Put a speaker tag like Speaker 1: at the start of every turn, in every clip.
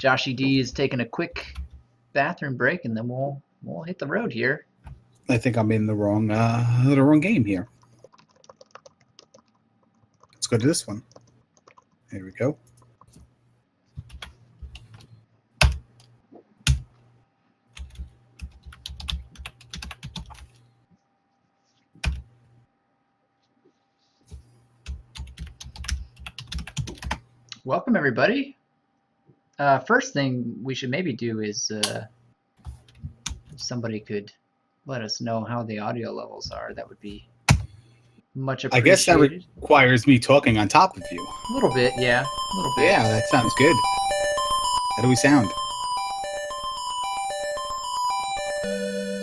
Speaker 1: Joshy D is taking a quick bathroom break, and then we'll hit the road here.
Speaker 2: I think I'm in the wrong game here. Let's go to this one. There we go.
Speaker 1: Welcome, everybody. First thing we should maybe do is if somebody could let us know how the audio levels are. That would be much appreciated.
Speaker 2: I guess that requires me talking on top of you.
Speaker 1: A little bit, yeah. A little bit.
Speaker 2: Yeah, that sounds good. How do we sound?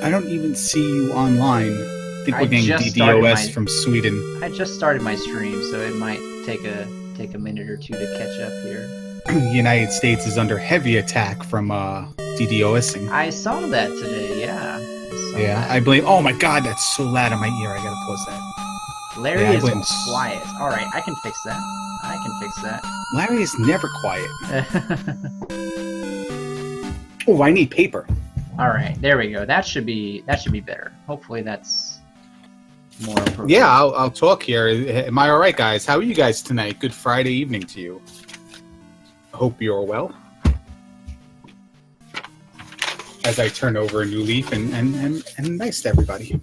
Speaker 2: I don't even see you online. I think we're getting DDoS from Sweden.
Speaker 1: I just started my stream, so it might take a minute or two to catch up here.
Speaker 2: The United States is under heavy attack from DDoSing.
Speaker 1: I saw that today, yeah.
Speaker 2: I blame... Oh my god, that's so loud in my ear. I gotta pause that.
Speaker 1: Larry is quiet. Alright, I can fix that.
Speaker 2: Larry is never quiet. Oh, I need paper.
Speaker 1: Alright, there we go. That should be better. Hopefully that's more appropriate.
Speaker 2: Yeah, I'll talk here. Am I alright, guys? How are you guys tonight? Good Friday evening to you. Hope you're well. As I turn over a new leaf and nice to everybody.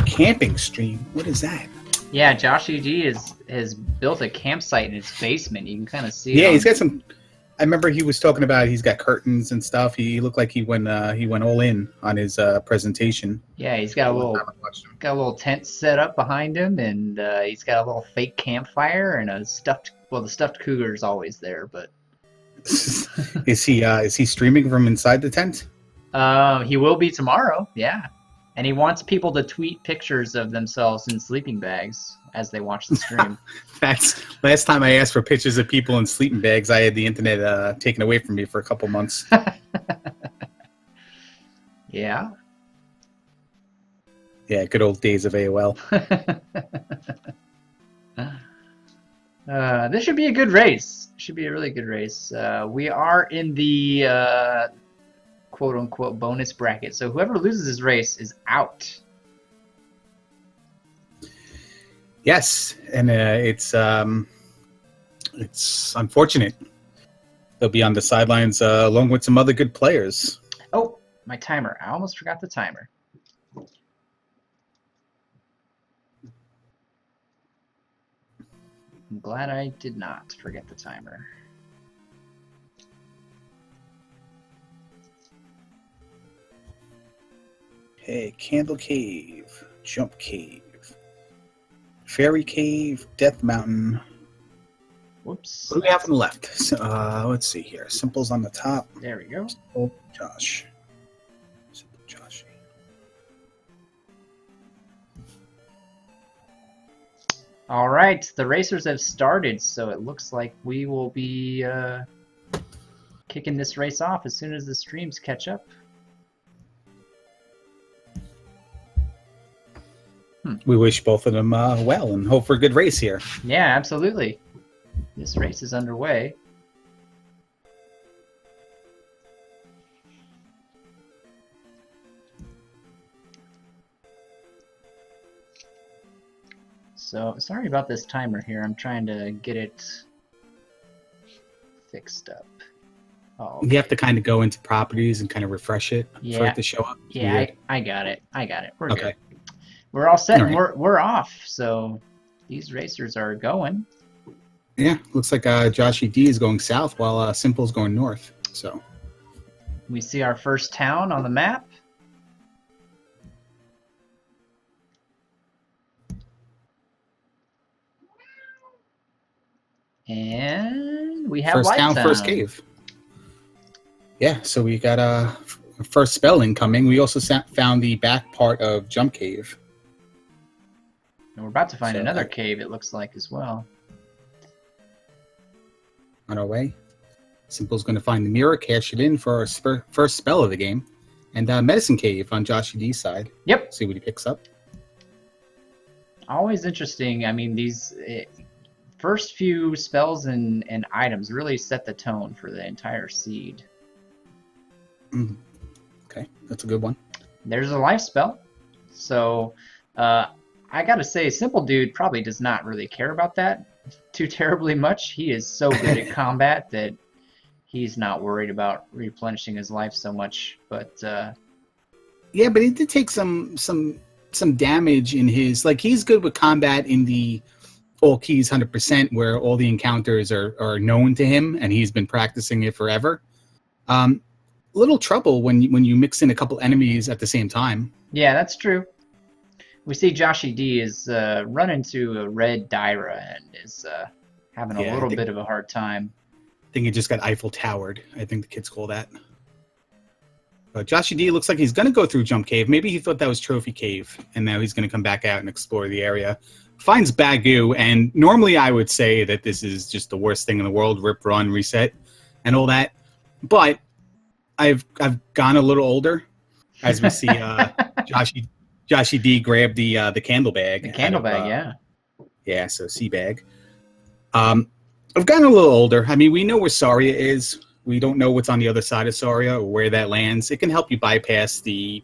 Speaker 2: Camping stream. What is that?
Speaker 1: Yeah, Josh EG has built a campsite in his basement. You can kind of see.
Speaker 2: Yeah, he's got some. I remember he was talking about he's got curtains and stuff. He looked like he went all in on his presentation.
Speaker 1: Yeah, he's got a little tent set up behind him, and he's got a little fake campfire and the stuffed cougar is always there, but.
Speaker 2: Is he streaming from inside the tent?
Speaker 1: He will be tomorrow. Yeah. And he wants people to tweet pictures of themselves in sleeping bags as they watch the stream.
Speaker 2: That's last time I asked for pictures of people in sleeping bags. I had the internet taken away from me for a couple months.
Speaker 1: Yeah.
Speaker 2: Yeah, good old days of AOL.
Speaker 1: This should be a good race. Should be a really good race. We are in the quote-unquote bonus bracket, so whoever loses this race is out.
Speaker 2: Yes, and it's unfortunate. They'll be on the sidelines along with some other good players.
Speaker 1: Oh, my timer. I almost forgot the timer. I'm glad I did not forget the timer.
Speaker 2: Hey, Candle Cave, Jump Cave, Fairy Cave, Death Mountain.
Speaker 1: Whoops.
Speaker 2: What do we have on the left? Let's see here. Simple's on the top.
Speaker 1: There we go.
Speaker 2: Oh, Josh. Simple Joshy.
Speaker 1: All right, the racers have started, so it looks like we will be kicking this race off as soon as the streams catch up.
Speaker 2: We wish both of them well and hope for a good race here.
Speaker 1: Yeah, absolutely. This race is underway. So, sorry about this timer here. I'm trying to get it fixed up. Oh, okay.
Speaker 2: You have to kind of go into properties and kind of refresh it for it to show up.
Speaker 1: Yeah, I got it. We're good. We're all set. All right. We're off. So these racers are going.
Speaker 2: Yeah, looks like Joshy D is going south while Simple's going north. So
Speaker 1: we see our first town on the map. And we have
Speaker 2: first town, first cave. Yeah, so we got a first spell incoming. We also found the back part of Jump Cave.
Speaker 1: And we're about to find another cave, it looks like, as well.
Speaker 2: On our way. Simple's going to find the mirror, cash it in for our first spell of the game. And Medicine Cave on Joshy D's side.
Speaker 1: Yep.
Speaker 2: See what he picks up.
Speaker 1: Always interesting. I mean, these first few spells and items really set the tone for the entire seed.
Speaker 2: Okay, that's a good one.
Speaker 1: There's a life spell. So I gotta say, Simple Dude probably does not really care about that too terribly much. He is so good at combat that he's not worried about replenishing his life so much. But
Speaker 2: yeah, but he did take some damage in his, like, he's good with combat in the all keys 100%, where all the encounters are known to him and he's been practicing it forever. Little trouble when you mix in a couple enemies at the same time.
Speaker 1: yeah, that's true. We see Joshy D is run into a red Dyra and is having a little bit of a hard time.
Speaker 2: I think he just got Eiffel Towered. I think the kids call that. But Joshy D looks like he's going to go through Jump Cave. Maybe he thought that was Trophy Cave, and now he's going to come back out and explore the area. Finds Bagu, and normally I would say that this is just the worst thing in the world, rip, run, reset, and all that. But I've gone a little older, as we see Joshy D grab the candle bag.
Speaker 1: The candle bag, yeah.
Speaker 2: Yeah, so sea bag. I've gotten a little older. I mean, we know where Saria is. We don't know what's on the other side of Saria or where that lands. It can help you bypass the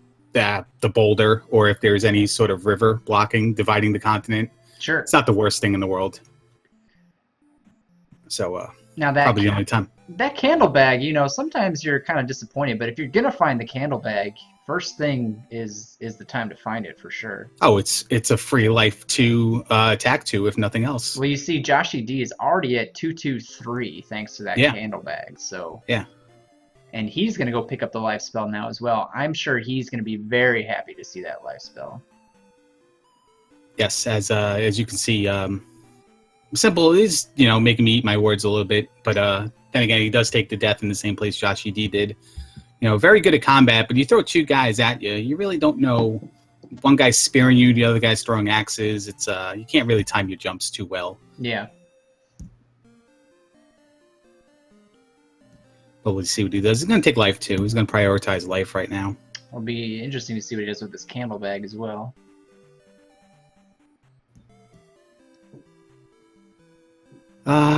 Speaker 2: boulder, or if there's any sort of river blocking, dividing the continent.
Speaker 1: Sure.
Speaker 2: It's not the worst thing in the world. So
Speaker 1: now that
Speaker 2: probably the only time.
Speaker 1: That candle bag, sometimes you're kind of disappointed, but if you're gonna find the candle bag, first thing is the time to find it for sure.
Speaker 2: Oh, it's a free life 2 attack 2, if nothing else.
Speaker 1: Well, you see, Joshy D is already at 223 thanks to that candle bag. So
Speaker 2: yeah,
Speaker 1: and he's gonna go pick up the life spell now as well. I'm sure he's gonna be very happy to see that life spell.
Speaker 2: Yes, as you can see, Simpol is making me eat my words a little bit, but then again, he does take the death in the same place Joshy D did. Very good at combat, but you throw 2 guys at you, you really don't know. One guy's spearing you, the other guy's throwing axes. It's you can't really time your jumps too well.
Speaker 1: Yeah.
Speaker 2: But we'll see what he does. He's going to take life too. He's going to prioritize life right now.
Speaker 1: It'll be interesting to see what he does with this candle bag as well.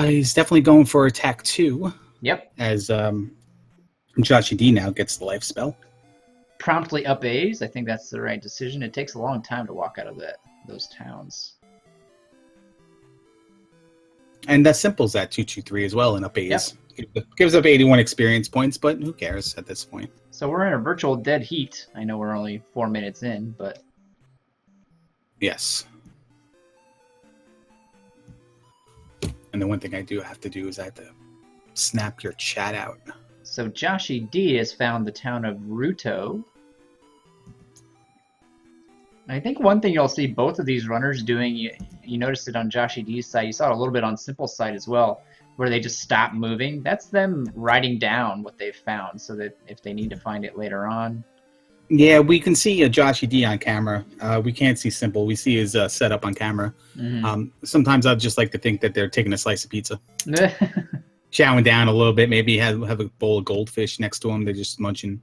Speaker 2: He's definitely going for attack 2.
Speaker 1: Yep.
Speaker 2: As Joshy D now gets the life spell.
Speaker 1: Promptly up A's. I think that's the right decision. It takes a long time to walk out of those towns.
Speaker 2: And that Simple's at 223 as well in up A's. Yep. Gives up 81 experience points, but who cares at this point?
Speaker 1: So we're in a virtual dead heat. I know we're only 4 minutes in, but...
Speaker 2: Yes. And the one thing I do have to do is I have to snap your chat out.
Speaker 1: So Joshy D has found the town of Ruto. I think one thing you'll see both of these runners doing, you noticed it on Joshy D's side, you saw it a little bit on Simple's side as well, where they just stop moving. That's them writing down what they've found so that if they need to find it later on.
Speaker 2: Yeah, we can see Joshy D on camera. We can't see Simpol. We see his setup on camera. Mm-hmm. Sometimes I'd just like to think that they're taking a slice of pizza. Chowing down a little bit, maybe have a bowl of goldfish next to them. They're just munching.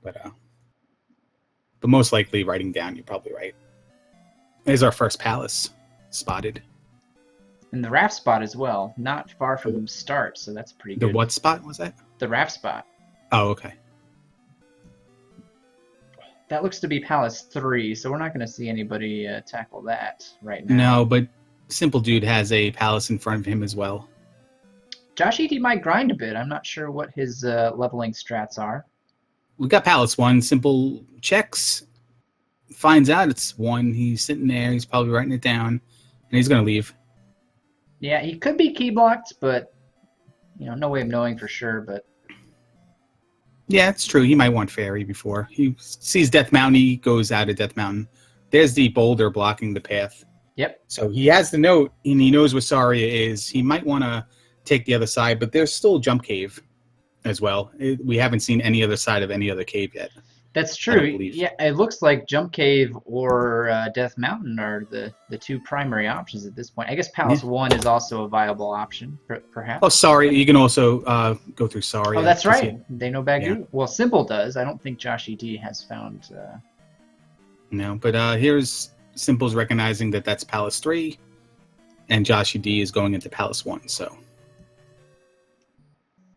Speaker 2: But most likely writing down, you're probably right. There's our first palace spotted.
Speaker 1: And the raft spot as well, not far from the start, so that's pretty good.
Speaker 2: The what spot was that?
Speaker 1: The raft spot.
Speaker 2: Oh, okay.
Speaker 1: That looks to be Palace 3, so we're not going to see anybody tackle that right now.
Speaker 2: No, but Simple Dude has a palace in front of him as well.
Speaker 1: Joshy D might grind a bit. I'm not sure what his leveling strats are.
Speaker 2: We got Palace 1. Simpol checks, finds out it's 1. He's sitting there. He's probably writing it down, and he's going to leave.
Speaker 1: Yeah, he could be key blocked, but no way of knowing for sure. But
Speaker 2: yeah, it's true. He might want Fairy before. He sees Death Mountain. He goes out of Death Mountain. There's the boulder blocking the path.
Speaker 1: Yep.
Speaker 2: So he has the note, and he knows where Saria is. He might want to take the other side, but there's still Jump Cave as well. We haven't seen any other side of any other cave yet.
Speaker 1: That's true. Yeah, it looks like Jump Cave or Death Mountain are the 2 primary options at this point. I guess Palace 1 is also a viable option, perhaps.
Speaker 2: Oh, sorry. You can also go through Saria.
Speaker 1: Oh, that's right. They know Bagu. Yeah. Well, Simpol does. I don't think Joshy D has found...
Speaker 2: No, but here's Simple's recognizing that that's Palace 3. and Joshy D is going into Palace 1. So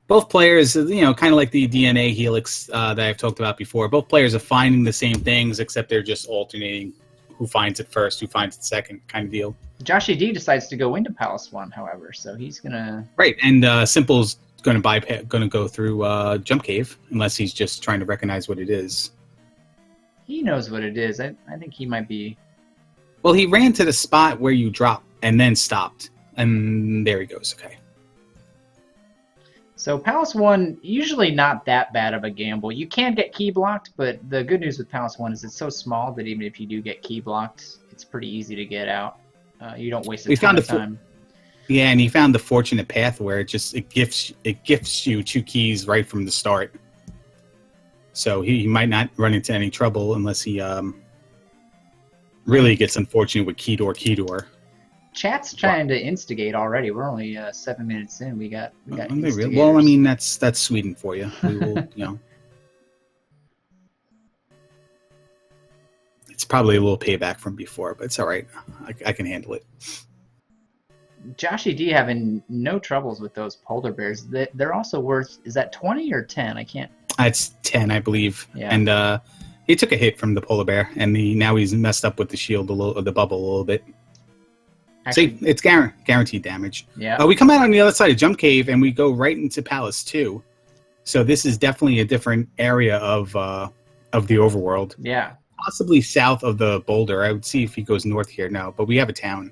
Speaker 2: both players, kind of like the DNA helix that I've talked about before, both players are finding the same things, except they're just alternating who finds it first, who finds it second, kind of deal.
Speaker 1: Joshy D decides to go into Palace 1, however, so he's gonna.
Speaker 2: Right, and Simple's going to go through Jump Cave, unless he's just trying to recognize what it is.
Speaker 1: He knows what it is. I think he might be.
Speaker 2: Well, he ran to the spot where you drop and then stopped, and there he goes. Okay.
Speaker 1: So Palace 1, usually not that bad of a gamble. You can get key blocked, but the good news with Palace 1 is it's so small that even if you do get key blocked, it's pretty easy to get out. You don't waste a ton of time.
Speaker 2: Yeah, and he found the fortunate path where it gifts you 2 keys right from the start. So he might not run into any trouble unless he really gets unfortunate with key door.
Speaker 1: Chat's trying to instigate already. We're only 7 minutes in. We got instigators.
Speaker 2: Well, I mean that's Sweden for you. We will, It's probably a little payback from before, but it's all right. I can handle it.
Speaker 1: Joshy D having no troubles with those polar bears. They're also worth, is that 20 or 10? I can't.
Speaker 2: It's 10, I believe.
Speaker 1: Yeah.
Speaker 2: And he took a hit from the polar bear, and now he's messed up with the shield the bubble a little bit.
Speaker 1: Actually,
Speaker 2: See, it's guaranteed damage.
Speaker 1: Yeah.
Speaker 2: We come out on the other side of Jump Cave, and we go right into Palace 2. So this is definitely a different area of the overworld.
Speaker 1: Yeah.
Speaker 2: Possibly south of the boulder. I would see if he goes north here. No, but we have a town.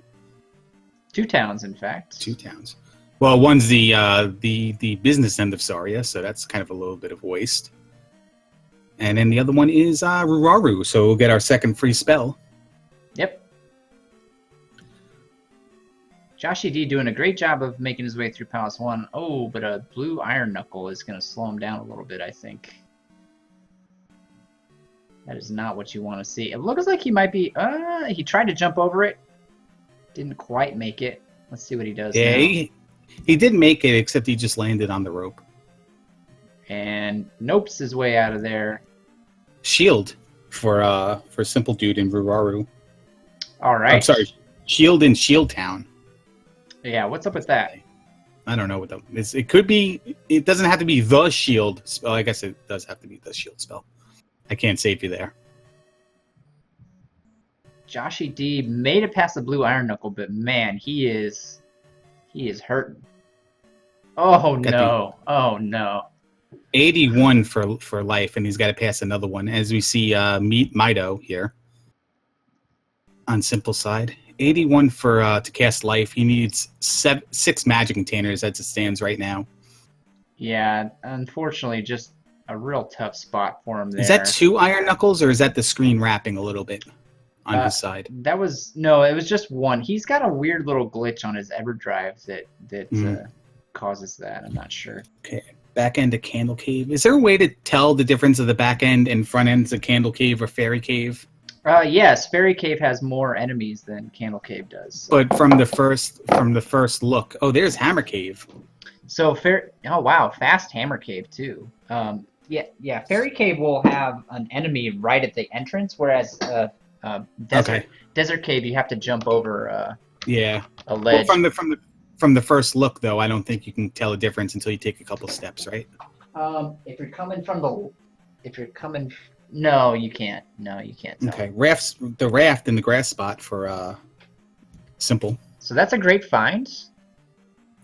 Speaker 1: 2 towns, in fact.
Speaker 2: 2 towns. Well, one's the business end of Saria, so that's kind of a little bit of waste. And then the other one is Ruraru, so we'll get our second free spell.
Speaker 1: Yep. Joshy D doing a great job of making his way through Palace 1. Oh, but a blue Iron Knuckle is going to slow him down a little bit, I think. That is not what you want to see. It looks like he might be... he tried to jump over it. Didn't quite make it. Let's see what he does now.
Speaker 2: He did make it, except he just landed on the rope.
Speaker 1: And nopes his way out of there.
Speaker 2: Shield for Simple Dude in Ruraru.
Speaker 1: All right.
Speaker 2: I'm sorry, Shield in Shield Town.
Speaker 1: Yeah, what's up with that?
Speaker 2: I don't know what that is. It could be. It doesn't have to be the Shield spell. I guess it does have to be the Shield spell. I can't save you there.
Speaker 1: Joshy D made it past the blue Iron Knuckle, but man, he is hurting. Oh no! Oh no!
Speaker 2: 81 for life, and he's got to pass another one. As we see, meet Mido here on Simple side. 81 for to cast life. He needs 6 magic containers as it stands right now.
Speaker 1: Yeah, unfortunately, just a real tough spot for him there.
Speaker 2: Is that 2 Iron Knuckles, or is that the screen wrapping a little bit on his side?
Speaker 1: It was just 1. He's got a weird little glitch on his EverDrive that causes that. I'm not sure.
Speaker 2: Okay, back end of Candle Cave. Is there a way to tell the difference of the back end and front ends of Candle Cave or Fairy Cave?
Speaker 1: Yes, Fairy Cave has more enemies than Candle Cave does. So.
Speaker 2: But from the first look, there's Hammer Cave.
Speaker 1: So oh wow, fast Hammer Cave too. Yeah. Fairy Cave will have an enemy right at the entrance, whereas Desert Cave you have to jump over a ledge.
Speaker 2: Well, from the first look though, I don't think you can tell a difference until you take a couple steps, right?
Speaker 1: If you're coming. No, you can't. No, you can't tell.
Speaker 2: Okay, the raft in the grass spot for Simple.
Speaker 1: So that's a great find.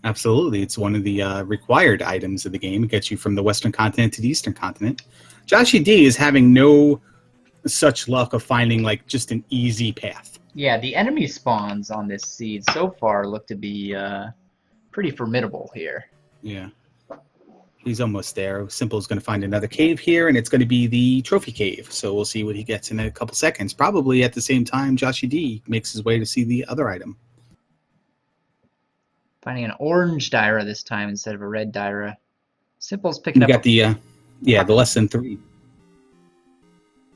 Speaker 2: Absolutely, it's one of the required items of the game. It gets you from the western continent to the eastern continent. Joshy D is having no such luck of finding like just an easy path.
Speaker 1: Yeah, the enemy spawns on this seed so far look to be pretty formidable here.
Speaker 2: Yeah. He's almost there. Simple's going to find another cave here, and it's going to be the trophy cave. So we'll see what he gets in a couple seconds. Probably at the same time Joshy D makes his way to see the other item.
Speaker 1: Finding an orange Dyra this time instead of a red Dyra. Simple's picking up...
Speaker 2: You got the less than 3.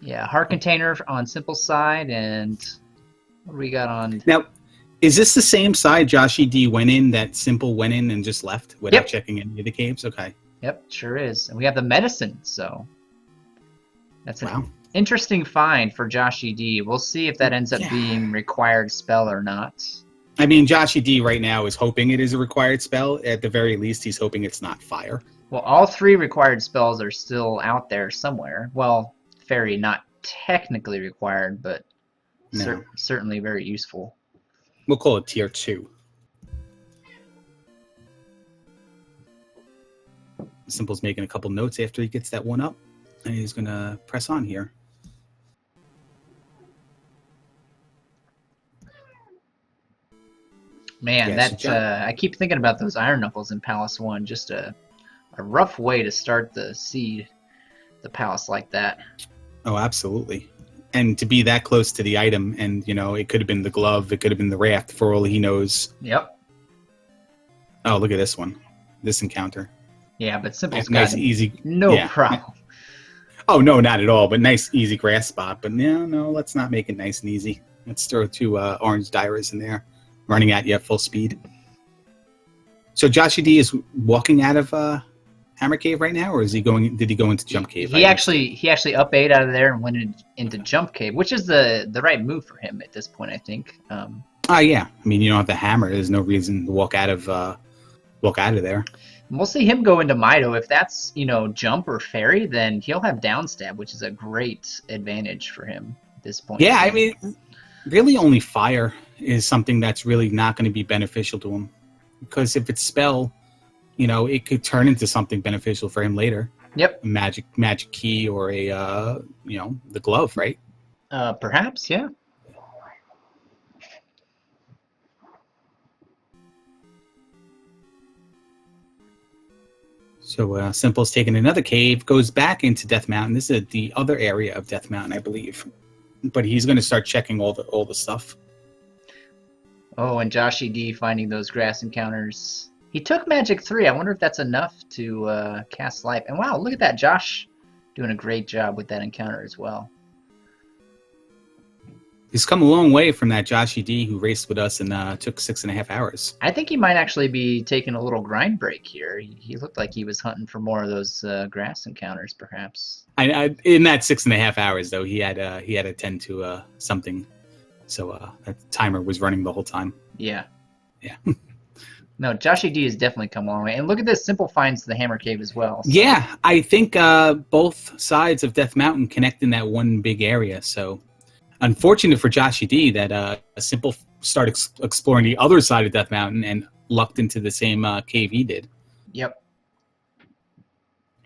Speaker 1: Yeah, heart container on Simple's side, and what do we got on...
Speaker 2: Now, is this the same side Joshy D went in that Simple went in and just left without checking any of the caves? Okay.
Speaker 1: Yep, sure is. And we have the medicine, so that's an interesting find for Joshy D. We'll see if that ends up being required spell or not.
Speaker 2: I mean, Joshy D right now is hoping it is a required spell. At the very least, he's hoping it's not fire.
Speaker 1: Well, all 3 required spells are still out there somewhere. Well, fairy not technically required, but
Speaker 2: No.
Speaker 1: certainly very useful.
Speaker 2: We'll call it tier 2. Simple's making a couple notes after he gets that one up, and he's going to press on here.
Speaker 1: Man,
Speaker 2: Yeah,
Speaker 1: that I keep thinking about those Iron Knuckles in Palace 1. Just a rough way to start the palace like that.
Speaker 2: Oh, absolutely. And to be that close to the item, and, you know, it could have been the glove, it could have been the raft, for all he knows.
Speaker 1: Yep.
Speaker 2: Oh, look at this one. This encounter.
Speaker 1: Yeah, but Simple's
Speaker 2: nice,
Speaker 1: got
Speaker 2: easy.
Speaker 1: no problem.
Speaker 2: Oh, no, not at all, but nice, easy grass spot. But no, let's not make it nice and easy. Let's throw 2 orange Dyras in there, running at you at full speed. So Joshy D is walking out of Hammer Cave right now, or is he going? Did he go into Jump Cave?
Speaker 1: He actually up 8 out of there and went into Jump Cave, which is the right move for him at this point, I think.
Speaker 2: Yeah. I mean, you don't have the hammer. There's no reason to walk out of there.
Speaker 1: We'll see him go into Mido. If that's, jump or fairy, then he'll have downstab, which is a great advantage for him at this point.
Speaker 2: Yeah, I mean, really only fire is something that's really not going to be beneficial to him. Because if it's spell, it could turn into something beneficial for him later.
Speaker 1: Yep.
Speaker 2: A magic key or a, the glove, right?
Speaker 1: Perhaps, yeah.
Speaker 2: So Simple's taking another cave, goes back into Death Mountain. This is the other area of Death Mountain, I believe. But he's going to start checking all the stuff. Oh,
Speaker 1: and Joshy D finding those grass encounters. He took Magic 3. I wonder if that's enough to cast Life. And wow, look at that. Josh doing a great job with that encounter as well.
Speaker 2: He's come a long way from that Joshy D who raced with us and took 6.5 hours.
Speaker 1: I think he might actually be taking a little grind break here. He looked like he was hunting for more of those grass encounters, perhaps.
Speaker 2: In that 6.5 hours, though, he had to attend to something, so that timer was running the whole time.
Speaker 1: Yeah.
Speaker 2: Yeah.
Speaker 1: No, Joshy D has definitely come a long way. And look at this, Simpol finds the Hammer Cave as well. So.
Speaker 2: Yeah, I think both sides of Death Mountain connect in that one big area, so... Unfortunate for Joshy D that Simpol started exploring the other side of Death Mountain and lucked into the same cave he did.
Speaker 1: Yep.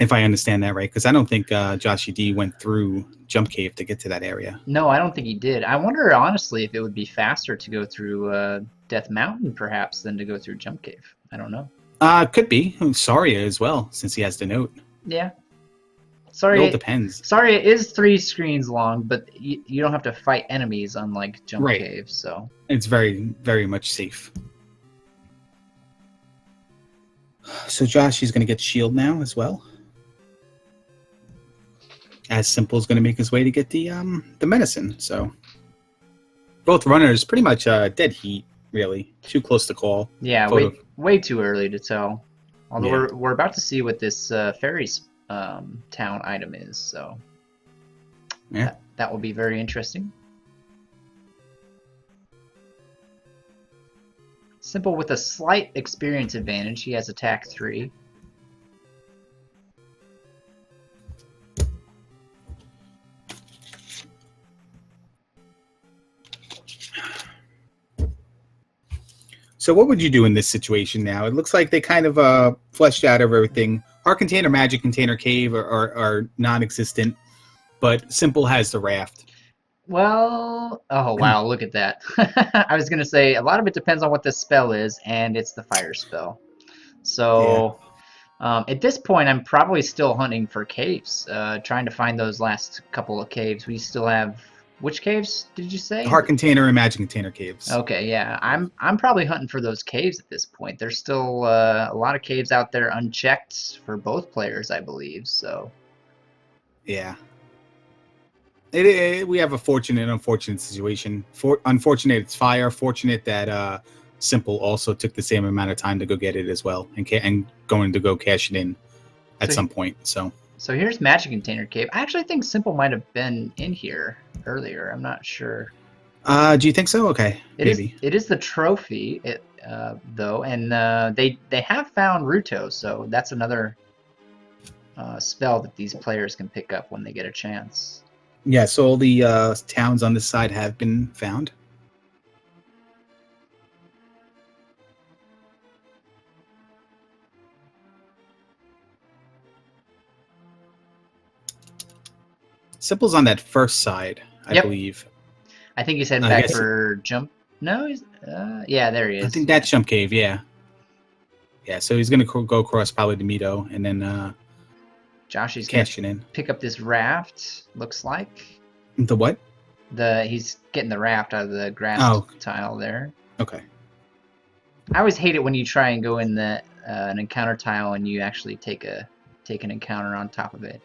Speaker 2: If I understand that right, because I don't think Joshy D went through Jump Cave to get to that area.
Speaker 1: No, I don't think he did. I wonder, honestly, if it would be faster to go through Death Mountain, perhaps, than to go through Jump Cave. I don't know.
Speaker 2: Could be. Saria as well, since he has the note.
Speaker 1: Yeah. Sorry,
Speaker 2: it all depends.
Speaker 1: Sorry, it is 3 screens long, but you don't have to fight enemies unlike Jump Cave, so...
Speaker 2: It's very, very much safe. So Josh, he's going to get shield now as well. As Simple's going to make his way to get the medicine, so... Both runners pretty much dead heat, really. Too close to call.
Speaker 1: Yeah, way too early to tell. Although we're about to see what this fairy's town item is, so
Speaker 2: yeah,
Speaker 1: that will be very interesting. Simpol with a slight experience advantage. He has attack 3.
Speaker 2: So what would you do in this situation now? It looks like they kind of fleshed out everything. Our container, magic container, cave are non-existent, but Simpol has the raft.
Speaker 1: Well, oh wow, look at that. I was going to say, a lot of it depends on what this spell is, and it's the fire spell. So at this point, I'm probably still hunting for caves, trying to find those last couple of caves. We still have... Which caves did you say?
Speaker 2: Heart container and magic container caves.
Speaker 1: Okay, yeah. I'm probably hunting for those caves at this point. There's still a lot of caves out there unchecked for both players, I believe, so...
Speaker 2: Yeah. We have a fortunate and unfortunate situation. Unfortunate it's fire. Fortunate that Simpol also took the same amount of time to go get it as well, and going to go cash it in at some point, so...
Speaker 1: So here's Magic Container Cave. I actually think Simpol might have been in here earlier. I'm not sure.
Speaker 2: Do you think so? Okay, maybe.
Speaker 1: It is the trophy, though, and they have found Ruto, so that's another spell that these players can pick up when they get a chance.
Speaker 2: Yeah, so all the towns on this side have been found. Simple's on that first side, I
Speaker 1: Yep.
Speaker 2: believe.
Speaker 1: I think he's heading
Speaker 2: I
Speaker 1: back
Speaker 2: guess
Speaker 1: for jump. No, he's yeah, there he is.
Speaker 2: I think that's Jump Cave, yeah. Yeah, so he's going to go across probably to Mito and then
Speaker 1: Josh,
Speaker 2: cash it in.
Speaker 1: pick up this raft. Looks like
Speaker 2: The what?
Speaker 1: he's getting the raft out of the grass tile there.
Speaker 2: Okay.
Speaker 1: I always hate it when you try and go in the an encounter tile and you actually take an encounter on top of it.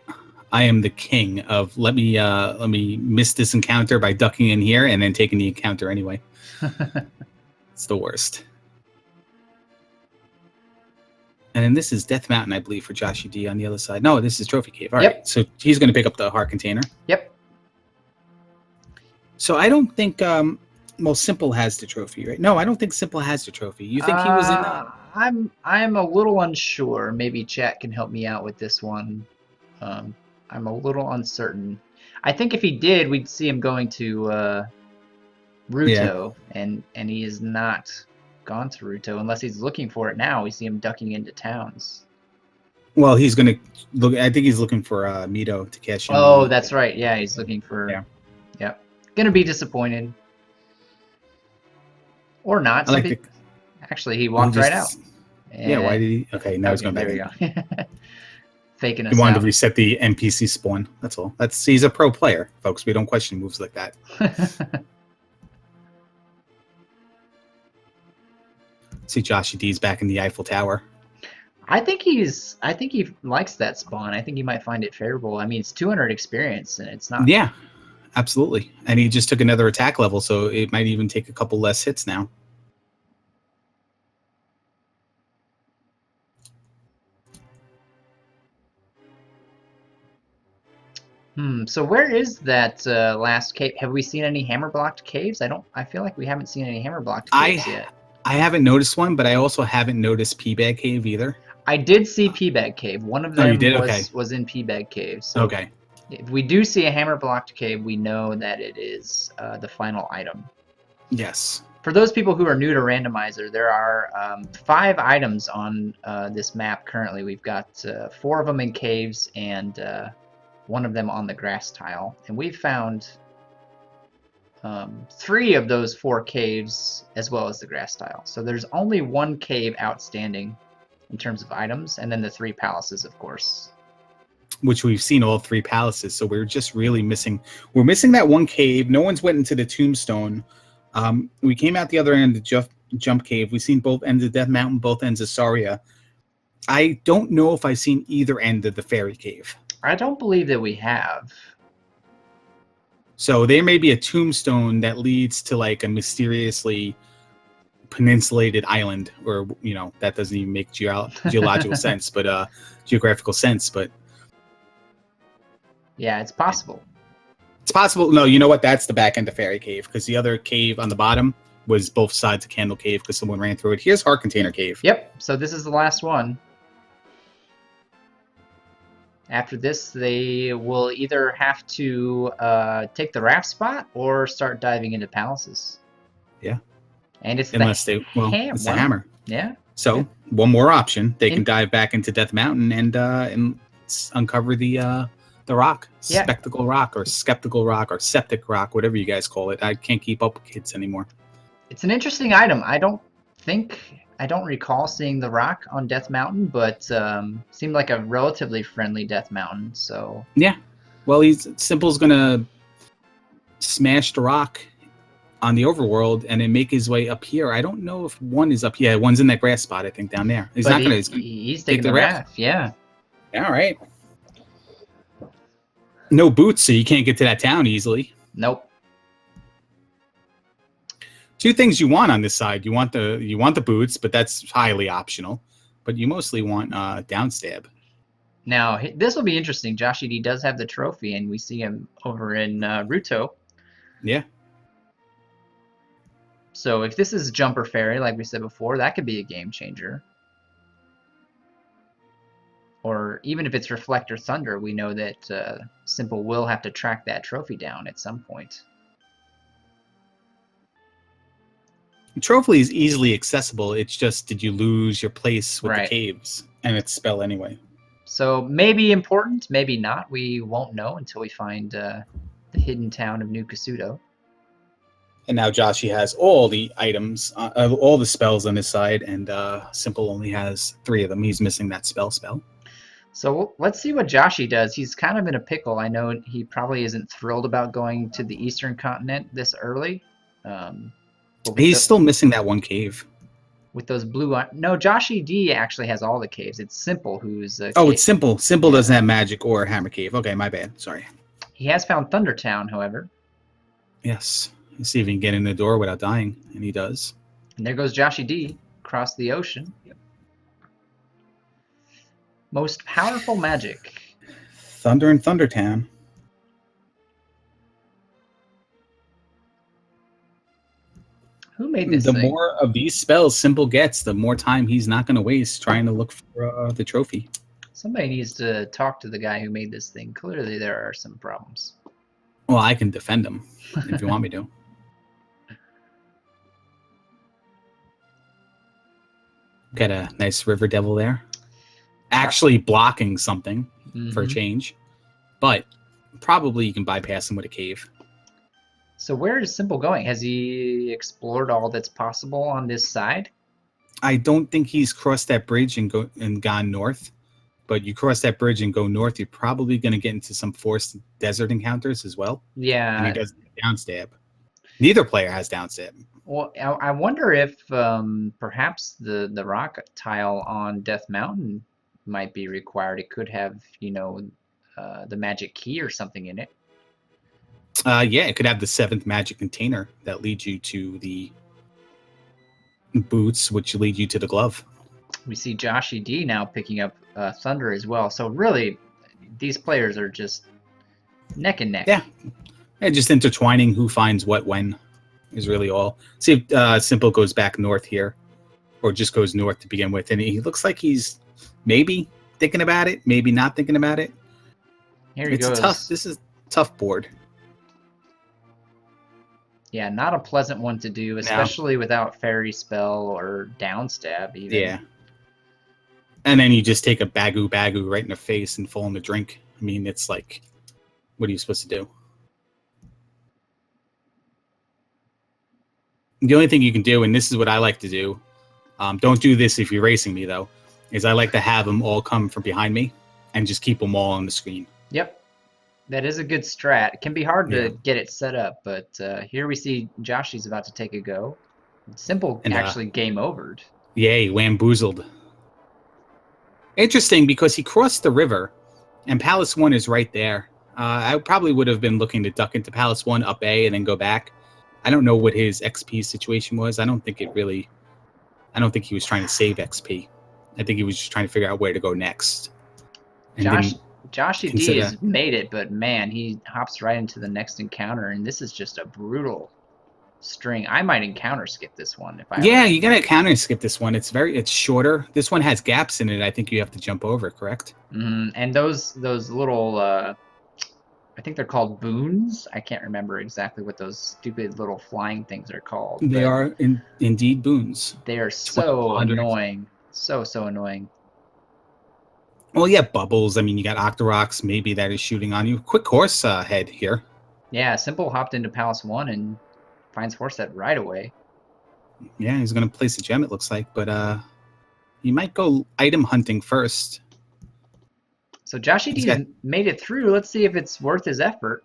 Speaker 2: I am the king of let me miss this encounter by ducking in here and then taking the encounter anyway. It's the worst. And then this is Death Mountain, I believe, for Joshy D on the other side. No, this is Trophy Cave. All right, so he's going to pick up the heart container.
Speaker 1: Yep.
Speaker 2: So I don't think Simpol has the trophy, right? No, I don't think Simpol has the trophy. You think he was in that?
Speaker 1: I'm a little unsure. Maybe chat can help me out with this one. I'm a little uncertain. I think if he did, we'd see him going to Ruto, and he is not gone to Ruto unless he's looking for it now. We see him ducking into towns.
Speaker 2: Well, he's gonna look. I think he's looking for Mito to cash in.
Speaker 1: Oh, that's right. Yeah, he's looking for. Yeah. Yep. Gonna be disappointed, or not. Actually, he walked right out.
Speaker 2: Yeah. Why did he? Okay, now he's going back.
Speaker 1: There we go. Faking us.
Speaker 2: He wanted to reset the NPC spawn. That's all. He's a pro player, folks. We don't question moves like that. See, Joshy D's back in the Eiffel Tower.
Speaker 1: I think he likes that spawn. I think he might find it favorable. I mean, it's 200 experience, and it's not.
Speaker 2: Yeah, absolutely. And he just took another attack level, so it might even take a couple less hits now.
Speaker 1: So where is that last cave? Have we seen any hammer blocked caves? I feel like we haven't seen any hammer blocked caves yet.
Speaker 2: I haven't noticed one, but I also haven't noticed P-Bag Cave either.
Speaker 1: I did see P-Bag Cave. One of them was in P-Bag Cave. So
Speaker 2: okay.
Speaker 1: If we do see a hammer blocked cave, we know that it is the final item.
Speaker 2: Yes.
Speaker 1: For those people who are new to Randomizer, there are 5 items on this map currently. We've got 4 of them in caves and 1 of them on the grass tile. And we've found 3 of those 4 caves as well as the grass tile. So there's only 1 cave outstanding in terms of items, and then the 3 palaces, of course.
Speaker 2: Which we've seen all 3 palaces, so we're just really missing. We're missing that 1 cave. No one's went into the tombstone. We came out the other end of the jump cave. We've seen both ends of Death Mountain, both ends of Saria. I don't know if I've seen either end of the fairy cave.
Speaker 1: I don't believe that we have.
Speaker 2: So there may be a tombstone that leads to like a mysteriously peninsulated island, or that doesn't even make geological sense, but geographical sense. But
Speaker 1: yeah, it's possible.
Speaker 2: It's possible. No, you know what? That's the back end of Fairy Cave, because the other cave on the bottom was both sides of Candle Cave because someone ran through it. Here's Heart Container Cave.
Speaker 1: Yep. So this is the last one. After this, they will either have to take the raft spot or start diving into palaces.
Speaker 2: Yeah.
Speaker 1: And it's
Speaker 2: it's the hammer.
Speaker 1: Yeah.
Speaker 2: So one more option: they can dive back into Death Mountain and uncover the rock, spectacle rock, or skeptical rock, or septic rock, whatever you guys call it. I can't keep up with kids anymore.
Speaker 1: It's an interesting item. I don't recall seeing the rock on Death Mountain, but seemed like a relatively friendly Death Mountain. So
Speaker 2: yeah, well, Simple's gonna smash the rock on the overworld and then make his way up here. I don't know if one is up. Yeah, one's in that grass spot, I think, down there. He's
Speaker 1: taking the raft. Yeah.
Speaker 2: All right. No boots, so you can't get to that town easily.
Speaker 1: Nope.
Speaker 2: 2 things you want on this side. You want the boots, but that's highly optional. But you mostly want downstab.
Speaker 1: Now this will be interesting. Josh ED does have the trophy, and we see him over in Ruto.
Speaker 2: Yeah.
Speaker 1: So if this is Jumper Fairy, like we said before, that could be a game changer. Or even if it's Reflector Thunder, we know that Simpol will have to track that trophy down at some point.
Speaker 2: The trophy is easily accessible. It's just, did you lose your place with
Speaker 1: Right.
Speaker 2: the caves? And it's spell anyway.
Speaker 1: So maybe important, maybe not. We won't know until we find the hidden town of New Kasuto.
Speaker 2: And now Joshi has all the items, all the spells on his side, and Simpol only has 3 of them. He's missing that spell.
Speaker 1: So let's see what Joshi does. He's kind of in a pickle. I know he probably isn't thrilled about going to the Eastern Continent this early.
Speaker 2: He's still missing that one cave.
Speaker 1: With those blue... No, Joshi D actually has all the caves. It's Simpol who's...
Speaker 2: Oh, it's Simpol. Simpol doesn't have magic or hammer cave. Okay, my bad. Sorry.
Speaker 1: He has found Thunder Town, however.
Speaker 2: Yes. Let's see if he can get in the door without dying. And he does.
Speaker 1: And there goes Joshi D across the ocean. Most powerful magic.
Speaker 2: Thunder in Thunder Town.
Speaker 1: Who made this
Speaker 2: The
Speaker 1: thing?
Speaker 2: more of these spells Simpol gets, the more time he's not going to waste trying to look for the trophy.
Speaker 1: Somebody needs to talk to the guy who made this thing. Clearly there are some problems.
Speaker 2: Well, I can defend him if you want me to. Got a nice River Devil there. Actually blocking something for a change. But probably you can bypass him with a cave.
Speaker 1: So where is Simpol going? Has he explored all that's possible on this side?
Speaker 2: I don't think he's crossed that bridge and gone north. But you cross that bridge and go north, you're probably going to get into some forced desert encounters as well.
Speaker 1: Yeah.
Speaker 2: And he doesn't have downstab. Neither player has downstab.
Speaker 1: Well, I wonder if perhaps the rock tile on Death Mountain might be required. It could have, you know, the magic key or something in it.
Speaker 2: Yeah, it could have the 7th magic container that leads you to the boots, which lead you to the glove.
Speaker 1: We see Joshi D now picking up Thunder as well. So really, these players are just neck and neck.
Speaker 2: Yeah, and just intertwining who finds what when is really all. See if Simpol goes back north here, or just goes north to begin with. And he looks like he's maybe thinking about it, maybe not thinking about it.
Speaker 1: Here he goes.
Speaker 2: Tough. This is a tough board.
Speaker 1: Yeah, not a pleasant one to do, especially without Fairy Spell or Downstab even.
Speaker 2: Yeah. And then you just take a Bagu right in the face and fall in the drink. I mean, it's like, what are you supposed to do? The only thing you can do, and this is what I like to do, don't do this if you're racing me, though, is I like to have them all come from behind me and just keep them all on the screen.
Speaker 1: Yep. That is a good strat. It can be hard to get it set up, but here we see Joshi's about to take a go. Simpol
Speaker 2: And,
Speaker 1: actually game overed.
Speaker 2: Yay, wamboozled. Interesting, because he crossed the river, and Palace 1 is right there. I probably would have been looking to duck into Palace 1, up A, and then go back. I don't know what his XP situation was. I don't think he was trying to save XP. I think he was just trying to figure out where to go next. And
Speaker 1: Joshi D has made it, but man, he hops right into the next encounter, and this is just a brutal string. I might encounter skip this one if I.
Speaker 2: Yeah, you gotta counter skip this one. It's shorter. This one has gaps in it. I think you have to jump over, correct?
Speaker 1: And those little, I think they're called boons. I can't remember exactly what those stupid little flying things are called.
Speaker 2: They are indeed boons.
Speaker 1: They are so annoying. So annoying.
Speaker 2: Well, yeah, bubbles. I mean, you got Octoroks, maybe that is shooting on you. Quick horse head here.
Speaker 1: Yeah, Simpol hopped into Palace 1 and finds horse head right away.
Speaker 2: Yeah, he's going to place a gem, it looks like. But he might go item hunting first.
Speaker 1: So Joshi D made it through. Let's see if it's worth his effort.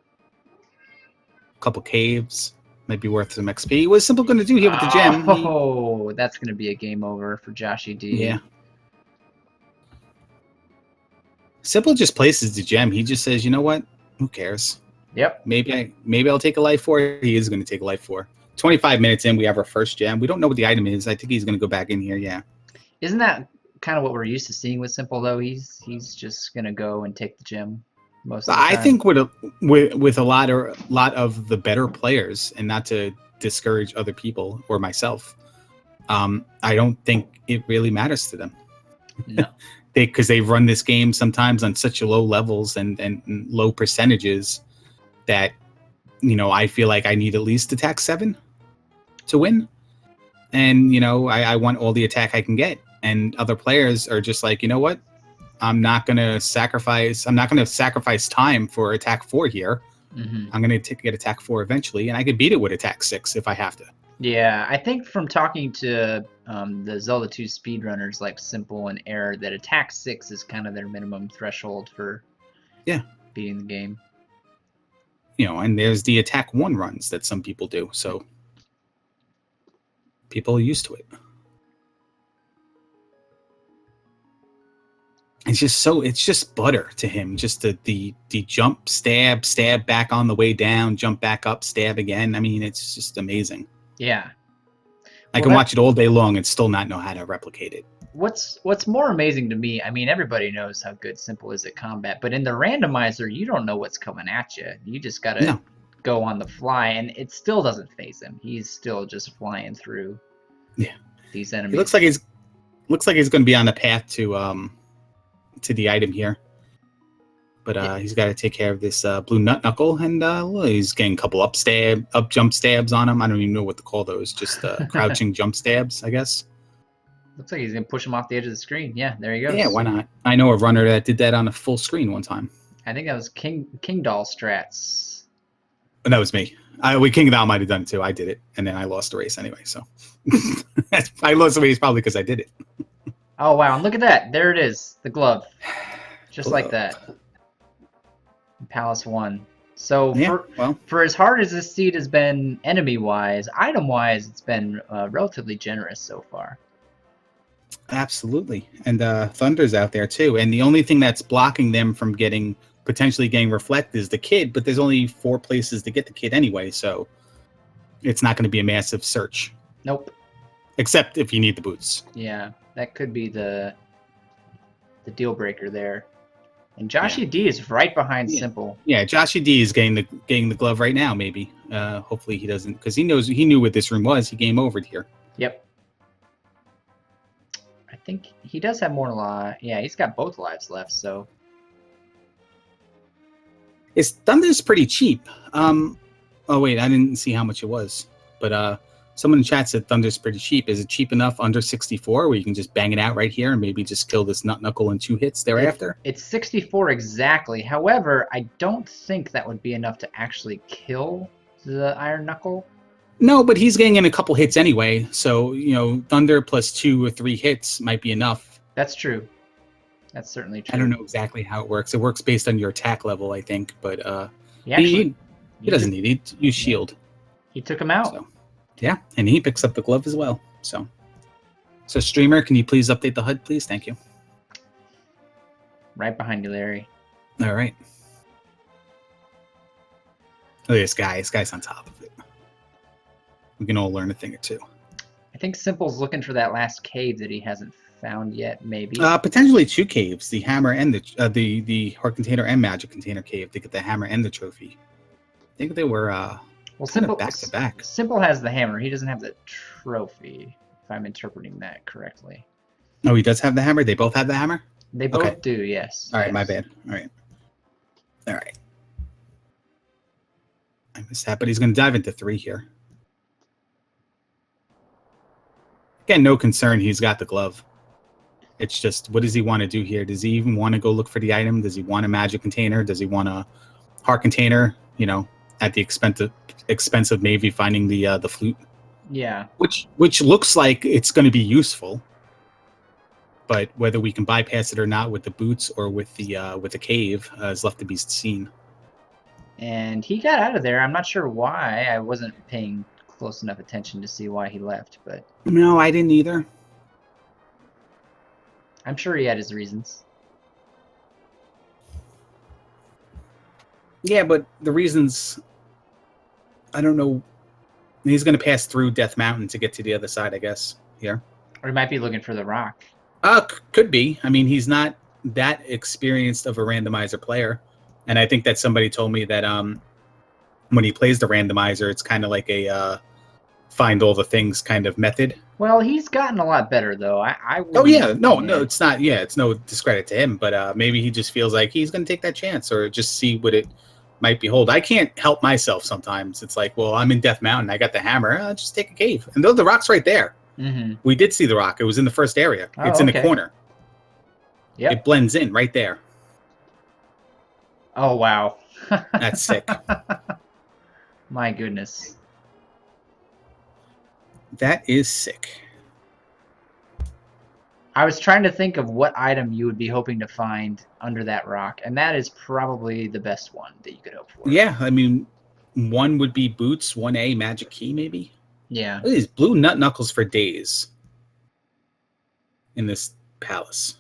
Speaker 2: A couple caves. Might be worth some XP. What's Simpol going to do here with the gem?
Speaker 1: Oh, that's going to be a game over for Joshi D.
Speaker 2: Yeah. Simpol just places the gem. He just says, you know what? Who cares?
Speaker 1: Yep.
Speaker 2: Maybe I'll take a life for. He is going to take a life for. 25 minutes in, we have our first gem. We don't know what the item is. I think he's going to go back in here. Yeah.
Speaker 1: Isn't that kind of what we're used to seeing with Simpol though? He's just going to go and take the gem. most of the
Speaker 2: I
Speaker 1: time.
Speaker 2: think with a lot of the better players, and not to discourage other people or myself, I don't think it really matters to them.
Speaker 1: No.
Speaker 2: Because they run this game sometimes on such low levels and low percentages that, I feel like I need at least attack 7 to win. And, I want all the attack I can get. And other players are just like, you know what? I'm not going to sacrifice time for attack 4 here.
Speaker 1: Mm-hmm.
Speaker 2: I'm going to get attack 4 eventually, and I could beat it with attack 6 if I have to.
Speaker 1: Yeah, I think from talking to the Zelda 2 speedrunners like Simpol and Air, that attack 6 is kind of their minimum threshold for beating the game.
Speaker 2: And there's the attack 1 runs that some people do, so people are used to it. It's just butter to him. Just the jump, stab back on the way down, jump back up, stab again. I mean, it's just amazing.
Speaker 1: Yeah.
Speaker 2: I can watch it all day long and still not know how to replicate it.
Speaker 1: What's more amazing to me, I mean, everybody knows how good Simpol is at combat, but in the randomizer, you don't know what's coming at you. You just got to go on the fly, and it still doesn't faze him. He's still just flying through these enemies.
Speaker 2: It looks like he's going to be on the path to the item here. But he's got to take care of this blue nut knuckle, and he's getting a couple up jump stabs on him. I don't even know what to call those. Just crouching jump stabs, I guess.
Speaker 1: Looks like he's going to push him off the edge of the screen. Yeah, there he goes.
Speaker 2: Yeah, why not? I know a runner that did that on a full screen one time.
Speaker 1: I think that was King Doll strats.
Speaker 2: And that was me. King Doll might have done it too. I did it, and then I lost the race anyway. So I lost the race probably because I did it.
Speaker 1: Oh, wow. And look at that. There it is. The glove. Just like that. Palace 1. So for as hard as this seed has been enemy-wise, item-wise, it's been relatively generous so far.
Speaker 2: Absolutely. And Thunder's out there too. And the only thing that's blocking them from potentially getting Reflect is the kid, but there's only 4 places to get the kid anyway, so it's not going to be a massive search.
Speaker 1: Nope.
Speaker 2: Except if you need the boots.
Speaker 1: Yeah, that could be the deal breaker there. And Joshy D is right behind Simpol.
Speaker 2: Yeah, Joshy D is getting the glove right now, maybe. Hopefully he doesn't, because he knew what this room was. He game overed here.
Speaker 1: Yep. I think he does have more lives. Yeah, he's got both lives left, so.
Speaker 2: His Thunder's pretty cheap. Oh, wait, I didn't see how much it was. But someone in chat said Thunder's pretty cheap. Is it cheap enough under 64 where you can just bang it out right here and maybe just kill this nut knuckle in 2 hits thereafter?
Speaker 1: It's 64 exactly. However, I don't think that would be enough to actually kill the Iron Knuckle.
Speaker 2: No, but he's getting in a couple hits anyway. So, Thunder plus 2 or 3 hits might be enough.
Speaker 1: That's true. That's certainly true.
Speaker 2: I don't know exactly how it works. It works based on your attack level, I think. But he doesn't need it. Use shield.
Speaker 1: He took him out.
Speaker 2: So. Yeah, and he picks up the glove as well. So streamer, can you please update the HUD, please? Thank you.
Speaker 1: Right behind you, Larry.
Speaker 2: All right. Look at this guy. This guy's on top of it. We can all learn a thing or two.
Speaker 1: I think Simple's looking for that last cave that he hasn't found yet, maybe.
Speaker 2: Potentially 2 caves, the hammer and the heart container and magic container cave to get the hammer and the trophy. I think they were
Speaker 1: Simpol
Speaker 2: back to back.
Speaker 1: Simpol has the hammer. He doesn't have the trophy, if I'm interpreting that correctly.
Speaker 2: Oh, he does have the hammer? They both have the hammer?
Speaker 1: They both do, yes.
Speaker 2: All right, my bad. All right. I missed that, but he's going to dive into 3 here. Again, no concern. He's got the glove. It's just, what does he want to do here? Does he even want to go look for the item? Does he want a magic container? Does he want a heart container? At the expense of maybe finding the flute.
Speaker 1: Yeah.
Speaker 2: Which looks like it's going to be useful, but whether we can bypass it or not with the boots or with the cave is left to be seen.
Speaker 1: And he got out of there. I'm not sure why. I wasn't paying close enough attention to see why he left, but
Speaker 2: no, I didn't either.
Speaker 1: I'm sure he had his reasons.
Speaker 2: Yeah, but the reasons, I don't know. He's going to pass through Death Mountain to get to the other side, I guess, here.
Speaker 1: Or he might be looking for the rock.
Speaker 2: Could be. I mean, he's not that experienced of a randomizer player. And I think that somebody told me that when he plays the randomizer, it's kind of like a find all the things kind of method.
Speaker 1: Well, he's gotten a lot better though. I
Speaker 2: Oh
Speaker 1: wouldn't,
Speaker 2: yeah, no, it's not. Yeah, it's no discredit to him, but maybe he just feels like he's going to take that chance or just see what it might behold. I can't help myself sometimes. It's like, well, I'm in Death Mountain. I got the hammer. I'll just take a cave. And the rock's right there.
Speaker 1: Mm-hmm.
Speaker 2: We did see the rock. It was in the first area.
Speaker 1: Oh,
Speaker 2: it's in
Speaker 1: okay.
Speaker 2: the corner.
Speaker 1: Yep.
Speaker 2: It blends in right there.
Speaker 1: Oh, wow.
Speaker 2: That's sick.
Speaker 1: My goodness.
Speaker 2: That is sick.
Speaker 1: I was trying to think of what item you would be hoping to find under that rock, and that is probably the best one that you could hope for.
Speaker 2: Yeah, I mean, one would be boots, 1A magic key, maybe.
Speaker 1: Yeah.
Speaker 2: Look at these blue nut knuckles for days in this palace.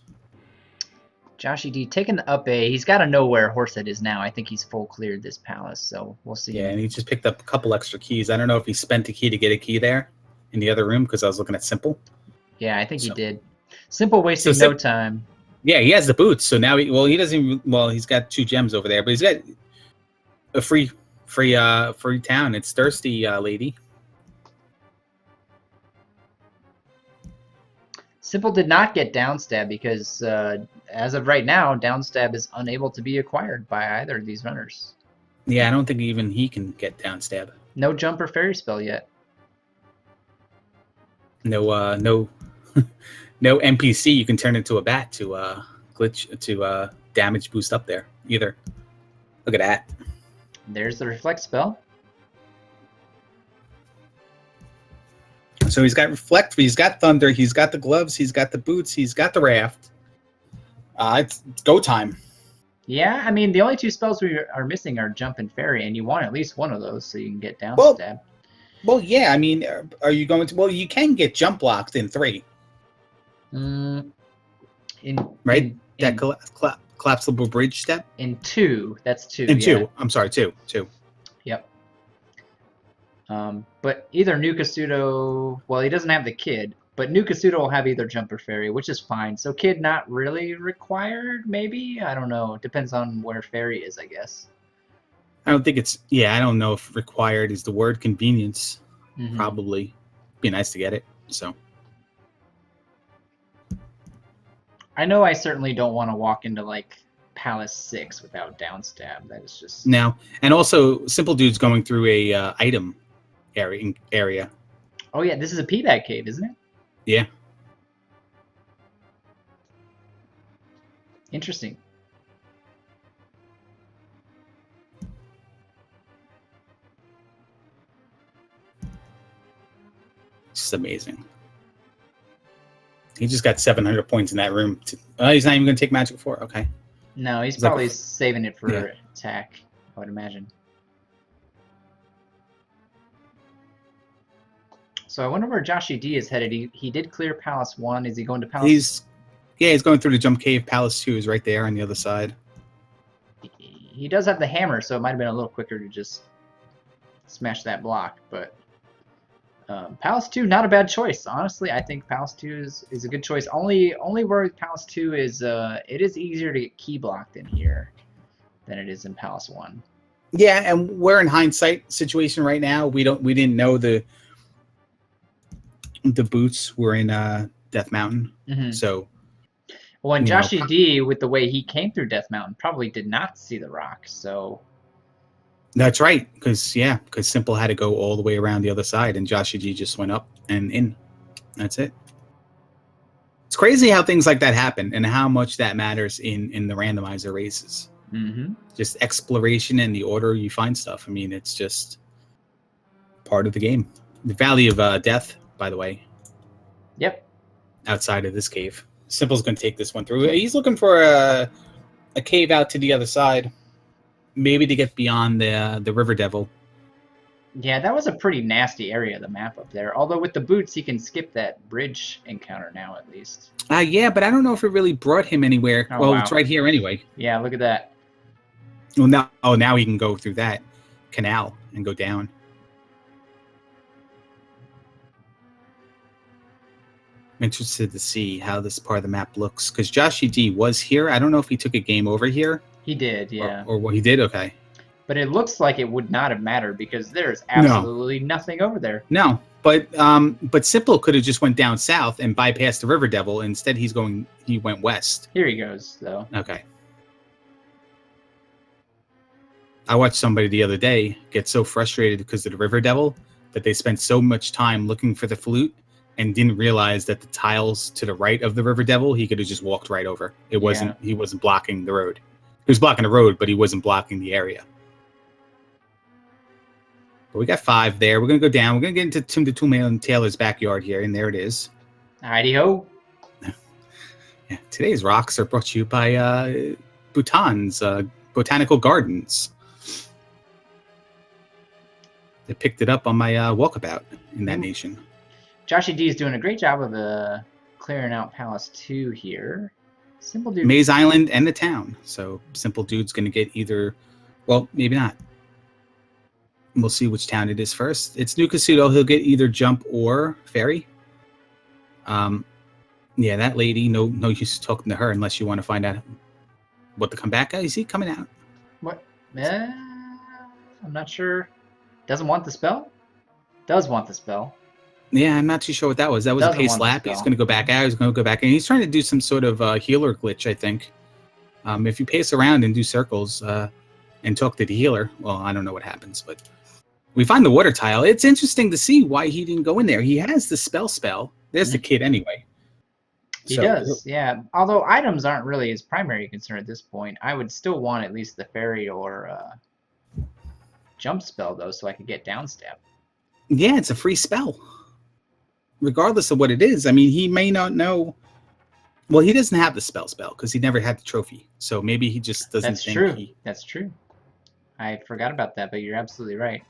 Speaker 1: Joshy D taking the up A. He's got to know where Horsehead is now. I think he's full cleared this palace, so we'll see.
Speaker 2: Yeah, and he just picked up a couple extra keys. I don't know if he spent a key to get a key there in the other room because I was looking at Simpol.
Speaker 1: Yeah, I think he did. Simpol wasting no time.
Speaker 2: Yeah, he has the boots, so now he doesn't. Well, he's got 2 gems over there, but he's got a free town. It's thirsty, lady.
Speaker 1: Simpol did not get downstab because, as of right now, downstab is unable to be acquired by either of these runners.
Speaker 2: Yeah, I don't think even he can get downstab.
Speaker 1: No jump or fairy spell yet.
Speaker 2: No, no NPC you can turn into a bat to glitch to damage boost up there either. Look at that.
Speaker 1: There's the reflect spell.
Speaker 2: So he's got reflect, he's got thunder, he's got the gloves, he's got the boots, he's got the raft. It's go time.
Speaker 1: Yeah, I mean the only 2 spells we are missing are jump and fairy, and you want at least one of those so you can get downstab.
Speaker 2: Well, yeah. I mean, are you going to? Well, you can get jump blocked in 3. That collapsible bridge step.
Speaker 1: In 2, that's 2.
Speaker 2: In 2, I'm sorry, 2.
Speaker 1: Yep. But either Nukasudo, well, he doesn't have the kid, but Nukasudo will have either jump or fairy, which is fine. So kid not really required, maybe? I don't know. Depends on where fairy is, I guess.
Speaker 2: I don't think it's. Yeah, I don't know if required is the word. Convenience,
Speaker 1: Mm-hmm.
Speaker 2: probably. Be nice to get it. So.
Speaker 1: I know I certainly don't want to walk into like Palace 6 without downstab. That is just
Speaker 2: Now, and also, Simple Dude's going through a item area.
Speaker 1: Oh yeah, this is a P-bag cave, isn't it?
Speaker 2: Yeah.
Speaker 1: Interesting.
Speaker 2: It's amazing. He just got 700 points in that room. He's not even going to take Magic 4. Okay.
Speaker 1: No, he's
Speaker 2: Is that-
Speaker 1: probably saving it for
Speaker 2: Yeah.
Speaker 1: attack, I would imagine. So I wonder where Joshy D is headed. He did clear Palace 1. Is he going to Palace?
Speaker 2: He's going through the jump cave. Palace 2 is right there on the other side.
Speaker 1: He does have the hammer, so it might have been a little quicker to just smash that block. But Palace 2, not a bad choice. Honestly, I think Palace 2 is a good choice. Only worry with Palace 2 is it is easier to get key blocked in here than it is in Palace 1.
Speaker 2: Yeah, and we're in hindsight situation right now. We didn't know the boots were in Death Mountain.
Speaker 1: Mm-hmm.
Speaker 2: So
Speaker 1: well, and Joshy D, with the way he came through Death Mountain, probably did not see the rock. So
Speaker 2: that's right, because Simpol had to go all the way around the other side, and Joshy G just went up and in. That's it. It's crazy how things like that happen, and how much that matters in the randomizer races.
Speaker 1: Mm-hmm.
Speaker 2: Just exploration and the order you find stuff. I mean, it's just part of the game. The Valley of Death, by the way.
Speaker 1: Yep.
Speaker 2: Outside of this cave. Simple's going to take this one through. He's looking for a cave out to the other side. Maybe to get beyond the River Devil.
Speaker 1: Yeah, that was a pretty nasty area of the map up there. Although with the boots, he can skip that bridge encounter now at least.
Speaker 2: Yeah, but I don't know if it really brought him anywhere.
Speaker 1: Oh,
Speaker 2: well,
Speaker 1: wow.
Speaker 2: It's right here anyway.
Speaker 1: Yeah, look at that.
Speaker 2: Well, now he can go through that canal and go down. I'm interested to see how this part of the map looks, because Joshy D was here. I don't know if he took a game over here.
Speaker 1: He did, yeah.
Speaker 2: Or what he did? Okay.
Speaker 1: But it looks like it would not have mattered because there's
Speaker 2: No.
Speaker 1: absolutely nothing over there.
Speaker 2: No. But Simpol could have just went down south and bypassed the River Devil. Instead, he went west.
Speaker 1: Here he goes, though.
Speaker 2: Okay. I watched somebody the other day get so frustrated because of the River Devil that they spent so much time looking for the flute and didn't realize that the tiles to the right of the River Devil, he could have just walked right over. He wasn't blocking the road. He was blocking the road, but he wasn't blocking the area. But we got 5 there. We're going to go down. We're going to get into Tim the Toolman Taylor's backyard here, and there it is.
Speaker 1: Heidi-ho.
Speaker 2: Yeah, today's rocks are brought to you by Bhutan's Botanical Gardens. They picked it up on my walkabout in that nation.
Speaker 1: Joshy D is doing a great job of clearing out Palace 2 here. Simple Dude.
Speaker 2: Maze Island and the town. So Simple Dude's going to get either, well, maybe not. We'll see which town it is first. It's New Kasuto. He'll get either jump or ferry. Yeah, that lady, no use talking to her unless you want to find out what the comeback is. Is he coming out?
Speaker 1: What? I'm not sure. Doesn't want the spell? Does want the spell.
Speaker 2: Yeah, I'm not too sure what that was. That was a pace slap. He's going to go back out. He's going to go back in. He's trying to do some sort of healer glitch, I think. If you pace around and do circles and talk to the healer, well, I don't know what happens, but we find the water tile. It's interesting to see why he didn't go in there. He has the spell. There's the kid anyway.
Speaker 1: He does, yeah. Although items aren't really his primary concern at this point, I would still want at least the fairy or jump spell, though, so I could get down step.
Speaker 2: Yeah, it's a free spell. Regardless of what it is. I mean, he may not know. Well, he doesn't have the spell because he never had the trophy. So maybe he just doesn't think
Speaker 1: That's true. I forgot about that, but you're absolutely right.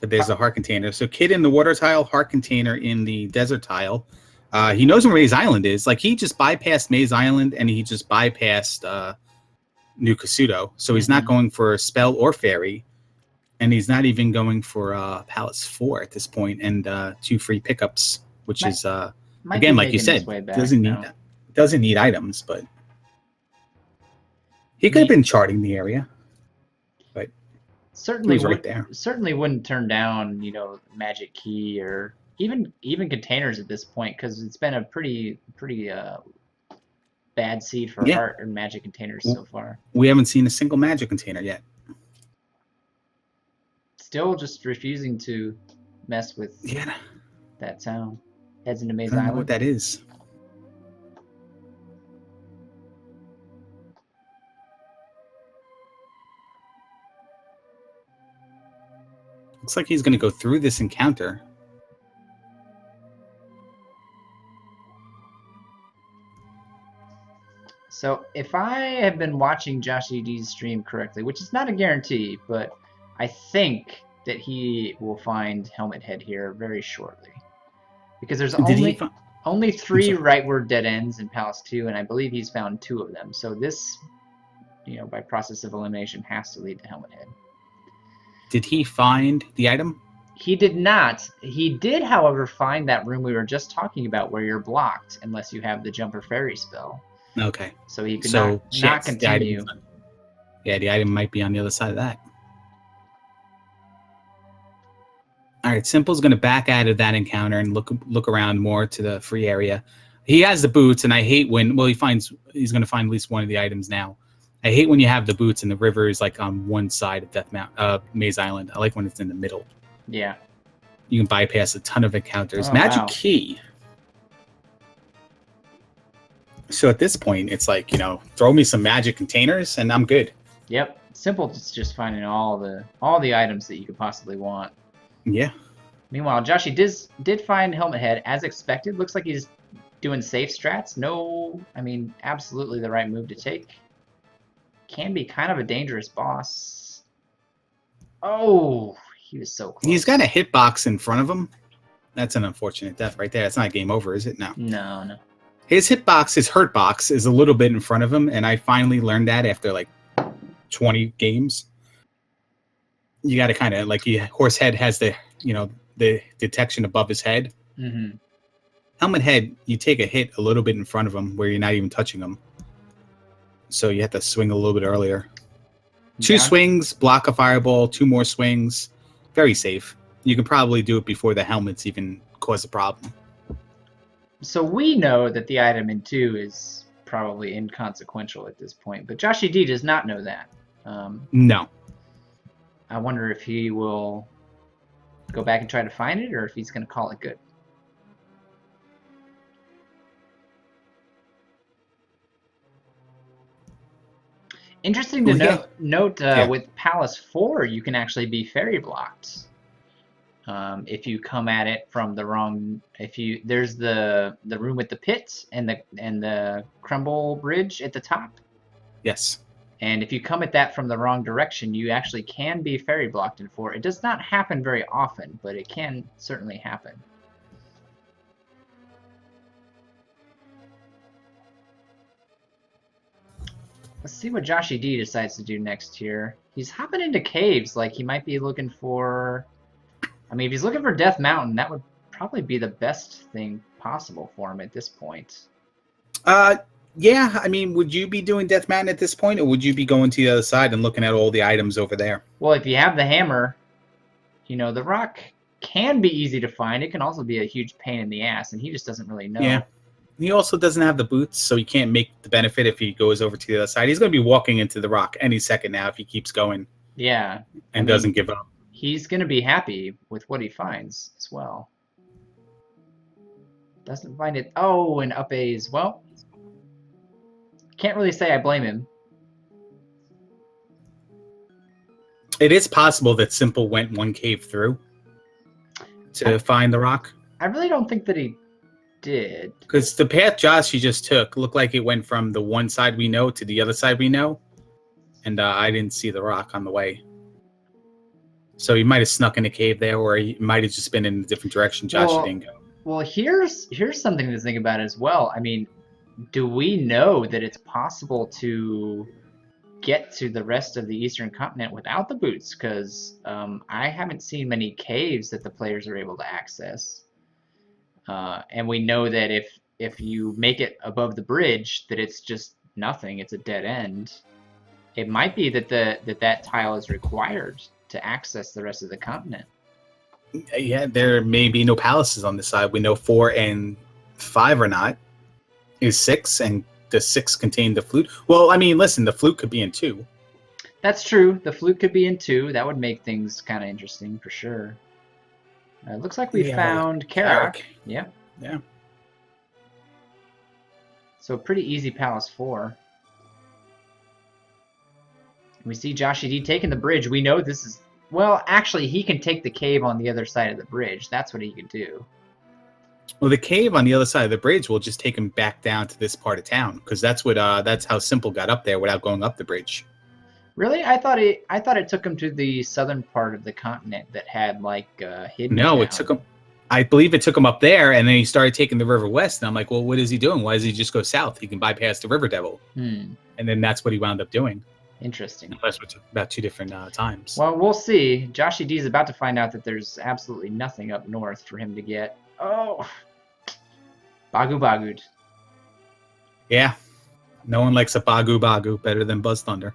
Speaker 2: But there's a heart container. So kid in the water tile, heart container in the desert tile. He knows where Maze Island is. Like, he just bypassed Maze Island and he just bypassed New Kasuto. So he's not going for a spell or fairy. And he's not even going for Palace 4 at this point, and 2 free pickups, which is again, like you said, doesn't need items, but he could have been charting the area. But
Speaker 1: certainly
Speaker 2: he's right there.
Speaker 1: Certainly wouldn't turn down, magic key or even containers at this point, because it's been a pretty bad seed for heart and magic containers so far.
Speaker 2: We haven't seen a single magic container yet.
Speaker 1: Still just refusing to mess with that town. Heads into Maze Island.
Speaker 2: I don't know what that is. Looks like he's going to go through this encounter.
Speaker 1: So if I have been watching Josh ED's stream correctly, which is not a guarantee, but I think that he will find Helmet Head here very shortly. Because there's only 3 rightward dead ends in Palace 2, and I believe he's found 2 of them. So this, by process of elimination, has to lead to Helmet Head.
Speaker 2: Did he find the item?
Speaker 1: He did not. He did, however, find that room we were just talking about where you're blocked unless you have the Jumper Fairy spell.
Speaker 2: Okay.
Speaker 1: So he could not continue.
Speaker 2: The item might be on the other side of that. All right, Simple's going to back out of that encounter and look around more to the free area. He has the boots, and I hate when he's going to find at least one of the items now. I hate when you have the boots and the river is like on one side of Maze Island. I like when it's in the middle.
Speaker 1: Yeah.
Speaker 2: You can bypass a ton of encounters.
Speaker 1: Oh,
Speaker 2: Magic key. So at this point, it's like, throw me some magic containers and I'm good.
Speaker 1: Yep. Simple just finding all the items that you could possibly want.
Speaker 2: Yeah.
Speaker 1: Meanwhile, Joshy did find Helmet Head as expected. Looks like he's doing safe strats. No, absolutely the right move to take. Can be kind of a dangerous boss. Oh, he was so close.
Speaker 2: He's got a hitbox in front of him. That's an unfortunate death right there. It's not game over, is it? No.
Speaker 1: No.
Speaker 2: His hitbox, his hurt box, is a little bit in front of him, and I finally learned that after like 20 games. You got to kind of Horsehead has the detection above his head. So you have to swing a little bit earlier. 2
Speaker 1: Down-
Speaker 2: swings, block a fireball, 2 more swings. Very safe. You can probably do it before the helmets even cause a problem.
Speaker 1: So we know that the item in 2 is probably inconsequential at this point, but Joshy D does not know that.
Speaker 2: No.
Speaker 1: I wonder if he will go back and try to find it, or if he's going to call it good. Interesting to note with Palace 4, you can actually be fairy blocked. If you come at it from the wrong, there's the room with the pit and the crumble bridge at the top.
Speaker 2: Yes.
Speaker 1: And if you come at that from the wrong direction, you actually can be fairy blocked in 4. It does not happen very often, but it can certainly happen. Let's see what Joshy D decides to do next here. He's hopping into caves like he might be looking for... I mean, if he's looking for Death Mountain, that would probably be the best thing possible for him at this point.
Speaker 2: Yeah, I mean, would you be doing Death Mountain at this point, or would you be going to the other side and looking at all the items over there?
Speaker 1: Well, if you have the hammer, you know, the rock can be easy to find. It can also be a huge pain in the ass, and he just doesn't really know.
Speaker 2: Yeah. He also doesn't have the boots, so he can't make the benefit if he goes over to the other side. He's going to be walking into the rock any second now if he keeps going.
Speaker 1: Yeah.
Speaker 2: And doesn't give up.
Speaker 1: He's going to be happy with what he finds as well. Doesn't find it. Oh, and up A's. Well, can't really say I blame him.
Speaker 2: It is possible that Simpol went 1 cave through to find the rock.
Speaker 1: I really don't think that he did.
Speaker 2: Because the path Josh just took looked like it went from the one side we know to the other side we know. And I didn't see the rock on the way. So he might have snuck in a cave there, or he might have just been in a different direction Josh didn't go.
Speaker 1: Well, here's something to think about as well. I mean, do we know that it's possible to get to the rest of the Eastern continent without the boots? Because I haven't seen many caves that the players are able to access. And we know that if you make it above the bridge, that it's just nothing. It's a dead end. It might be that that tile is required to access the rest of the continent.
Speaker 2: Yeah, there may be no palaces on this side. We know 4 and 5 are not. Is 6, and does 6 contain the flute? Well, I mean, listen, the flute could be in 2.
Speaker 1: That's true. The flute could be in 2. That would make things kind of interesting for sure. It looks like we found Karak. Yeah.
Speaker 2: Yeah.
Speaker 1: So pretty easy Palace 4. We see Joshy D taking the bridge. We know this is... Well, actually, he can take the cave on the other side of the bridge. That's what he could do.
Speaker 2: Well, the cave on the other side of the bridge will just take him back down to this part of town, because that's how Simpol got up there without going up the bridge.
Speaker 1: Really? I thought it took him to the southern part of the continent that had like hidden.
Speaker 2: No,
Speaker 1: down.
Speaker 2: It took him. I believe it took him up there, and then he started taking the river west. And I'm like, well, what is he doing? Why does he just go south? He can bypass the River Devil. And then that's what he wound up doing.
Speaker 1: Interesting.
Speaker 2: Unless it took about 2 different times.
Speaker 1: Well, we'll see. Joshy D is about to find out that there's absolutely nothing up north for him to get. Oh, Bagu Bagu'd.
Speaker 2: Yeah, no one likes a Bagu Bagu better than Buzz Thunder.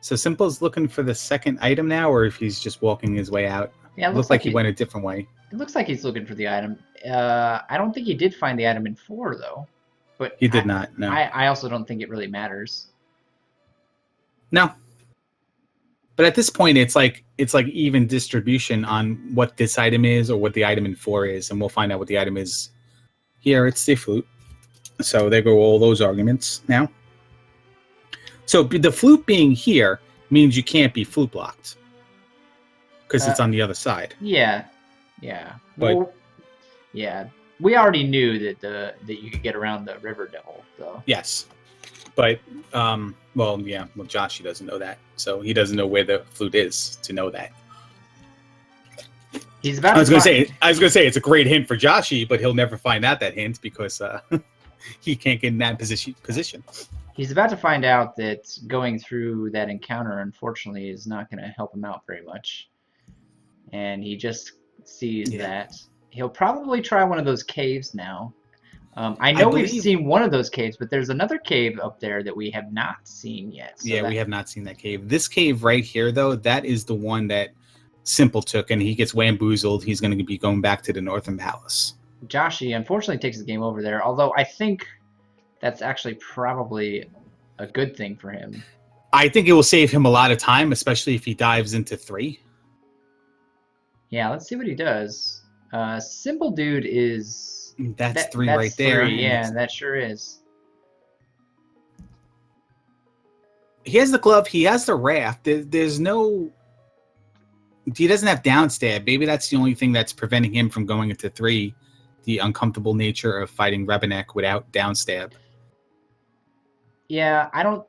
Speaker 2: So Simpol's looking for the second item now, or if he's just walking his way out.
Speaker 1: Yeah,
Speaker 2: it looks like he went a different way.
Speaker 1: It looks like he's looking for the item. I don't think he did find the item in 4 though. But
Speaker 2: he did not. No.
Speaker 1: I also don't think it really matters.
Speaker 2: No. But at this point, it's like even distribution on what this item is or what the item in 4 is, and we'll find out what the item is here. It's the flute. So there go all those arguments now. So the flute being here means you can't be flute blocked because it's on the other side.
Speaker 1: Yeah. But well, yeah, we already knew that you could get around the River Devil, though.
Speaker 2: Yes, but Joshy doesn't know that, so he doesn't know where the flute is to know that.
Speaker 1: He's about.
Speaker 2: I was gonna say it's a great hint for Joshy, but he'll never find out that hint because he can't get in that position.
Speaker 1: He's about to find out that going through that encounter, unfortunately, is not going to help him out very much. And he just sees that. He'll probably try one of those caves now. I know we've
Speaker 2: believe-
Speaker 1: seen one of those caves, but there's another cave up there that we have not seen yet. So
Speaker 2: we have not seen that cave. This cave right here, though, that is the one that Simpol took, and he gets bamboozled. He's going to be going back to the Northern Palace.
Speaker 1: Joshy unfortunately takes the game over there, although I think that's actually probably a good thing for him.
Speaker 2: I think it will save him a lot of time, especially if he dives into 3.
Speaker 1: Yeah, let's see what he does. Simpol Dude is...
Speaker 2: That's 3 right there.
Speaker 1: 3, yeah, that sure is.
Speaker 2: He has the glove. He has the raft. There's no... He doesn't have downstab. Maybe that's the only thing that's preventing him from going into 3. The uncomfortable nature of fighting Rebenek without downstab.
Speaker 1: Yeah, I don't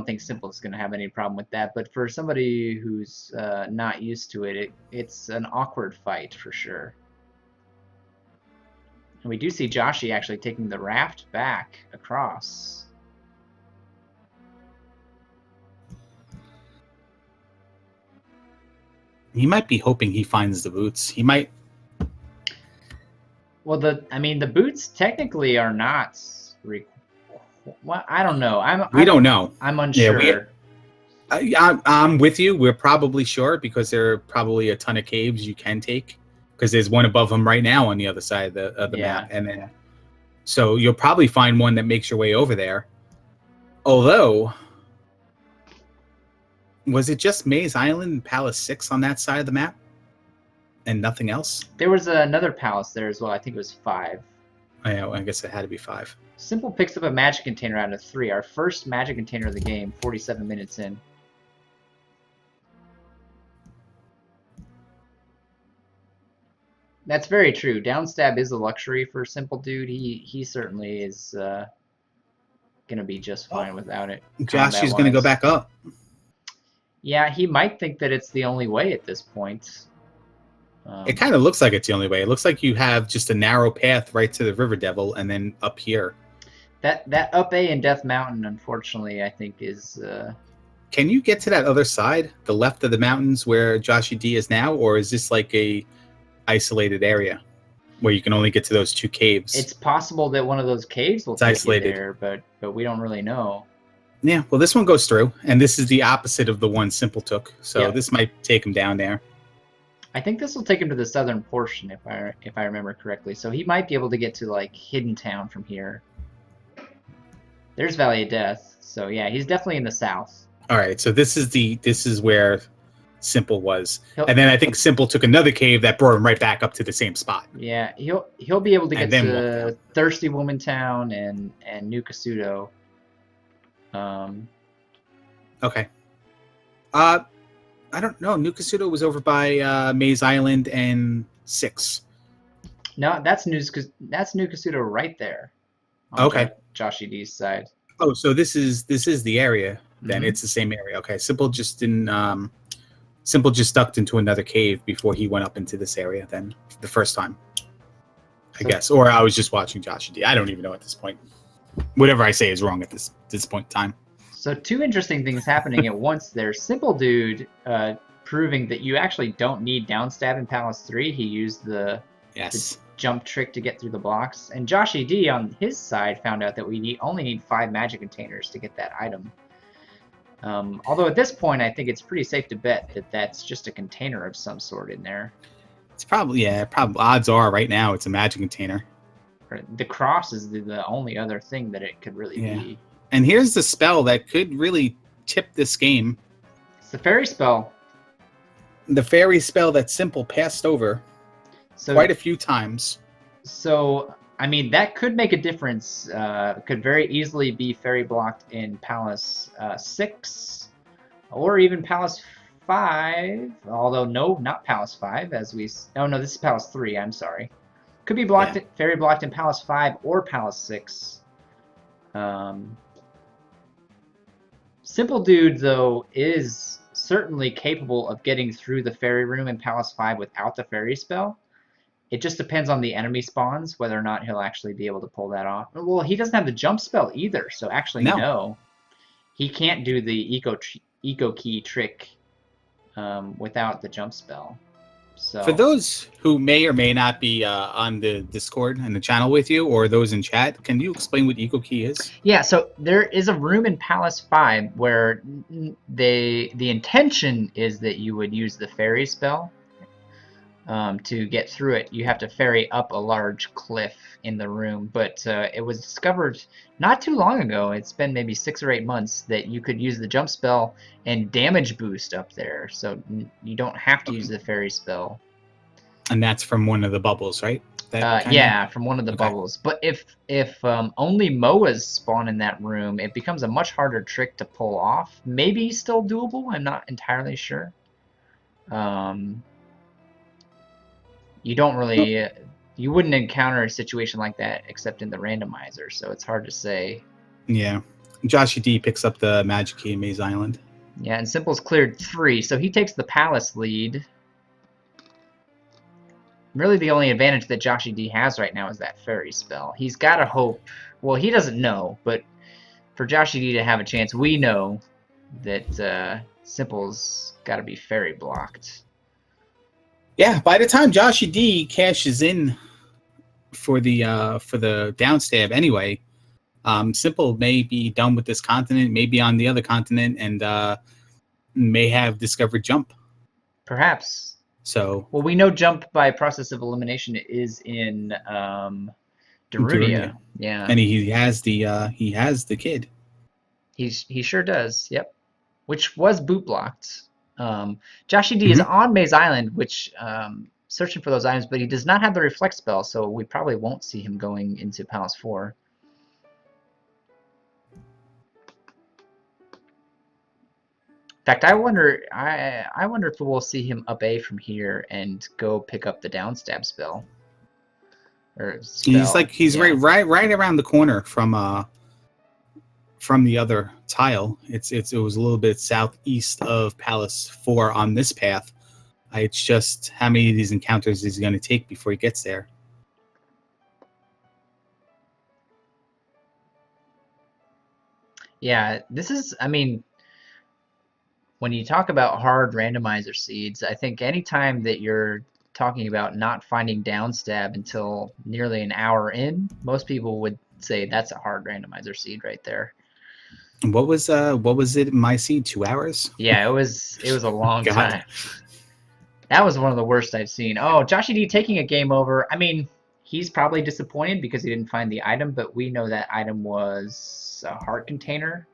Speaker 1: think Simpol's going to have any problem with that, but for somebody who's not used to it, it's an awkward fight for sure. And we do see Joshy actually taking the raft back across.
Speaker 2: He might be hoping he finds the boots. He might...
Speaker 1: Well, the boots technically are not... Well, I don't know.
Speaker 2: We don't know.
Speaker 1: I'm unsure.
Speaker 2: Yeah, I'm with you. We're probably sure because there are probably a ton of caves you can take. Because there's one above him right now on the other side of the map, and then so you'll probably find one that makes your way over there. Although, was it just Maze Island and Palace 6 on that side of the map, and nothing else?
Speaker 1: There was another palace there as well. I think it was 5.
Speaker 2: Oh, yeah, I guess it had to be 5.
Speaker 1: Simpol picks up a magic container out of 3. Our first magic container of the game. 47 minutes in. That's very true. Downstab is a luxury for Simpol Dude. He certainly is gonna be just fine without it.
Speaker 2: Josh is gonna go back up.
Speaker 1: Yeah, he might think that it's the only way at this point.
Speaker 2: It kind of looks like it's the only way. It looks like you have just a narrow path right to the River Devil, and then up here.
Speaker 1: That up A in Death Mountain, unfortunately, I think is.
Speaker 2: Can you get to that other side, the left of the mountains, where Joshy D is now, or is this like a isolated area where you can only get to those 2 caves?
Speaker 1: It's possible that one of those caves will take you there, but we don't really know.
Speaker 2: Yeah, well, this one goes through, and this is the opposite of the one Simpol took, so this might take him down there.
Speaker 1: I think this will take him to the southern portion, if I remember correctly. So he might be able to get to like Hidden Town from here. There's Valley of Death, so yeah, he's definitely in the south.
Speaker 2: All right, so this is where Simpol was, and then I think Simpol took another cave that brought him right back up to the same spot.
Speaker 1: Yeah, he'll be able to get to Thirsty Woman Town and New Kasuto.
Speaker 2: Okay. I don't know. New Kasuto was over by Maze Island and 6.
Speaker 1: No, that's New Kasuto right there.
Speaker 2: Okay.
Speaker 1: Joshy D's side.
Speaker 2: Oh, so this is the area then. It's the same area. Okay. Simpol just didn't. Simpol just ducked into another cave before he went up into this area. Then the first time, I guess, or I was just watching Joshy D. I don't even know at this point. Whatever I say is wrong at this point in time.
Speaker 1: So 2 interesting things happening at once there. Simpol Dude proving that you actually don't need downstab in Palace 3. He used the jump trick to get through the blocks. And Joshy D on his side found out that we only need 5 magic containers to get that item. Although at this point, I think it's pretty safe to bet that that's just a container of some sort in there.
Speaker 2: It's probably odds are right now it's a magic container.
Speaker 1: The cross is the only other thing that it could really be.
Speaker 2: And here's the spell that could really tip this game.
Speaker 1: It's the fairy spell.
Speaker 2: The fairy spell that Simpol passed over quite a few times.
Speaker 1: So, I mean, that could make a difference. Could very easily be fairy blocked in Palace 6 or even Palace 5. Although, no, not Palace 5. Oh, no, this is Palace 3. I'm sorry. Could be blocked, fairy blocked in Palace 5 or Palace 6. Simpol Dude, though, is certainly capable of getting through the fairy room in Palace 5 without the fairy spell. It just depends on the enemy spawns, whether or not he'll actually be able to pull that off. Well, he doesn't have the jump spell either, so actually no. He can't do the eco key trick without the jump spell. So
Speaker 2: for those who may or may not be on the Discord and the channel with you, or those in chat, can you explain what Eco Key is?
Speaker 1: yeah, so there is a room in Palace 5 where the intention is that you would use the fairy spell. To get through it, you have to ferry up a large cliff in the room, but it was discovered not too long ago, it's been maybe 6 or 8 months, that you could use the jump spell and damage boost up there, so you don't have to use the fairy spell.
Speaker 2: And that's from one of the bubbles, right? That kinda...
Speaker 1: Yeah, from one of the
Speaker 2: Okay.
Speaker 1: bubbles. But if only Moas spawn in that room, it becomes a much harder trick to pull off. Maybe still doable, I'm not entirely sure. You don't really, you wouldn't encounter a situation like that except in the randomizer, so it's hard to say.
Speaker 2: Yeah. Joshy D picks up the magic key in Maze Island.
Speaker 1: Yeah, and Simple's cleared 3, so he takes the Palace lead. Really the only advantage that Joshy D has right now is that fairy spell. He's got to hope, well, he doesn't know, but for Joshy D to have a chance, we know that Simple's got to be fairy blocked.
Speaker 2: Yeah, by the time Joshy D cashes in for the downstab anyway, Simpol may be done with this continent, may be on the other continent, and may have discovered jump.
Speaker 1: Perhaps.
Speaker 2: So,
Speaker 1: well, we know jump by process of elimination is in Darunia. Yeah,
Speaker 2: and he has the kid.
Speaker 1: He sure does. Yep, which was boot blocked. Joshy D is on Maze Island, which searching for those items, but he does not have the reflect spell, so we probably won't see him going into Palace 4. In fact, I wonder if we'll see him up A from here and go pick up the downstab spell. Or spell.
Speaker 2: He's right around the corner from the other tile. It was a little bit southeast of Palace 4 on this path. It's just how many of these encounters is he going to take before he gets there.
Speaker 1: Yeah, this is, I mean, when you talk about hard randomizer seeds, I think anytime that you're talking about not finding downstab until nearly an hour in, most people would say that's a hard randomizer seed right there.
Speaker 2: What was it in my seed? 2 hours?
Speaker 1: Yeah, it was a long time. That was one of the worst I've seen. Oh, Joshy D taking a game over. I mean, he's probably disappointed because he didn't find the item, but we know that item was a heart container.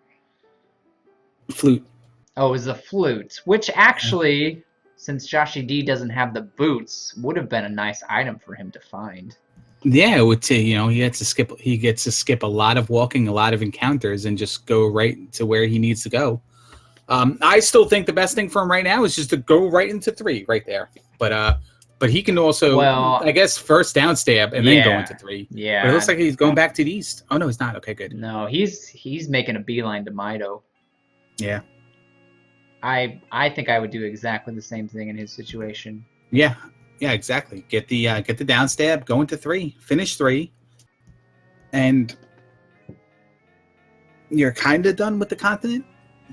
Speaker 2: Flute.
Speaker 1: Oh, it was a flute, which actually, since Joshy D doesn't have the boots, would have been a nice item for him to find.
Speaker 2: Yeah, it would. He gets to skip a lot of walking, a lot of encounters, and just go right to where he needs to go. I still think the best thing for him right now is just to go right into 3 right there. But he can also, I guess, first down stab and then go into 3.
Speaker 1: Yeah.
Speaker 2: But it looks like he's going back to the east. Oh no, he's not. Okay, good.
Speaker 1: No, he's making a beeline to Mido.
Speaker 2: Yeah.
Speaker 1: I think I would do exactly the same thing in his situation.
Speaker 2: Yeah, exactly. Get the down stab, go into 3, finish 3, and you're kind of done with the continent.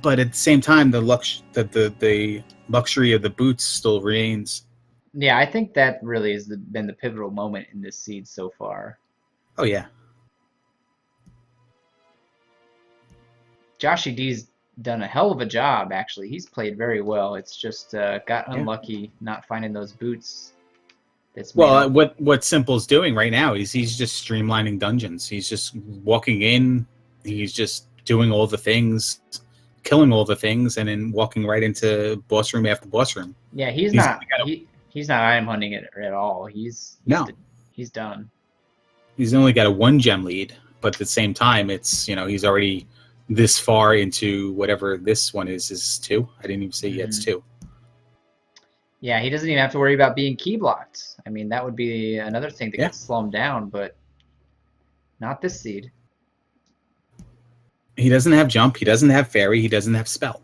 Speaker 2: But at the same time, the luxury of the boots still remains.
Speaker 1: Yeah, I think that really has been the pivotal moment in this seed so far.
Speaker 2: Oh yeah.
Speaker 1: Joshy D's done a hell of a job, actually. He's played very well. It's just got unlucky not finding those boots.
Speaker 2: What Simpol's doing right now is he's just streamlining dungeons. He's just walking in. He's just doing all the things, killing all the things, and then walking right into boss room after boss room.
Speaker 1: Yeah, he's not item hunting it at all. He's done.
Speaker 2: He's only got a 1 gem lead, but at the same time, it's he's already this far into whatever this one is 2. I didn't even say yet it's 2.
Speaker 1: Yeah, he doesn't even have to worry about being key blocked. I mean, that would be another thing that could slow him down, but not this seed.
Speaker 2: He doesn't have jump. He doesn't have fairy. He doesn't have spell.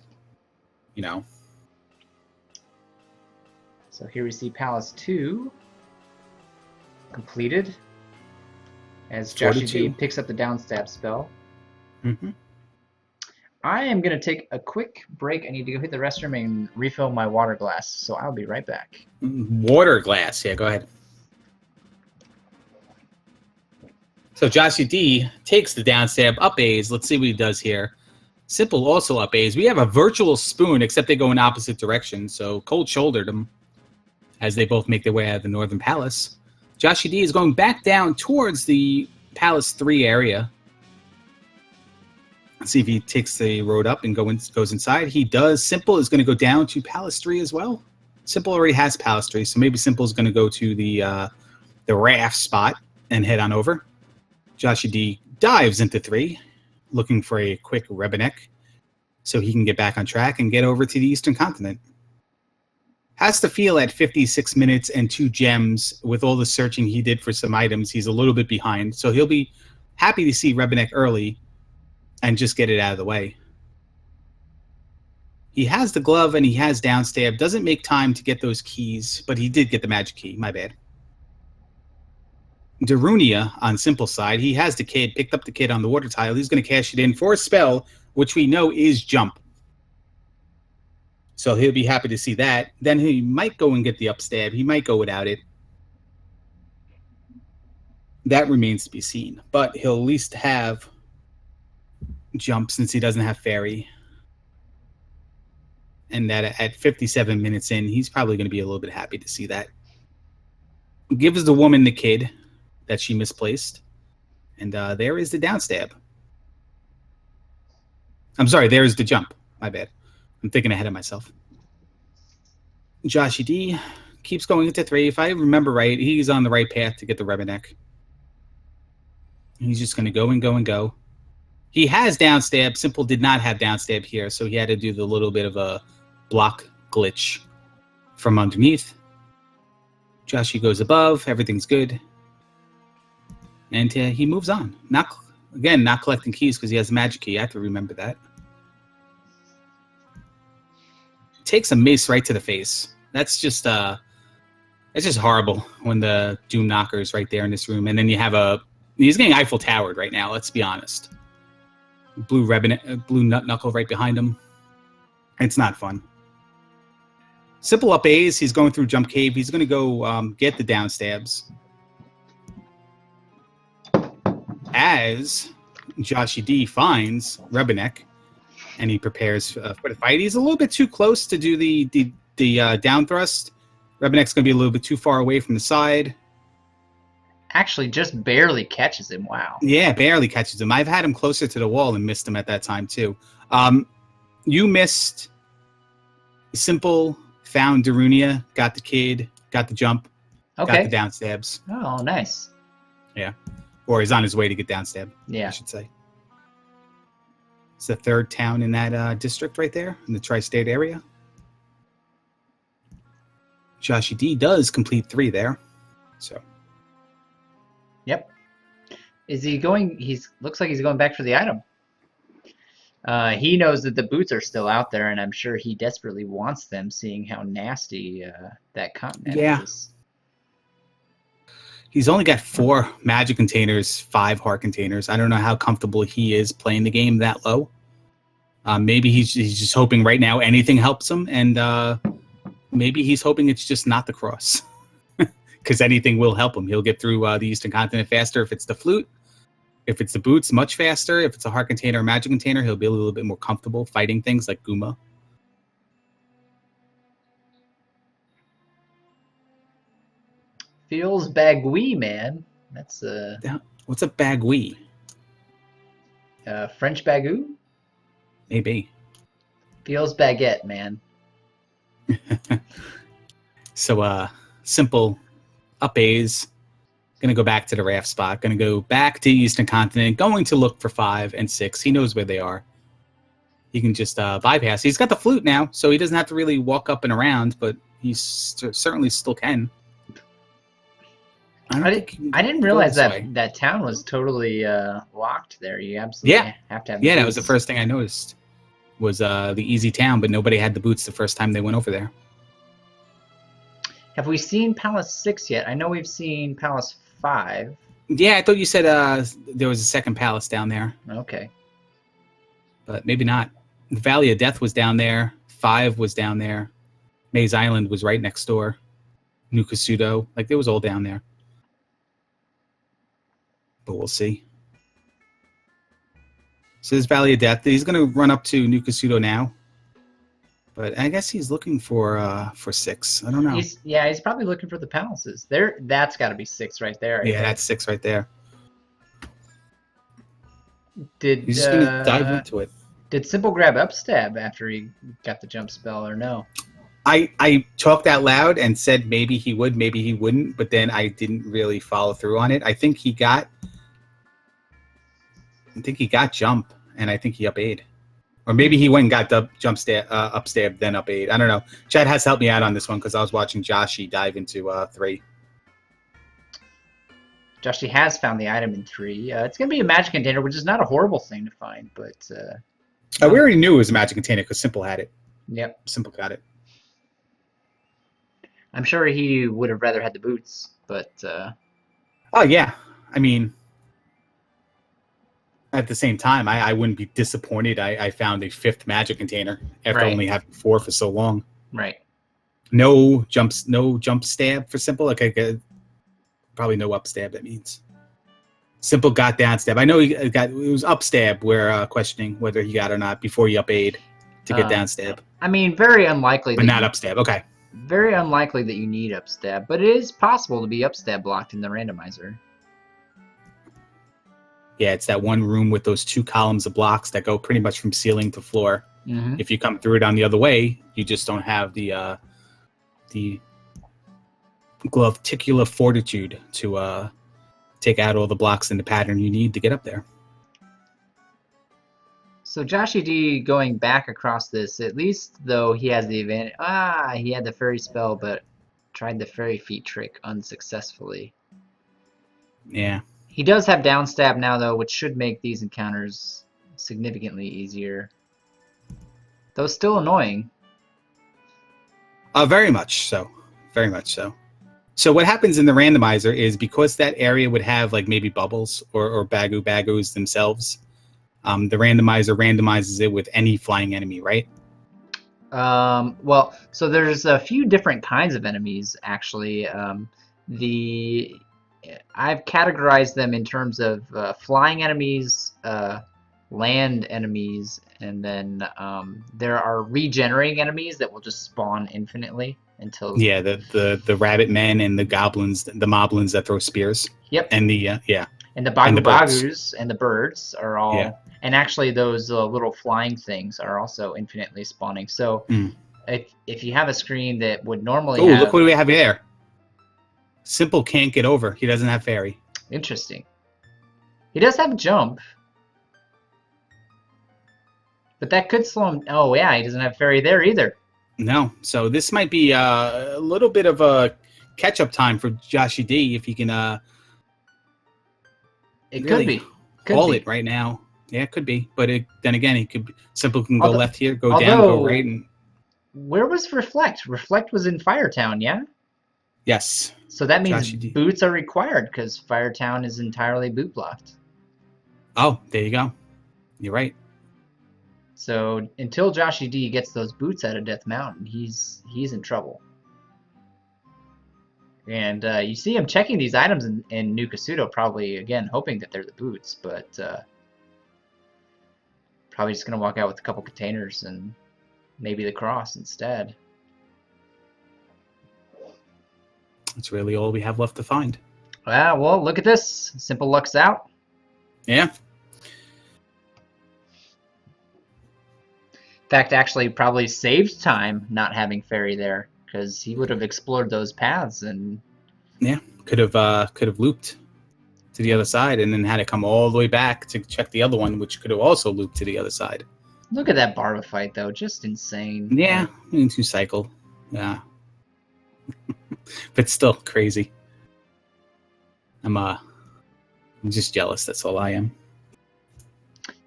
Speaker 1: So here we see Palace 2 completed as Joshy D picks up the downstab spell. I am going to take a quick break. I need to go hit the restroom and refill my water glass, so I'll be right back.
Speaker 2: Water glass. Yeah, go ahead. So Joshy D takes the down stab, up A's. Let's see what he does here. Simpol also up A's. We have a virtual spoon, except they go in opposite directions. So cold shouldered them as they both make their way out of the Northern Palace. Joshy D is going back down towards the Palace 3 area. Let's see if he takes the road up and goes inside. He does. Simpol is going to go down to Palace 3 as well. Simpol already has Palace 3, so maybe Simpol is going to go to the raft spot and head on over. Joshy D dives into 3, looking for a quick Rebenek so he can get back on track and get over to the Eastern Continent. Has to feel at 56 minutes and 2 gems, with all the searching he did for some items, he's a little bit behind. So he'll be happy to see Rebenek early and just get it out of the way. He has the glove and he has down stab. Doesn't make time to get those keys, but he did get the magic key. My bad. Darunia on Simpol's side, he has the kid, picked up the kid on the water tile. He's going to cash it in for a spell, which we know is jump. So he'll be happy to see that. Then he might go and get the upstab. He might go without it. That remains to be seen. But he'll at least have jump since he doesn't have fairy. And that at 57 minutes in, he's probably going to be a little bit happy to see that. Gives the woman the kid that she misplaced. And there is the downstab. I'm sorry, there is the jump. My bad. I'm thinking ahead of myself. Joshy D keeps going into 3. If I remember right, he's on the right path to get the Rebenek. He's just going to go and go and go. He has downstab. Simpol did not have downstab here, so he had to do the little bit of a block glitch from underneath. Joshy goes above. Everything's good. And he moves on. Not collecting keys because he has a magic key. I have to remember that. Takes a mace right to the face. That's just horrible when the Doom Knocker is right there in this room. And then you have he's getting Eiffel Towered right now, let's be honest. Blue nut knuckle right behind him. It's not fun. Simpol up A's. He's going through Jump Cave. He's going to go get the down stabs. As Joshy D finds Rebenek, and he prepares for the fight. He's a little bit too close to do the down thrust. Rebenek's going to be a little bit too far away from the side.
Speaker 1: Actually, just barely catches him. Wow.
Speaker 2: Yeah, barely catches him. I've had him closer to the wall and missed him at that time, too. You missed Simpol, found Darunia, got the kid, got the jump, got the down stabs.
Speaker 1: Oh, nice.
Speaker 2: Yeah. Or he's on his way to get down stab,
Speaker 1: yeah.
Speaker 2: I should say. It's the 3rd town in that district right there, in the tri-state area. Joshy D does complete 3 there. So.
Speaker 1: Yep. Is he going? Looks like he's going back for the item. He knows that the boots are still out there, and I'm sure he desperately wants them, seeing how nasty that continent is.
Speaker 2: He's only got 4 magic containers, 5 heart containers. I don't know how comfortable he is playing the game that low. Maybe he's just hoping right now anything helps him, and maybe he's hoping it's just not the cross. Because anything will help him. He'll get through the Eastern Continent faster if it's the flute. If it's the boots, much faster. If it's a heart container or magic container, he'll be a little bit more comfortable fighting things like Guma.
Speaker 1: Feels bagui, man. That's
Speaker 2: What's a bagui?
Speaker 1: French bagu?
Speaker 2: Maybe.
Speaker 1: Feels baguette, man.
Speaker 2: So Simpol up A's. Going to go back to the raft spot. Going to go back to Eastern Continent. Going to look for 5 and 6. He knows where they are. He can just bypass. He's got the flute now, so he doesn't have to really walk up and around, but he certainly still can.
Speaker 1: I didn't realize that town was totally locked there. You absolutely have to have
Speaker 2: that was the first thing I noticed. Was the easy town, but nobody had the boots the first time they went over there.
Speaker 1: Have we seen Palace 6 yet? I know we've seen Palace 5.
Speaker 2: Yeah, I thought you said there was a second palace down there.
Speaker 1: Okay.
Speaker 2: but maybe not. The Valley of Death was down there. 5 was down there. Maze Island was right next door. New Kasuto, like, it was all down there. But we'll see. So this Valley of Death, he's going to run up to New Kasuto now. But I guess he's looking for 6. I don't know.
Speaker 1: He's probably looking for the palaces. That's got to be 6 right there.
Speaker 2: Yeah, that's 6 right there.
Speaker 1: He's
Speaker 2: just going to dive into it.
Speaker 1: Did Simpol grab upstab after he got the jump spell or no?
Speaker 2: I talked out loud and said maybe he would, maybe he wouldn't, but then I didn't really follow through on it. I think he got jump, and I think he up-aid. Or maybe he went and got the upstab, then up-aid. I don't know. Chad has helped me out on this one because I was watching Joshy dive into 3.
Speaker 1: Joshy has found the item in 3. It's going to be a magic container, which is not a horrible thing to find, but...
Speaker 2: we already knew it was a magic container because Simpol had it.
Speaker 1: Yep.
Speaker 2: Simpol got it.
Speaker 1: I'm sure he would have rather had the boots, but...
Speaker 2: Oh, yeah. I mean... At the same time, I wouldn't be disappointed. I found a 5th magic container after only having 4 for so long.
Speaker 1: Right.
Speaker 2: No jump stab for Simpol. Okay, probably no up stab. That means Simpol got down stab. I know it was up stab. We're questioning whether he got or not before he up aid to get down stab.
Speaker 1: I mean, very unlikely.
Speaker 2: But not up stab. Okay.
Speaker 1: Very unlikely that you need up stab, but it is possible to be up stab blocked in the randomizer.
Speaker 2: Yeah, it's that one room with those 2 columns of blocks that go pretty much from ceiling to floor.
Speaker 1: Mm-hmm.
Speaker 2: If you come through it on the other way, you just don't have the gloveticular fortitude to take out all the blocks in the pattern you need to get up there.
Speaker 1: So Joshy D going back across this, at least though he has the advantage. He had the fairy spell, but tried the fairy feet trick unsuccessfully.
Speaker 2: Yeah.
Speaker 1: He does have down stab now, though, which should make these encounters significantly easier. Though still annoying.
Speaker 2: Very much so. Very much so. So what happens in the randomizer is because that area would have like maybe bubbles or bagus themselves, the randomizer randomizes it with any flying enemy, right?
Speaker 1: Well, so there's a few different kinds of enemies, actually. I've categorized them in terms of flying enemies, land enemies, and then there are regenerating enemies that will just spawn infinitely until...
Speaker 2: Yeah, the rabbit men and the goblins, the moblins that throw spears.
Speaker 1: Yep.
Speaker 2: And the,
Speaker 1: And the bagus and the birds are all...
Speaker 2: Yeah.
Speaker 1: And actually those little flying things are also infinitely spawning. So if you have a screen that would normally have...
Speaker 2: look what we have here. Simpol can't get over. He doesn't have fairy.
Speaker 1: Interesting. He does have jump. But that could slow him. Oh, yeah, he doesn't have fairy there either.
Speaker 2: No. So this might be a little bit of a catch-up time for Joshy D if he can
Speaker 1: it
Speaker 2: really
Speaker 1: could be.
Speaker 2: Call it right now. Yeah, it could be. But then again, he could Simpol can go left here, go down, go right. And...
Speaker 1: Where was Reflect? Reflect was in Firetown, yeah?
Speaker 2: Yes.
Speaker 1: So that means boots are required because Firetown is entirely boot blocked.
Speaker 2: Oh, there you go. You're right.
Speaker 1: So until Joshy D gets those boots out of Death Mountain, he's in trouble. And you see him checking these items in New Kasuto, probably, again, hoping that they're the boots, but probably just going to walk out with a couple containers and maybe the cross instead.
Speaker 2: That's really all we have left to find.
Speaker 1: Well, look at this. Simpol lucks out.
Speaker 2: Yeah.
Speaker 1: In fact, actually probably saved time not having fairy there because he would have explored those paths and... Yeah,
Speaker 2: could have looped to the other side and then had to come all the way back to check the other one, which could have also looped to the other side.
Speaker 1: Look at that Barba fight, though. Just insane.
Speaker 2: Yeah, into cycle. Yeah. But still crazy. I'm just jealous. That's all I am.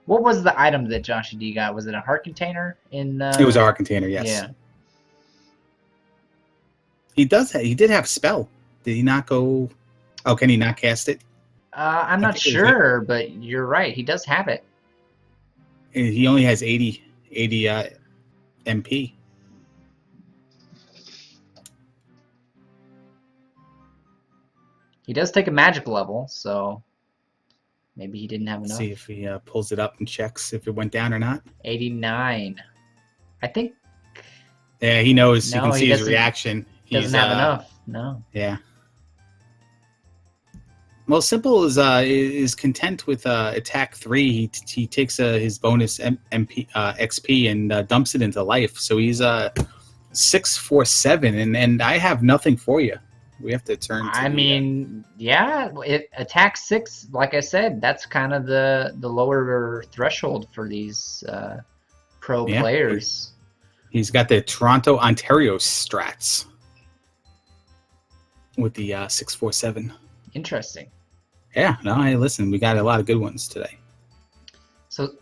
Speaker 1: What was the item that Joshy D got? Was it a heart container?
Speaker 2: It was a heart container. Yes.
Speaker 1: Yeah.
Speaker 2: He did have spell. Did he not go? Oh, can he not cast it?
Speaker 1: I'm not sure, but you're right. He does have it.
Speaker 2: He only has 80 MP.
Speaker 1: He does take a magic level, so maybe he didn't have
Speaker 2: Let's
Speaker 1: enough.
Speaker 2: see if he pulls it up and checks if it went down or not.
Speaker 1: 89. I think.
Speaker 2: Yeah, he knows. You
Speaker 1: No,
Speaker 2: can
Speaker 1: he
Speaker 2: see his
Speaker 1: doesn't-
Speaker 2: reaction.
Speaker 1: Doesn't have enough. No.
Speaker 2: Yeah. Well, Simpol is content with attack 3. He takes his bonus MP XP and dumps it into life. So he's 647, and I have nothing for you. We have to turn. To
Speaker 1: I mean, yeah, attack 6. Like I said, that's kind of the lower threshold for these pro players.
Speaker 2: He's got the Toronto, Ontario strats with the 647.
Speaker 1: Interesting.
Speaker 2: Yeah, no, hey, listen, we got a lot of good ones today.
Speaker 1: So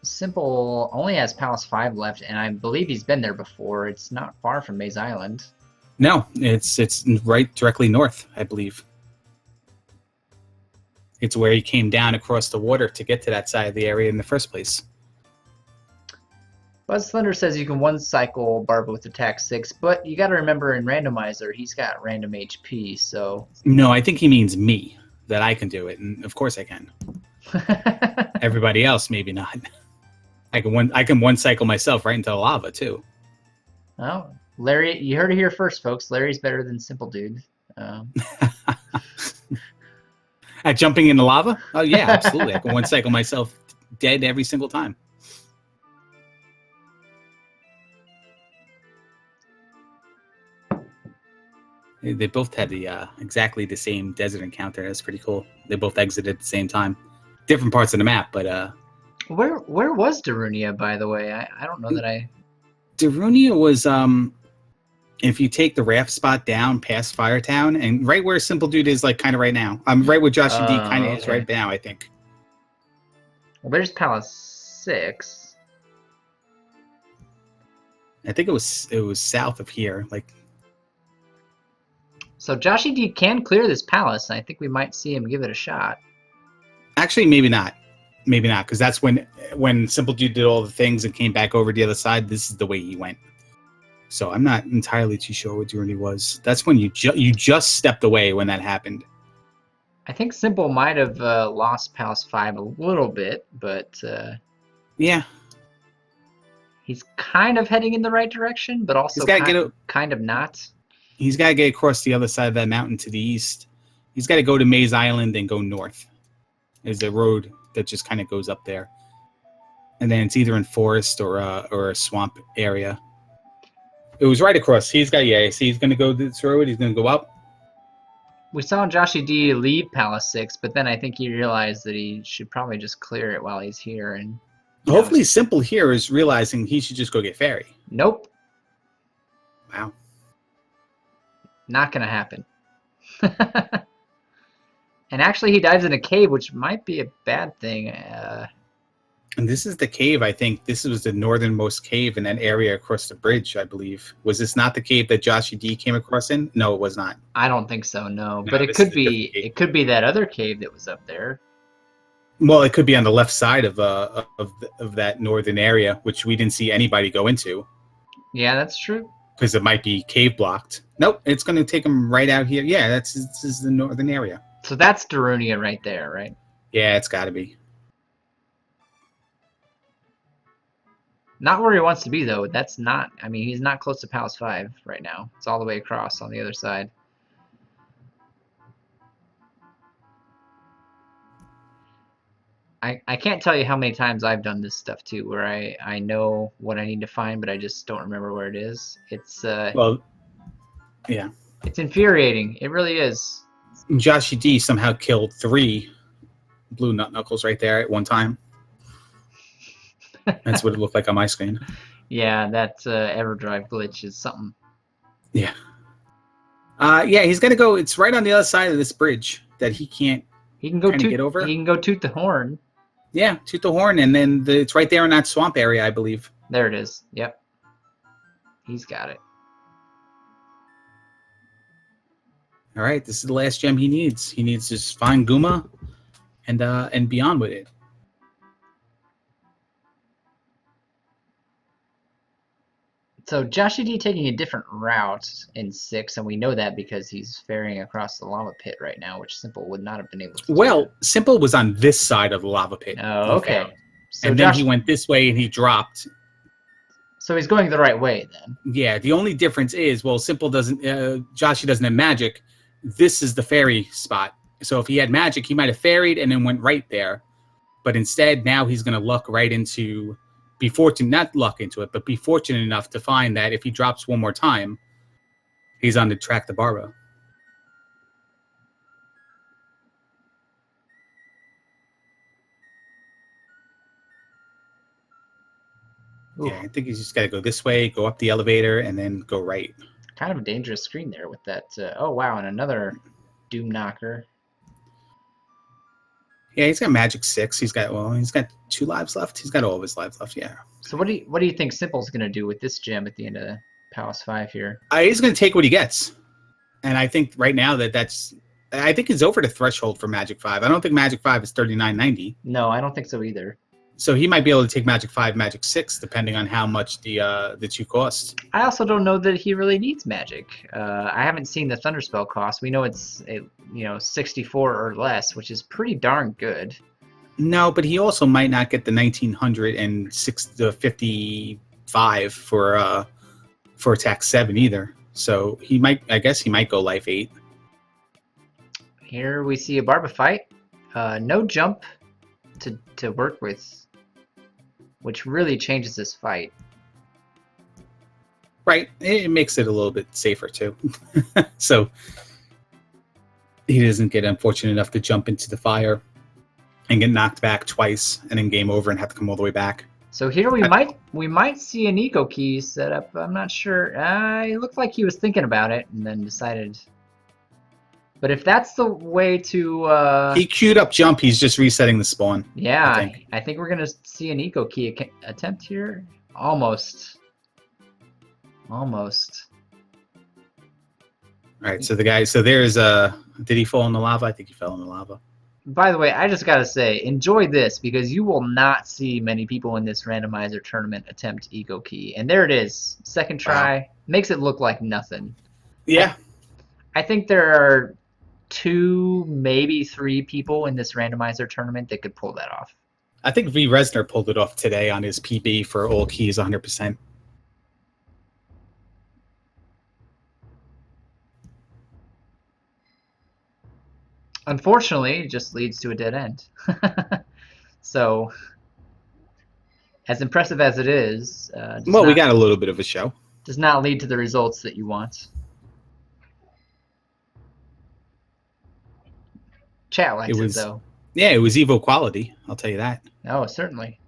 Speaker 1: Simpol only has Palace 5 left, and I believe he's been there before. It's not far from Maze Island.
Speaker 2: No, it's right directly north, I believe. It's where he came down across the water to get to that side of the area in the first place.
Speaker 1: Buzz Thunder says you can one cycle Barba with attack 6, but you got to remember in Randomizer, he's got random HP, so...
Speaker 2: No, I think he means me, that I can do it, and of course I can. Everybody else, maybe not. I can one cycle myself right into the lava, too.
Speaker 1: Well, Larry, you heard it here first, folks. Larry's better than Simple Dude.
Speaker 2: At jumping in the lava? Oh, yeah, absolutely. I can one cycle myself dead every single time. They both had the exactly the same desert encounter. That's pretty cool. They both exited at the same time. Different parts of the map, but...
Speaker 1: Where was Darunia, by the way? I don't know that I...
Speaker 2: Darunia was... if you take the raft spot down past Firetown, and right where Simple Dude is, like, kind of right now. Right where Joshy D kind of is right now, I think.
Speaker 1: Well, there's Palace 6.
Speaker 2: I think it was south of here, like...
Speaker 1: So Joshy D can clear this palace, and I think we might see him give it a shot.
Speaker 2: Actually, maybe not. Maybe not, because that's when Simple Dude did all the things and came back over the other side. This is the way he went. So I'm not entirely too sure what journey was. That's when you just stepped away when that happened.
Speaker 1: I think Simple might have lost Palace 5 a little bit, but
Speaker 2: yeah,
Speaker 1: he's kind of heading in the right direction, but also kind of not.
Speaker 2: He's got to get across the other side of that mountain to the east. He's got to go to Maze Island and go north. There's a road that just kind of goes up there. And then it's either in forest or a swamp area. It was right across. He's going to go this road. He's going to go up.
Speaker 1: We saw Joshy D leave Palace 6, but then I think he realized that he should probably just clear it while he's here. And
Speaker 2: hopefully Simple here is realizing he should just go get Fairy.
Speaker 1: Nope.
Speaker 2: Wow.
Speaker 1: Not going to happen. And actually, he dives in a cave, which might be a bad thing.
Speaker 2: And this is the cave, I think. This was the northernmost cave in that area across the bridge, I believe. Was this not the cave that Joshy D came across in? No, it was not.
Speaker 1: I don't think so, no. But it could be. It could be that other cave that was up there.
Speaker 2: Well, it could be on the left side of that northern area, which we didn't see anybody go into.
Speaker 1: Yeah, that's true.
Speaker 2: Because it might be cave blocked. Nope, it's going to take them right out here. Yeah, this is the northern area.
Speaker 1: So that's Darunia right there, right?
Speaker 2: Yeah, it's got to be.
Speaker 1: Not where he wants to be, though. That's not... I mean, he's not close to Palace 5 right now. It's all the way across on the other side. I can't tell you how many times I've done this stuff, too, where I know what I need to find, but I just don't remember where it is. It's...
Speaker 2: well, yeah.
Speaker 1: It's infuriating. It really is.
Speaker 2: Joshy D somehow killed 3 blue nut knuckles right there at one time. That's what it looked like on my screen.
Speaker 1: Yeah, that EverDrive glitch is something.
Speaker 2: Yeah. Yeah, he's gonna go. It's right on the other side of this bridge that he can't.
Speaker 1: He can go
Speaker 2: get over.
Speaker 1: He can go toot the horn.
Speaker 2: Yeah, toot the horn, and then it's right there in that swamp area, I believe.
Speaker 1: There it is. Yep. He's got it.
Speaker 2: All right, this is the last gem he needs. He needs to just find Guma and beyond with it.
Speaker 1: So Joshy D taking a different route in 6, and we know that because he's ferrying across the lava pit right now, which Simpol would not have been able to do.
Speaker 2: Well, Simpol was on this side of the lava pit.
Speaker 1: Oh, okay.
Speaker 2: Found.
Speaker 1: So
Speaker 2: and then he went this way and he dropped.
Speaker 1: So he's going the right way then.
Speaker 2: Yeah, the only difference is, well, Simpol doesn't, Joshy doesn't have magic. This is the ferry spot. So if he had magic, he might have ferried and then went right there. But instead, now he's going to luck right into, be fortunate, not luck into it, but be fortunate enough to find that if he drops one more time, he's on the track to Barba.
Speaker 1: Ooh.
Speaker 2: Yeah, I think he's just got to go this way, go up the elevator, and then go right.
Speaker 1: Kind of a dangerous screen there with that. Oh, wow, and another Doom Knocker.
Speaker 2: Yeah, he's got magic 6. He's got 2 lives left. He's got all of his lives left, yeah.
Speaker 1: So what do you think Simpol's going to do with this gem at the end of Palace 5 here?
Speaker 2: He's going to take what he gets. And I think right now I think he's over the threshold for Magic 5. I don't think Magic 5 is $39.90.
Speaker 1: No, I don't think so either.
Speaker 2: So he might be able to take Magic 5, Magic 6, depending on how much the two cost.
Speaker 1: I also don't know that he really needs magic. I haven't seen the Thunderspell cost. We know it's 64 or less, which is pretty darn good.
Speaker 2: No, but he also might not get the 1955 for attack 7 either. So I guess he might go life 8.
Speaker 1: Here we see a Barba fight. No jump to work with, which really changes this fight.
Speaker 2: Right. It makes it a little bit safer too. So he doesn't get unfortunate enough to jump into the fire and get knocked back twice and then game over and have to come all the way back.
Speaker 1: So here we might see an eco key set up. I'm not sure. It looked like he was thinking about it and then decided. But if that's the way to...
Speaker 2: he queued up jump. He's just resetting the spawn.
Speaker 1: Yeah, I think we're going to see an eco key attempt here. Almost. Almost.
Speaker 2: All right, so there's did he fall in the lava? I think he fell in the lava.
Speaker 1: By the way, I just got to say, enjoy this because you will not see many people in this randomizer tournament attempt eco key. And there it is. Second try. Wow. Makes it look like nothing.
Speaker 2: Yeah.
Speaker 1: I think there are 2, maybe 3 people in this randomizer tournament that could pull that off.
Speaker 2: I think V. Resner pulled it off today on his PB for all keys 100%.
Speaker 1: Unfortunately, it just leads to a dead end. So, as impressive as it is,
Speaker 2: we got a little bit of a show.
Speaker 1: Does not lead to the results that you want. Chat likes it, though.
Speaker 2: Yeah, it was Evo quality. I'll tell you that.
Speaker 1: Oh, certainly.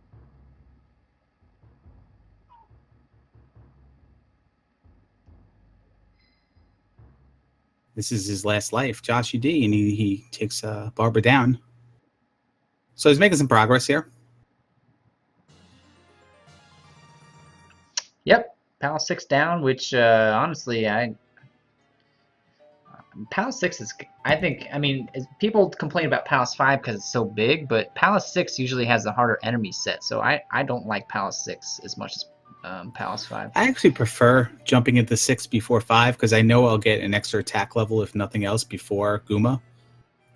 Speaker 2: This is his last life, Joshy D, and he takes Barba down. So he's making some progress here.
Speaker 1: Yep, Palace 6 down, which honestly, Palace 6 is, I mean, people complain about Palace 5 because it's so big, but Palace 6 usually has a harder enemy set, so I don't like Palace 6 as much as Palace 5.
Speaker 2: I actually prefer jumping into 6 before 5 because I know I'll get an extra attack level, if nothing else, before Guma.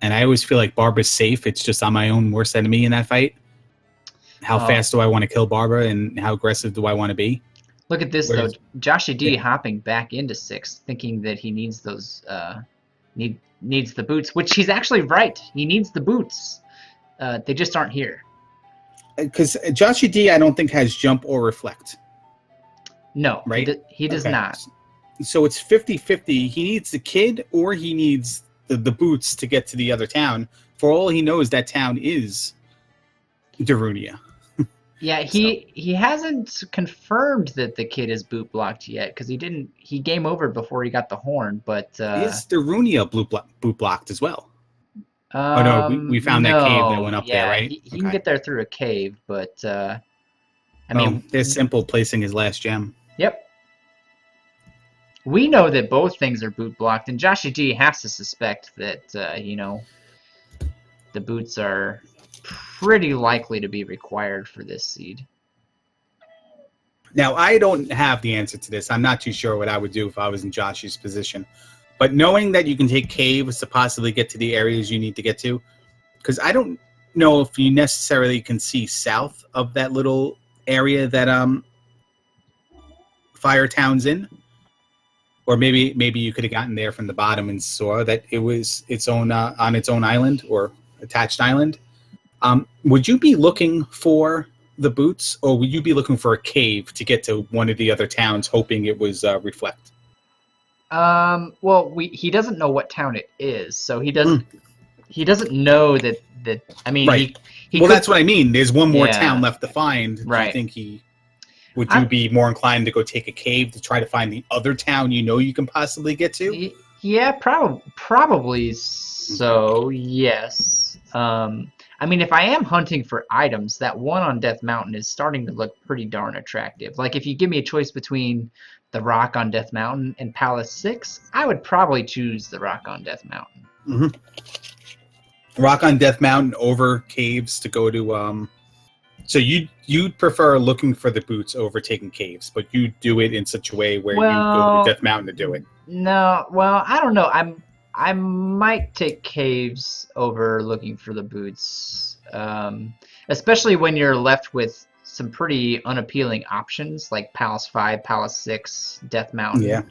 Speaker 2: And I always feel like Barba's safe. It's just I'm my own worst enemy in that fight. How fast do I want to kill Barba and how aggressive do I want to be?
Speaker 1: Look at this, though. Joshy D hopping back into 6, thinking that he needs those, needs the boots, which he's actually right. He needs the boots. They just aren't here.
Speaker 2: Because Joshy D, I don't think, has jump or reflect.
Speaker 1: No,
Speaker 2: right?
Speaker 1: He does not.
Speaker 2: So it's 50-50. He needs the kid or he needs the boots to get to the other town. For all he knows, that town is Darunia.
Speaker 1: Yeah, he hasn't confirmed that the kid is boot blocked yet because he game overed before he got the horn, but
Speaker 2: is Darunia boot blocked as well? Oh no, we found that cave that went up there, right?
Speaker 1: He can get there through a cave, but I mean,
Speaker 2: there's Simpol placing his last gem.
Speaker 1: Yep. We know that both things are boot blocked, and Joshy D has to suspect that the boots are pretty likely to be required for this seed.
Speaker 2: Now, I don't have the answer to this. I'm not too sure what I would do if I was in Josh's position. But knowing that you can take caves to possibly get to the areas you need to get to, because I don't know if you necessarily can see south of that little area that Firetown's in. Or maybe you could have gotten there from the bottom and saw that it was its own on its own island or attached island. Would you be looking for the boots, or would you be looking for a cave to get to one of the other towns, hoping it was Reflect?
Speaker 1: Well, he doesn't know what town it is, so he doesn't know that. I mean,
Speaker 2: right.
Speaker 1: he
Speaker 2: Well,
Speaker 1: could,
Speaker 2: that's what I mean. There's one more
Speaker 1: Yeah.
Speaker 2: town left to find.
Speaker 1: Right.
Speaker 2: Do you think would you be more inclined to go take a cave to try to find the other town you can possibly get to?
Speaker 1: Yeah, probably so. Yes. I mean, if I am hunting for items, that one on Death Mountain is starting to look pretty darn attractive. Like, if you give me a choice between the rock on Death Mountain and Palace 6, I would probably choose the rock on Death Mountain.
Speaker 2: Mm-hmm. Rock on Death Mountain over caves to go to. So you'd prefer looking for the boots over taking caves, but you do it in such a way where you go to Death Mountain to do it.
Speaker 1: No, well, I don't know. I might take caves over looking for the boots, especially when you're left with some pretty unappealing options like Palace 5, Palace 6, Death Mountain.
Speaker 2: Yeah.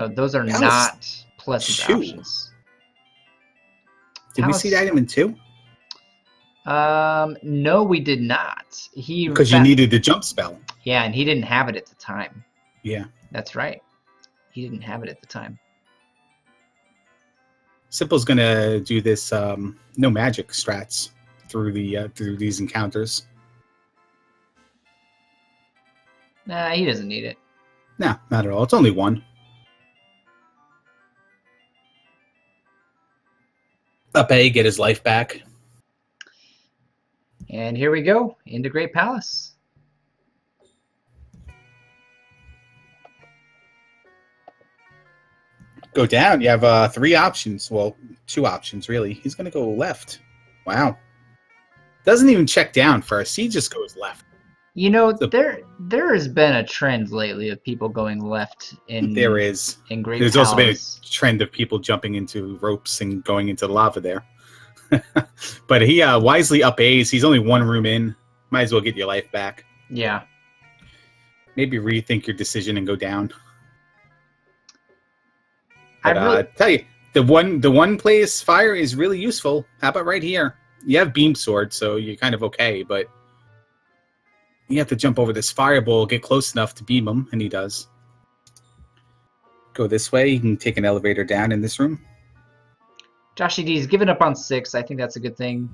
Speaker 1: Those are not pleasant options.
Speaker 2: Did we see the item in 2?
Speaker 1: No, we did not.
Speaker 2: Because you needed the jump spell.
Speaker 1: Yeah, and he didn't have it at the time.
Speaker 2: Yeah.
Speaker 1: That's right. He didn't have it at the time.
Speaker 2: Simple's gonna do this no magic strats through these encounters.
Speaker 1: Nah, he doesn't need it.
Speaker 2: No, not at all. It's only one. Up A, get his life back.
Speaker 1: And here we go, into Great Palace.
Speaker 2: Go down. You have 3 options. Well, 2 options, really. He's going to go left. Wow. Doesn't even check down first. He just goes left.
Speaker 1: There has been a trend lately of people going left in
Speaker 2: There is.
Speaker 1: In Great
Speaker 2: There's
Speaker 1: Palace.
Speaker 2: also been a trend of people jumping into ropes and going into the lava there. But he wisely up A's. He's only 1 room in. Might as well get your life back.
Speaker 1: Yeah.
Speaker 2: Maybe rethink your decision and go down.
Speaker 1: I
Speaker 2: But tell you, the one place fire is really useful. How about right here? You have beam sword, so you're kind of okay, but you have to jump over this fireball, get close enough to beam him, and he does. Go this way. You can take an elevator down in this room.
Speaker 1: Joshy D's given up on 6. I think that's a good thing.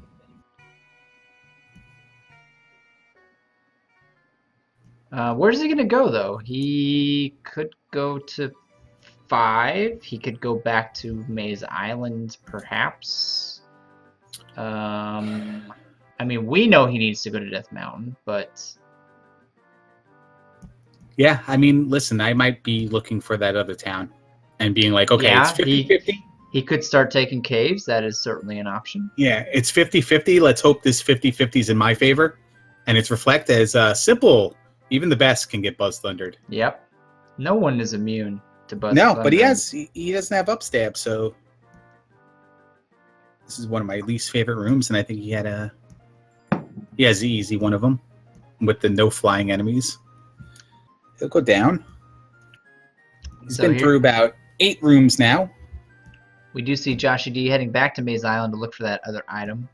Speaker 1: Where's he going to go, though? He could go to 5. He could go back to Maze Island, perhaps. I mean, we know he needs to go to Death Mountain, but...
Speaker 2: Yeah, I mean, listen, I might be looking for that other town and being like, okay,
Speaker 1: Yeah,
Speaker 2: it's 50-50.
Speaker 1: He could start taking caves. That is certainly an option.
Speaker 2: Yeah, it's 50-50. Let's hope this 50-50 is in my favor. And it's reflect as Simpol. Even the best can get Buzz Thundered.
Speaker 1: Yep. No one is immune to Buzz
Speaker 2: No,
Speaker 1: Thunder.
Speaker 2: but he doesn't have upstab, so this is one of my least favorite rooms, and I think he has the easy one of them with the no flying enemies. He'll go down. He's been through about 8 rooms now.
Speaker 1: We do see Joshy D heading back to Maze Island to look for that other item.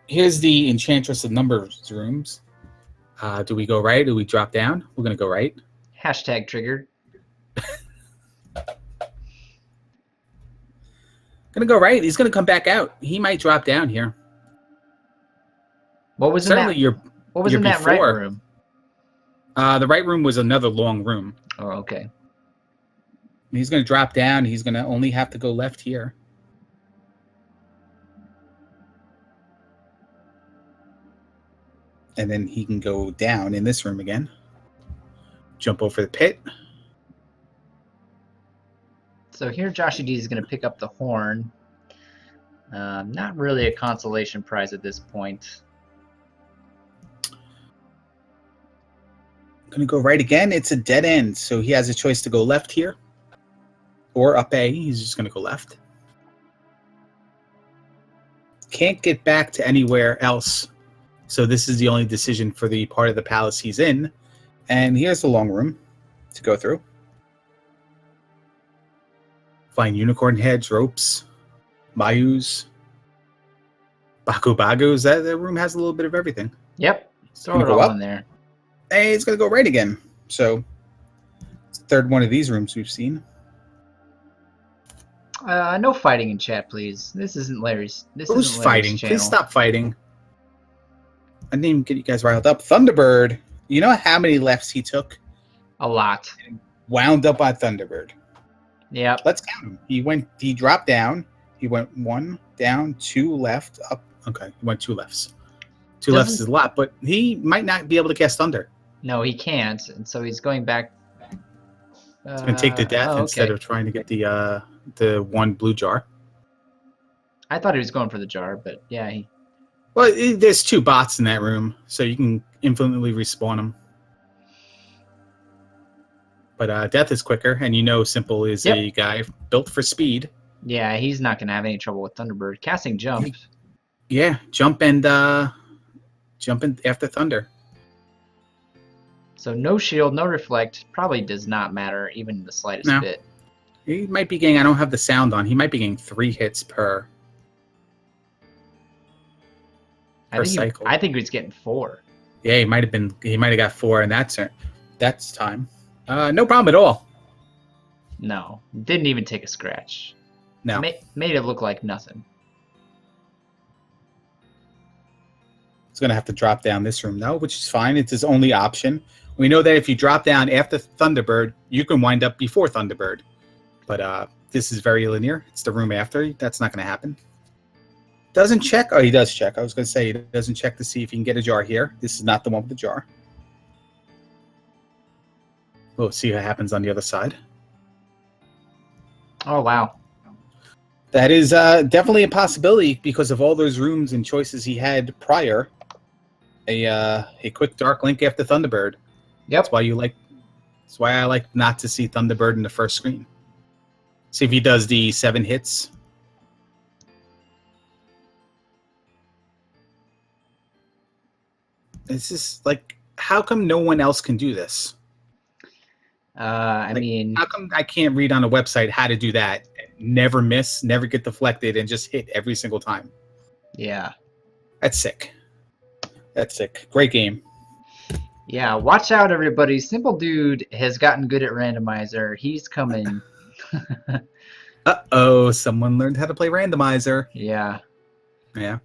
Speaker 2: Here's the Enchantress of Numbers rooms. Do we go right? Do we drop down? We're going to go right.
Speaker 1: Hashtag triggered.
Speaker 2: Going to go right. He's going to come back out. He might drop down here.
Speaker 1: What was
Speaker 2: Certainly
Speaker 1: in that right room?
Speaker 2: The right room was another long room.
Speaker 1: Oh, okay.
Speaker 2: He's going to drop down. He's going to only have to go left here. And then he can go down in this room again. Jump over the pit.
Speaker 1: So here Joshy D is going to pick up the horn. Not really a consolation prize at this point.
Speaker 2: Going to go right again. It's a dead end, so he has a choice to go left here or up A. He's just going to go left. Can't get back to anywhere else, so this is the only decision for the part of the palace he's in. And here's the long room to go through. Find unicorn heads, ropes, mayus, bagus. That room has a little bit of everything.
Speaker 1: Yep. Throw it
Speaker 2: go
Speaker 1: all
Speaker 2: up.
Speaker 1: in there.
Speaker 2: Hey, it's going to go right again. So it's the third one of these rooms we've seen.
Speaker 1: No fighting in chat, please. This isn't Larry's.
Speaker 2: Who's
Speaker 1: isn't Larry's
Speaker 2: fighting?
Speaker 1: channel.
Speaker 2: Please stop fighting. I didn't even get you guys riled up. Thunderbird. You know how many lefts he took?
Speaker 1: A lot.
Speaker 2: Wound up on Thunderbird.
Speaker 1: Yep.
Speaker 2: Let's count him. He dropped down. He went 1 down, 2 left, up. Okay, he went 2 lefts. 2 lefts is a lot, but he might not be able to cast Thunder.
Speaker 1: No, he can't, and so he's going back.
Speaker 2: He's going to take the death instead of trying to get the 1 blue jar.
Speaker 1: I thought he was going for the jar, but yeah, he.
Speaker 2: Well, there's 2 bots in that room, so you can infinitely respawn them. But death is quicker, and you know Simpol is a guy built for speed.
Speaker 1: Yeah, he's not going to have any trouble with Thunderbird. Casting jump.
Speaker 2: Yeah, jump in after Thunder.
Speaker 1: So no shield, no reflect. Probably does not matter, even the slightest bit.
Speaker 2: He might be getting, I don't have the sound on, he might be getting 3 hits per cycle.
Speaker 1: I think he's getting 4.
Speaker 2: Yeah, he might have got 4 in that's time. No problem at all.
Speaker 1: No, didn't even take a scratch.
Speaker 2: No.
Speaker 1: Made it look like nothing.
Speaker 2: He's going to have to drop down this room now, which is fine. It's his only option. We know that if you drop down after Thunderbird, you can wind up before Thunderbird. But this is very linear. It's the room after. That's not going to happen. Doesn't check. Oh, he does check. I was going to say he doesn't check to see if he can get a jar here. This is not the one with the jar. We'll see what happens on the other side.
Speaker 1: Oh, wow.
Speaker 2: That is definitely a possibility because of all those rooms and choices he had prior. A quick Dark Link after Thunderbird.
Speaker 1: Yep.
Speaker 2: That's why I like not to see Thunderbird in the first screen. See if he does the 7 hits. It's just like, how come no one else can do this?
Speaker 1: I mean,
Speaker 2: how come I can't read on a website how to do that? Never miss, never get deflected, and just hit every single time.
Speaker 1: Yeah.
Speaker 2: That's sick. That's sick. Great game.
Speaker 1: Yeah, watch out, everybody. Simpol Dude has gotten good at randomizer. He's coming.
Speaker 2: Uh-oh, someone learned how to play randomizer.
Speaker 1: Yeah.
Speaker 2: Yeah.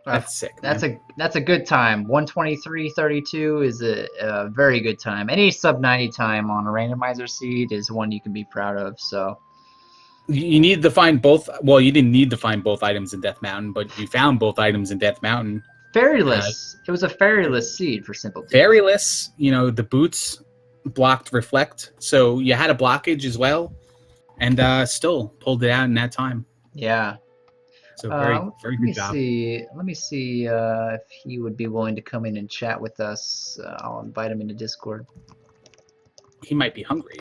Speaker 2: That's sick.
Speaker 1: That's a good time. 123.32 is a very good time. Any sub 90 time on a randomizer seed is one you can be proud of. So
Speaker 2: you need to find both. Well, you didn't need to find both items in Death Mountain, but you found both items in Death Mountain.
Speaker 1: Fairyless. It was a fairyless seed for Simpol Dude.
Speaker 2: Fairyless. You know, the boots blocked reflect, so you had a blockage as well, and still pulled it out in that time.
Speaker 1: Yeah.
Speaker 2: So very good job.
Speaker 1: Let me see if he would be willing to come in and chat with us. I'll invite him into Discord.
Speaker 2: He might be hungry.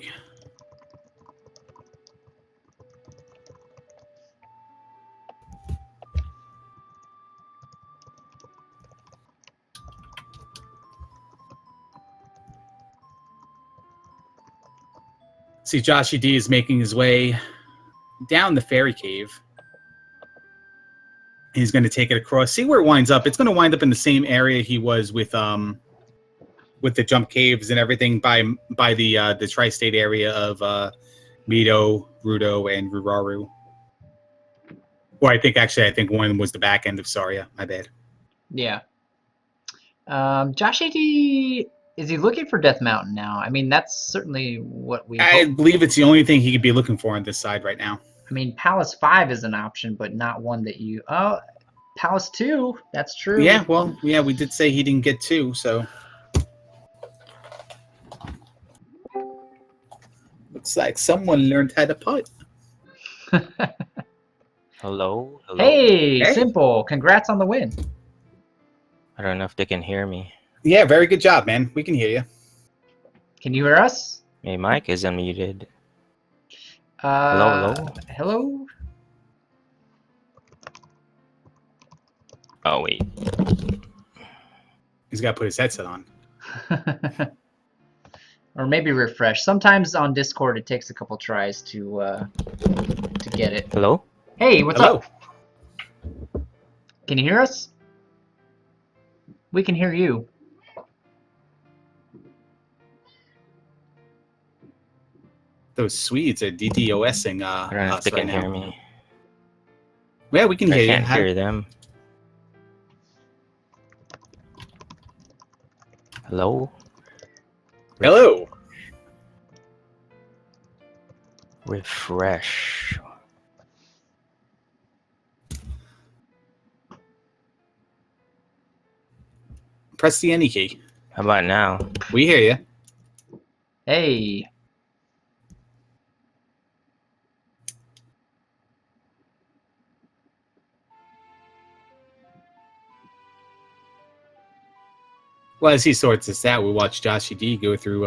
Speaker 2: See, Joshy D is making his way down the fairy cave. He's going to take it across. See where it winds up. It's going to wind up in the same area he was with the jump caves and everything by the tri-state area of Mito, Rudo, and Ruraru. Or I think one of them was the back end of Saria. My bad.
Speaker 1: Yeah. Josh AD, is he looking for Death Mountain now? I mean, that's certainly what we
Speaker 2: I believe it's the only thing he could be looking for on this side right now.
Speaker 1: I mean, Palace 5 is an option, but not one that you... Oh, Palace 2, that's true.
Speaker 2: Yeah, well, yeah, we did say he didn't get 2, so... Looks like someone learned how to putt.
Speaker 3: Hello?
Speaker 1: Hey, Simpol, congrats on the win.
Speaker 3: I don't know if they can hear me.
Speaker 2: Yeah, very good job, man. We can hear you.
Speaker 1: Can you hear us?
Speaker 3: My mic is unmuted. Hello.
Speaker 1: Hello?
Speaker 3: Oh wait.
Speaker 2: He's got to put his headset on.
Speaker 1: Or maybe refresh. Sometimes on Discord it takes a couple tries to get it.
Speaker 3: Hello.
Speaker 1: Hey, what's
Speaker 2: Hello.
Speaker 1: up? Can you hear us? We can hear you.
Speaker 2: Those Swedes are DDoSing
Speaker 3: I don't know if
Speaker 2: us
Speaker 3: they
Speaker 2: right
Speaker 3: can
Speaker 2: now.
Speaker 3: hear me.
Speaker 2: Yeah, we can
Speaker 3: I
Speaker 2: hear
Speaker 3: can't
Speaker 2: you.
Speaker 3: hear them. Hello.
Speaker 2: Hello.
Speaker 3: Refresh.
Speaker 2: Press the any key.
Speaker 3: How about now?
Speaker 2: We hear you.
Speaker 1: Hey.
Speaker 2: Well, as he sorts this out, we watch Joshy D go through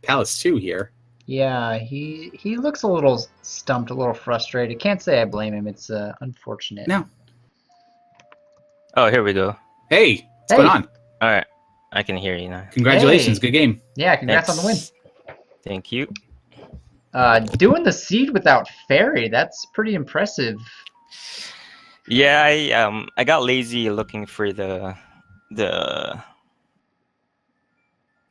Speaker 2: Palace 2 here.
Speaker 1: Yeah, he looks a little stumped, a little frustrated. Can't say I blame him. It's unfortunate.
Speaker 2: No.
Speaker 3: Oh, here we go.
Speaker 2: Hey, what's
Speaker 1: Hey.
Speaker 2: going on?
Speaker 3: All right, I can hear you now.
Speaker 2: Congratulations.
Speaker 1: Hey.
Speaker 2: Good game.
Speaker 1: Yeah, congrats on the win.
Speaker 3: Thanks. Thank you.
Speaker 1: Doing the seed without fairy, that's pretty impressive.
Speaker 3: Yeah, I got lazy looking for the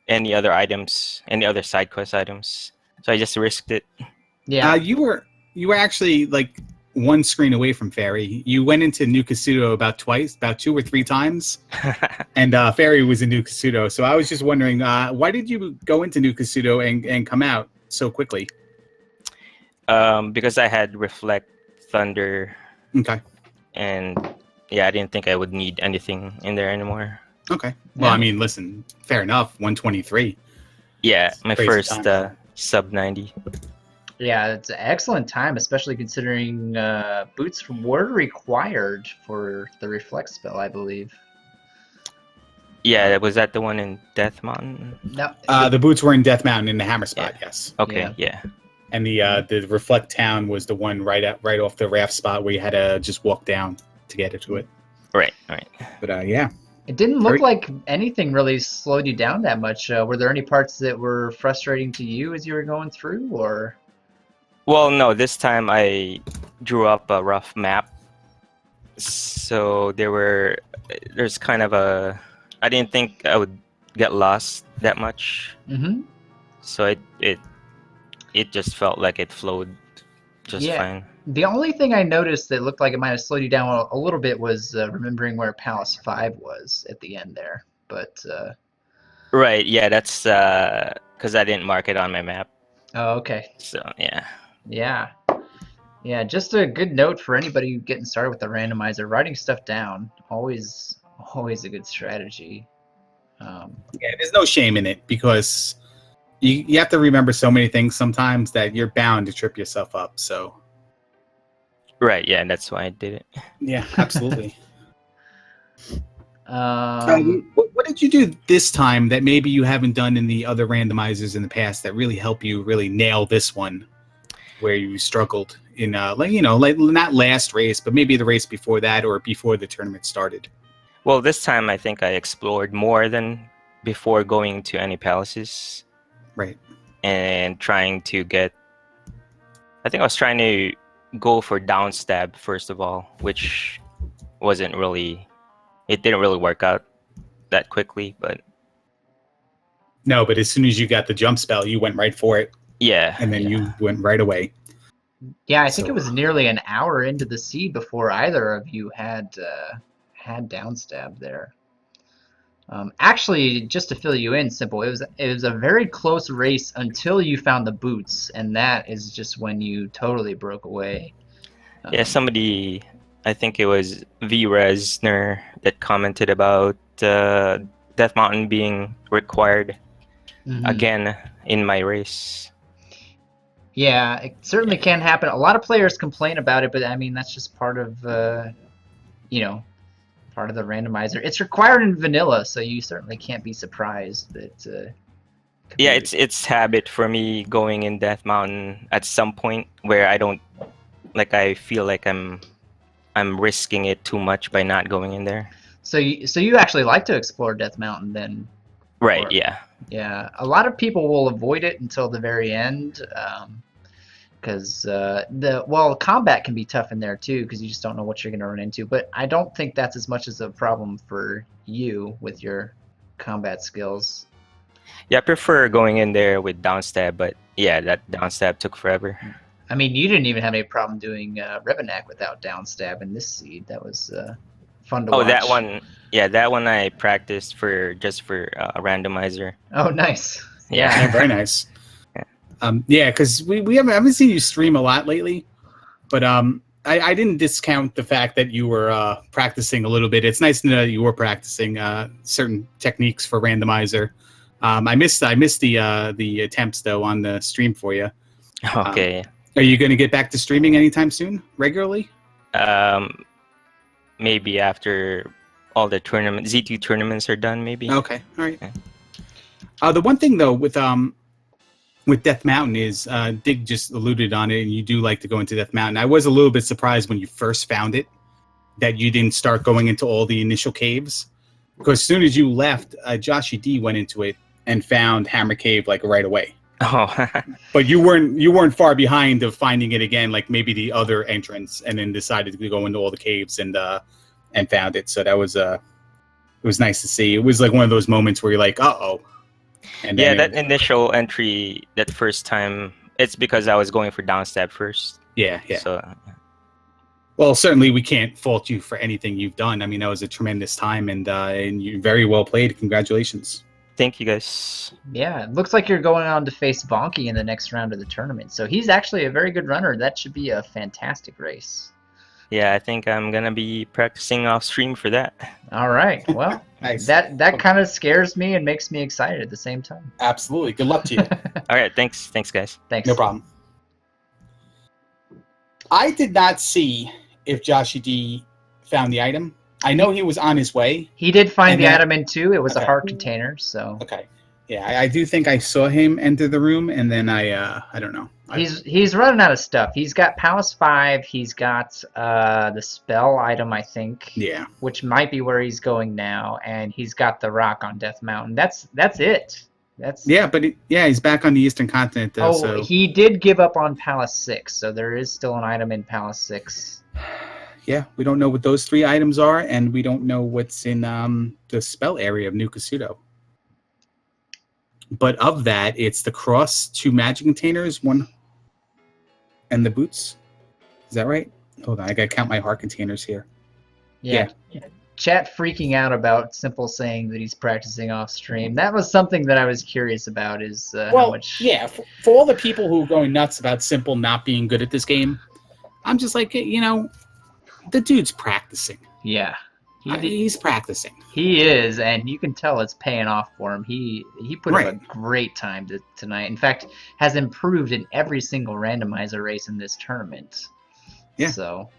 Speaker 3: any other items, any other side quest items. So I just risked it.
Speaker 1: Yeah.
Speaker 2: You were actually like one screen away from Fairy. You went into New Kasuto about 2 or 3 times, and Fairy was in New Kasuto. So I was just wondering, why did you go into New Kasuto and come out so quickly?
Speaker 3: Because I had Reflect, Thunder,
Speaker 2: Okay.
Speaker 3: and yeah, I didn't think I would need anything in there anymore.
Speaker 2: Okay. Well,
Speaker 1: Yeah.
Speaker 2: I mean, listen, fair enough. 123.
Speaker 3: Yeah, my
Speaker 2: Crazy
Speaker 3: first
Speaker 2: time.
Speaker 3: sub 90.
Speaker 1: Yeah, it's an excellent time, especially considering boots were required for the reflect spell, I believe.
Speaker 3: Yeah, was that the one in Death Mountain?
Speaker 1: No.
Speaker 2: The boots were in Death Mountain in the Hammer spot.
Speaker 3: Yeah.
Speaker 2: Yes.
Speaker 3: Okay, yeah.
Speaker 2: And the Reflect Town was the one right off the raft spot where you had to just walk down to get to it.
Speaker 3: Right.
Speaker 2: But yeah.
Speaker 1: It didn't look
Speaker 2: Very-
Speaker 1: like anything really slowed you down that much. Were there any parts that were frustrating to you as you were going through, or?
Speaker 3: Well, no, this time I drew up a rough map. So there's kind of I didn't think I would get lost that much.
Speaker 1: Mm-hmm.
Speaker 3: So it just felt like it flowed just
Speaker 1: Yeah.
Speaker 3: fine.
Speaker 1: The only thing I noticed that looked like it might have slowed you down a little bit was remembering where Palace 5 was at the end there. But,
Speaker 3: Right, yeah, that's because I didn't mark it on my map.
Speaker 1: oh, okay.
Speaker 3: So yeah.
Speaker 1: Yeah. Yeah, just a good note for anybody getting started with the randomizer. Writing stuff down, always a good strategy.
Speaker 2: Yeah, there's no shame in it because you have to remember so many things sometimes that you're bound to trip yourself up. So
Speaker 3: Right, yeah, that's why I did it.
Speaker 2: yeah, absolutely.
Speaker 1: Um,
Speaker 2: What did you do this time that maybe you haven't done in the other randomizers in the past that really help you really nail this one, where you struggled in like not last race, but maybe the race before that or before the tournament started?
Speaker 3: Well, this time I think I explored more than before going to any palaces.
Speaker 2: Right.
Speaker 3: And trying to get I think I was trying to go for down stab first of all, which didn't really work out that quickly, but
Speaker 2: No, but as soon as you got the jump spell, you went right for it,
Speaker 3: yeah.
Speaker 2: and then you went right away.
Speaker 1: yeah, I think
Speaker 2: So-
Speaker 1: it was nearly an hour into the seed before either of you had downstab there. Actually, just to fill you in, Simple, it was a very close race until you found the boots, and that is just when you totally broke away.
Speaker 3: Yeah, somebody, I think it was V Resner that commented about Death Mountain being required
Speaker 1: Mhm.
Speaker 3: again in my race.
Speaker 1: Yeah, it certainly can happen. A lot of players complain about it, but I mean that's just part of part of the randomizer. It's required in vanilla, so you certainly can't be surprised that.
Speaker 3: Yeah, it's habit for me going in Death Mountain at some point where I don't like. I feel like I'm risking it too much by not going in there.
Speaker 1: So you actually like to explore Death Mountain then?
Speaker 3: Right.
Speaker 1: Or-
Speaker 3: Yeah.
Speaker 1: Yeah, a lot of people will avoid it until the very end, because combat can be tough in there too, because you just don't know what you're going to run into. But I don't think that's as much as a problem for you with your combat skills.
Speaker 3: Yeah, I prefer going in there with downstab, but yeah, that downstab took forever.
Speaker 1: I mean, you didn't even have any problem doing Revenak without downstab in this seed. That was fun to watch.
Speaker 3: Oh, that one. Yeah, that one I practiced for just for a randomizer.
Speaker 1: Oh, nice.
Speaker 3: Yeah.
Speaker 2: Yeah, very nice.
Speaker 3: Yeah.
Speaker 2: Yeah, because we haven't seen you stream a lot lately, but I didn't discount the fact that you were practicing a little bit. It's nice to know that you were practicing certain techniques for randomizer. I missed the attempts though on the stream for you.
Speaker 3: Okay.
Speaker 2: Are you going to get back to streaming anytime soon, regularly?
Speaker 3: Maybe after all the Z2 tournaments are done, maybe.
Speaker 2: Okay, all right.
Speaker 3: Yeah.
Speaker 2: The one thing though with Death Mountain is Dig just alluded on it, and you do like to go into Death Mountain. I was a little bit surprised when you first found it that you didn't start going into all the initial caves, because as soon as you left, Joshy D went into it and found Hammer Cave like right away.
Speaker 3: Oh.
Speaker 2: But you weren't far behind of finding it again, like maybe the other entrance, and then decided to go into all the caves and found it. So that was it was nice to see. It was like one of those moments where you're like, uh-oh. And
Speaker 3: Yeah,
Speaker 2: then
Speaker 3: that initial entry, that first time, it's because I was going for downstab first.
Speaker 2: yeah.
Speaker 3: So
Speaker 2: Well, certainly we can't fault you for anything you've done. I mean, that was a tremendous time, and you very well played. Congratulations.
Speaker 3: thank you guys.
Speaker 1: Yeah, it looks like you're going on to face Bonky in the next round of the tournament. So he's actually a very good runner. That should be a fantastic race.
Speaker 3: Yeah, I think I'm gonna be practicing off stream for that.
Speaker 1: All right. Well,
Speaker 2: Nice.
Speaker 1: that kind of scares me and makes me excited at the same time.
Speaker 2: Absolutely. Good luck to you.
Speaker 3: All right, thanks guys.
Speaker 1: Thanks.
Speaker 2: No problem. I did not see if Joshy D found the item. I know he was on his way.
Speaker 1: He did find
Speaker 2: And
Speaker 1: the
Speaker 2: then-
Speaker 1: item in two. It was a
Speaker 2: Okay.
Speaker 1: heart container. So
Speaker 2: Okay. Yeah, I do think I saw him enter the room, and then I don't know.
Speaker 1: he's running out of stuff. He's got Palace 5. He's got the spell item, I think.
Speaker 2: Yeah.
Speaker 1: Which might be where he's going now, and he's got the rock on Death Mountain. That's it. That's
Speaker 2: Yeah, but he's back on the Eastern Continent though.
Speaker 1: Oh,
Speaker 2: So
Speaker 1: he did give up on Palace 6, so there is still an item in Palace 6.
Speaker 2: yeah, we don't know what those 3 items are, and we don't know what's in the spell area of New Kasuto. But of that, it's the cross, 2 magic containers, 1, and the boots. Is that right? Hold on, I gotta count my heart containers here.
Speaker 1: Yeah. Chat freaking out about Simpol saying that he's practicing off stream. That was something that I was curious about. Is how much?
Speaker 2: Yeah, for all the people who are going nuts about Simpol not being good at this game, I'm just like, the dude's practicing.
Speaker 1: Yeah.
Speaker 2: He's practicing.
Speaker 1: He is, and you can tell it's paying off for him. He put up a great time tonight. In fact, has improved in every single randomizer race in this tournament.
Speaker 2: Yeah.
Speaker 1: So,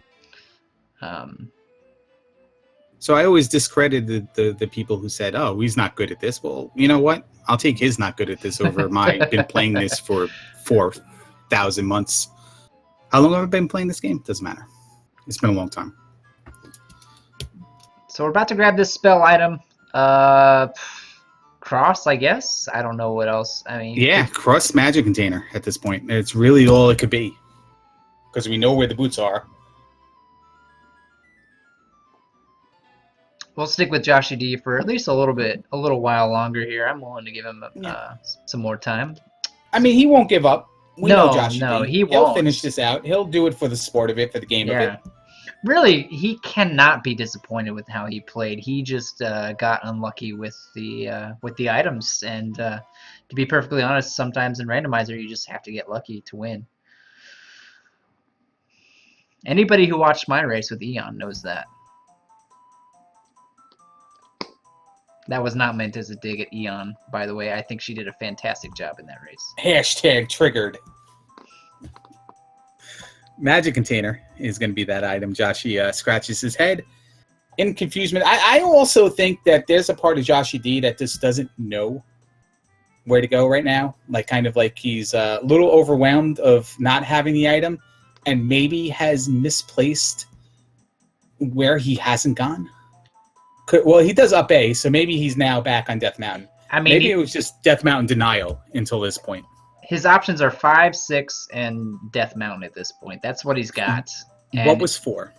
Speaker 2: So I always discredited the people who said, "Oh, he's not good at this." Well, you know what? I'll take his not good at this over my been playing this for 4,000 months. How long have I been playing this game? Doesn't matter. It's been a long time.
Speaker 1: So we're about to grab this spell item. Cross, I guess. I don't know what else. I mean,
Speaker 2: Yeah, cross magic container at this point. It's really all it could be, because we know where the boots are.
Speaker 1: we'll stick with Joshy D for at least a little while longer here. I'm willing to give him some more time.
Speaker 2: I mean, he won't give up. We know Josh.
Speaker 1: He'll
Speaker 2: won't finish this out. He'll do it for the sport of it, for the game of it.
Speaker 1: Really, he cannot be disappointed with how he played. He just got unlucky with the items, and to be perfectly honest, sometimes in randomizer you just have to get lucky to win. Anybody who watched my race with Eon knows that. That was not meant as a dig at Eon, by the way. I think she did a fantastic job in that race.
Speaker 2: Hashtag triggered. Magic container is going to be that item. Joshy scratches his head in confusion. I also think that there's a part of Joshy D that just doesn't know where to go right now. Like, kind of like he's a little overwhelmed of not having the item, and maybe has misplaced where he hasn't gone. Well, he does up A, so maybe he's now back on Death Mountain.
Speaker 1: I mean,
Speaker 2: Maybe it was just Death Mountain denial until this point.
Speaker 1: his options are 5, 6, and Death Mountain at this point. That's what he's got.
Speaker 2: What
Speaker 1: And,
Speaker 2: was 4?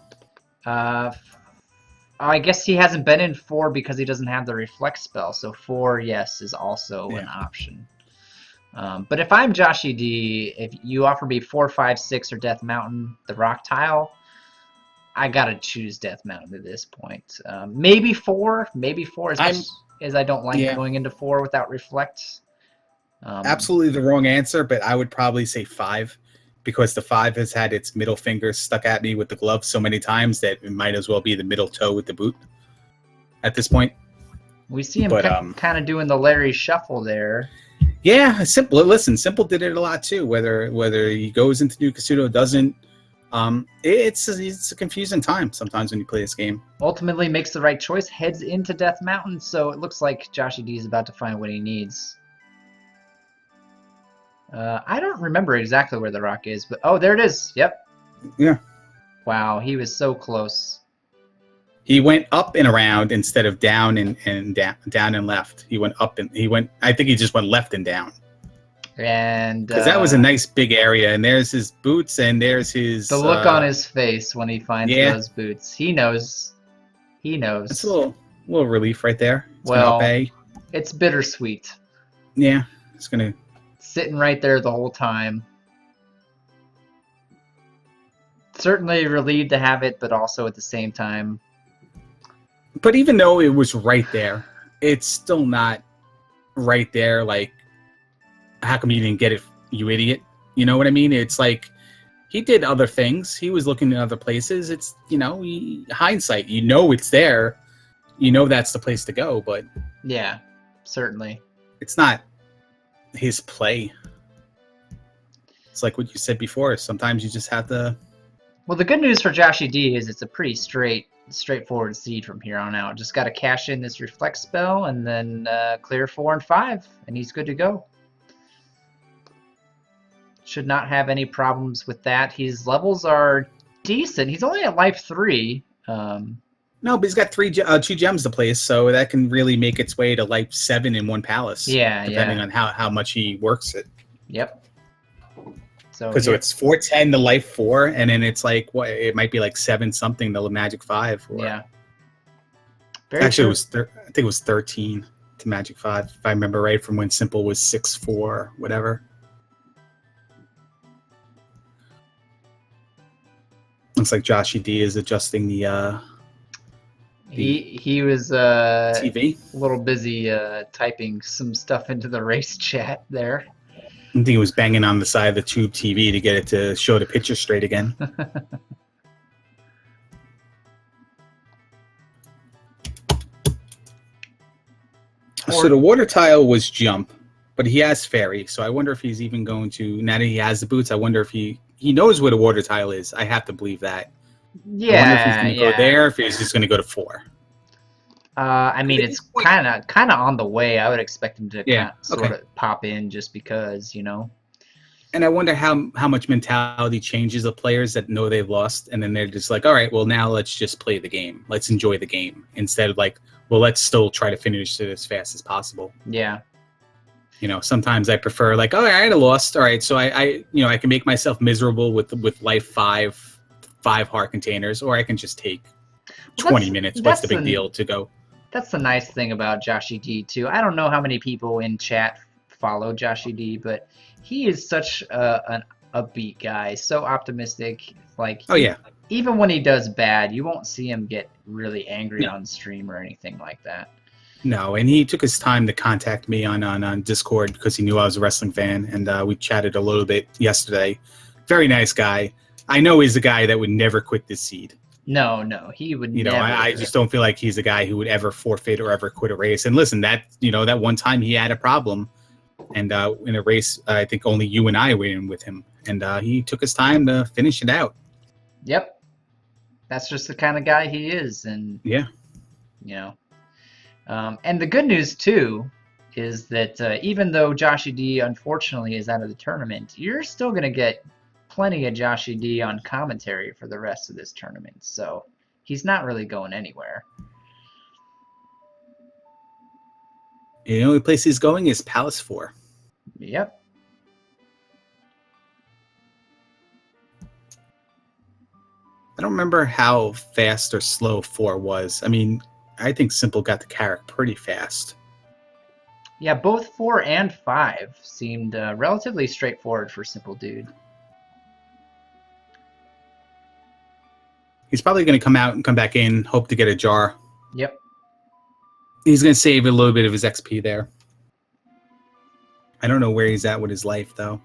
Speaker 1: I guess he hasn't been in 4 because he doesn't have the Reflect spell. So 4, yes, is also an option. But if I'm Joshy D, if you offer me 4, 5, 6, or Death Mountain, the rock tile, I gotta choose Death Mountain at this point. Maybe 4, as much as I don't like going into 4 without Reflect.
Speaker 2: Absolutely the wrong answer, but I would probably say 5, because the 5 has had its middle finger stuck at me with the glove so many times that it might as well be the middle toe with the boot at this point.
Speaker 1: We see him kind of doing the Larry shuffle there.
Speaker 2: Yeah, Simple. Listen, Simple did it a lot too. Whether he goes into New Casino, doesn't. It's a confusing time sometimes when you play this game.
Speaker 1: Ultimately makes the right choice, heads into Death Mountain, so it looks like Joshy D is about to find what he needs. I don't remember exactly where the rock is, but oh, there it is. Yep.
Speaker 2: Yeah.
Speaker 1: Wow, he was so close.
Speaker 2: He went up and around instead of down and down and left. He went up and I think he just went left and down.
Speaker 1: And
Speaker 2: because that was a nice big area, and there's his boots, and there's his
Speaker 1: the look on his face when he finds those boots. He knows.
Speaker 2: It's a little relief right there.
Speaker 1: It's bittersweet.
Speaker 2: Yeah, it's gonna
Speaker 1: sitting right there the whole time. Certainly relieved to have it, but also at the same time.
Speaker 2: But even though it was right there, it's still not right there. Like, how come you didn't get it, you idiot? You know what I mean? It's like, he did other things. He was looking in other places. It's, hindsight. It's there. That's the place to go, but...
Speaker 1: Yeah, certainly.
Speaker 2: It's not his play. It's like what you said before. Sometimes you just have to...
Speaker 1: Well, the good news for Joshy D is it's a pretty straightforward seed from here on out. Just got to cash in this Reflect spell and then clear 4 and 5, and he's good to go. Should not have any problems with that. His levels are decent. He's only at life 3.
Speaker 2: No, but he's got 2 gems to place, so that can really make its way to life 7 in one palace.
Speaker 1: Yeah,
Speaker 2: depending on how much he works it.
Speaker 1: Yep. So
Speaker 2: it's 410 to life 4, and then it's like it might be like 7 something to Magic 5.
Speaker 1: Yeah.
Speaker 2: Actually, I think it was 13 to Magic 5, if I remember right, from when Simpol was 6-4, whatever. Looks like Joshy D is adjusting the.
Speaker 1: He was
Speaker 2: TV.
Speaker 1: A little busy typing some stuff into the race chat there.
Speaker 2: I think he was banging on the side of the tube TV to get it to show the picture straight again. So the water tile was jump, but he has fairy. So I wonder if he's even going to, now that he has the boots, I wonder if he knows where the water tile is. I have to believe that.
Speaker 1: Yeah.
Speaker 2: I wonder if he's going to go there, or if he's just going to go to 4.
Speaker 1: I mean, it's kind of on the way. I would expect him to sort of pop in just because,
Speaker 2: And I wonder how much mentality changes the players that know they've lost, and then they're just like, all right, well, now let's just play the game. Let's enjoy the game. Instead of like, well, let's still try to finish it as fast as possible.
Speaker 1: Yeah.
Speaker 2: Sometimes I prefer like, all right, I lost. All right, so I can make myself miserable with life 5 heart containers, or I can just take 20 minutes. What's the big deal to go?
Speaker 1: That's the nice thing about Joshy D too. I don't know how many people in chat follow Joshy D, but he is such an upbeat guy, so optimistic. Like, even when he does bad, you won't see him get really angry on stream or anything like that.
Speaker 2: No, and he took his time to contact me on Discord because he knew I was a wrestling fan, and we chatted a little bit yesterday. Very nice guy. I know he's the guy that would never quit this seed.
Speaker 1: No, he would never.
Speaker 2: I just don't feel like he's a guy who would ever forfeit or ever quit a race. And listen, that one time he had a problem, and in a race, I think only you and I were in with him, and he took his time to finish it out.
Speaker 1: Yep. that's just the kind of guy he is, and
Speaker 2: Yeah.
Speaker 1: you know. And the good news too is that even though Joshy D unfortunately is out of the tournament, you're still going to get plenty of Joshy D on commentary for the rest of this tournament. So he's not really going anywhere.
Speaker 2: The only place he's going is Palace 4.
Speaker 1: Yep.
Speaker 2: I don't remember how fast or slow 4 was. I mean, I think Simpol got the Carrack pretty fast.
Speaker 1: Yeah, both 4 and 5 seemed relatively straightforward for Simpol Dude.
Speaker 2: He's probably going to come out and come back in, hope to get a jar.
Speaker 1: Yep.
Speaker 2: He's going to save a little bit of his XP there. I don't know where he's at with his life, though.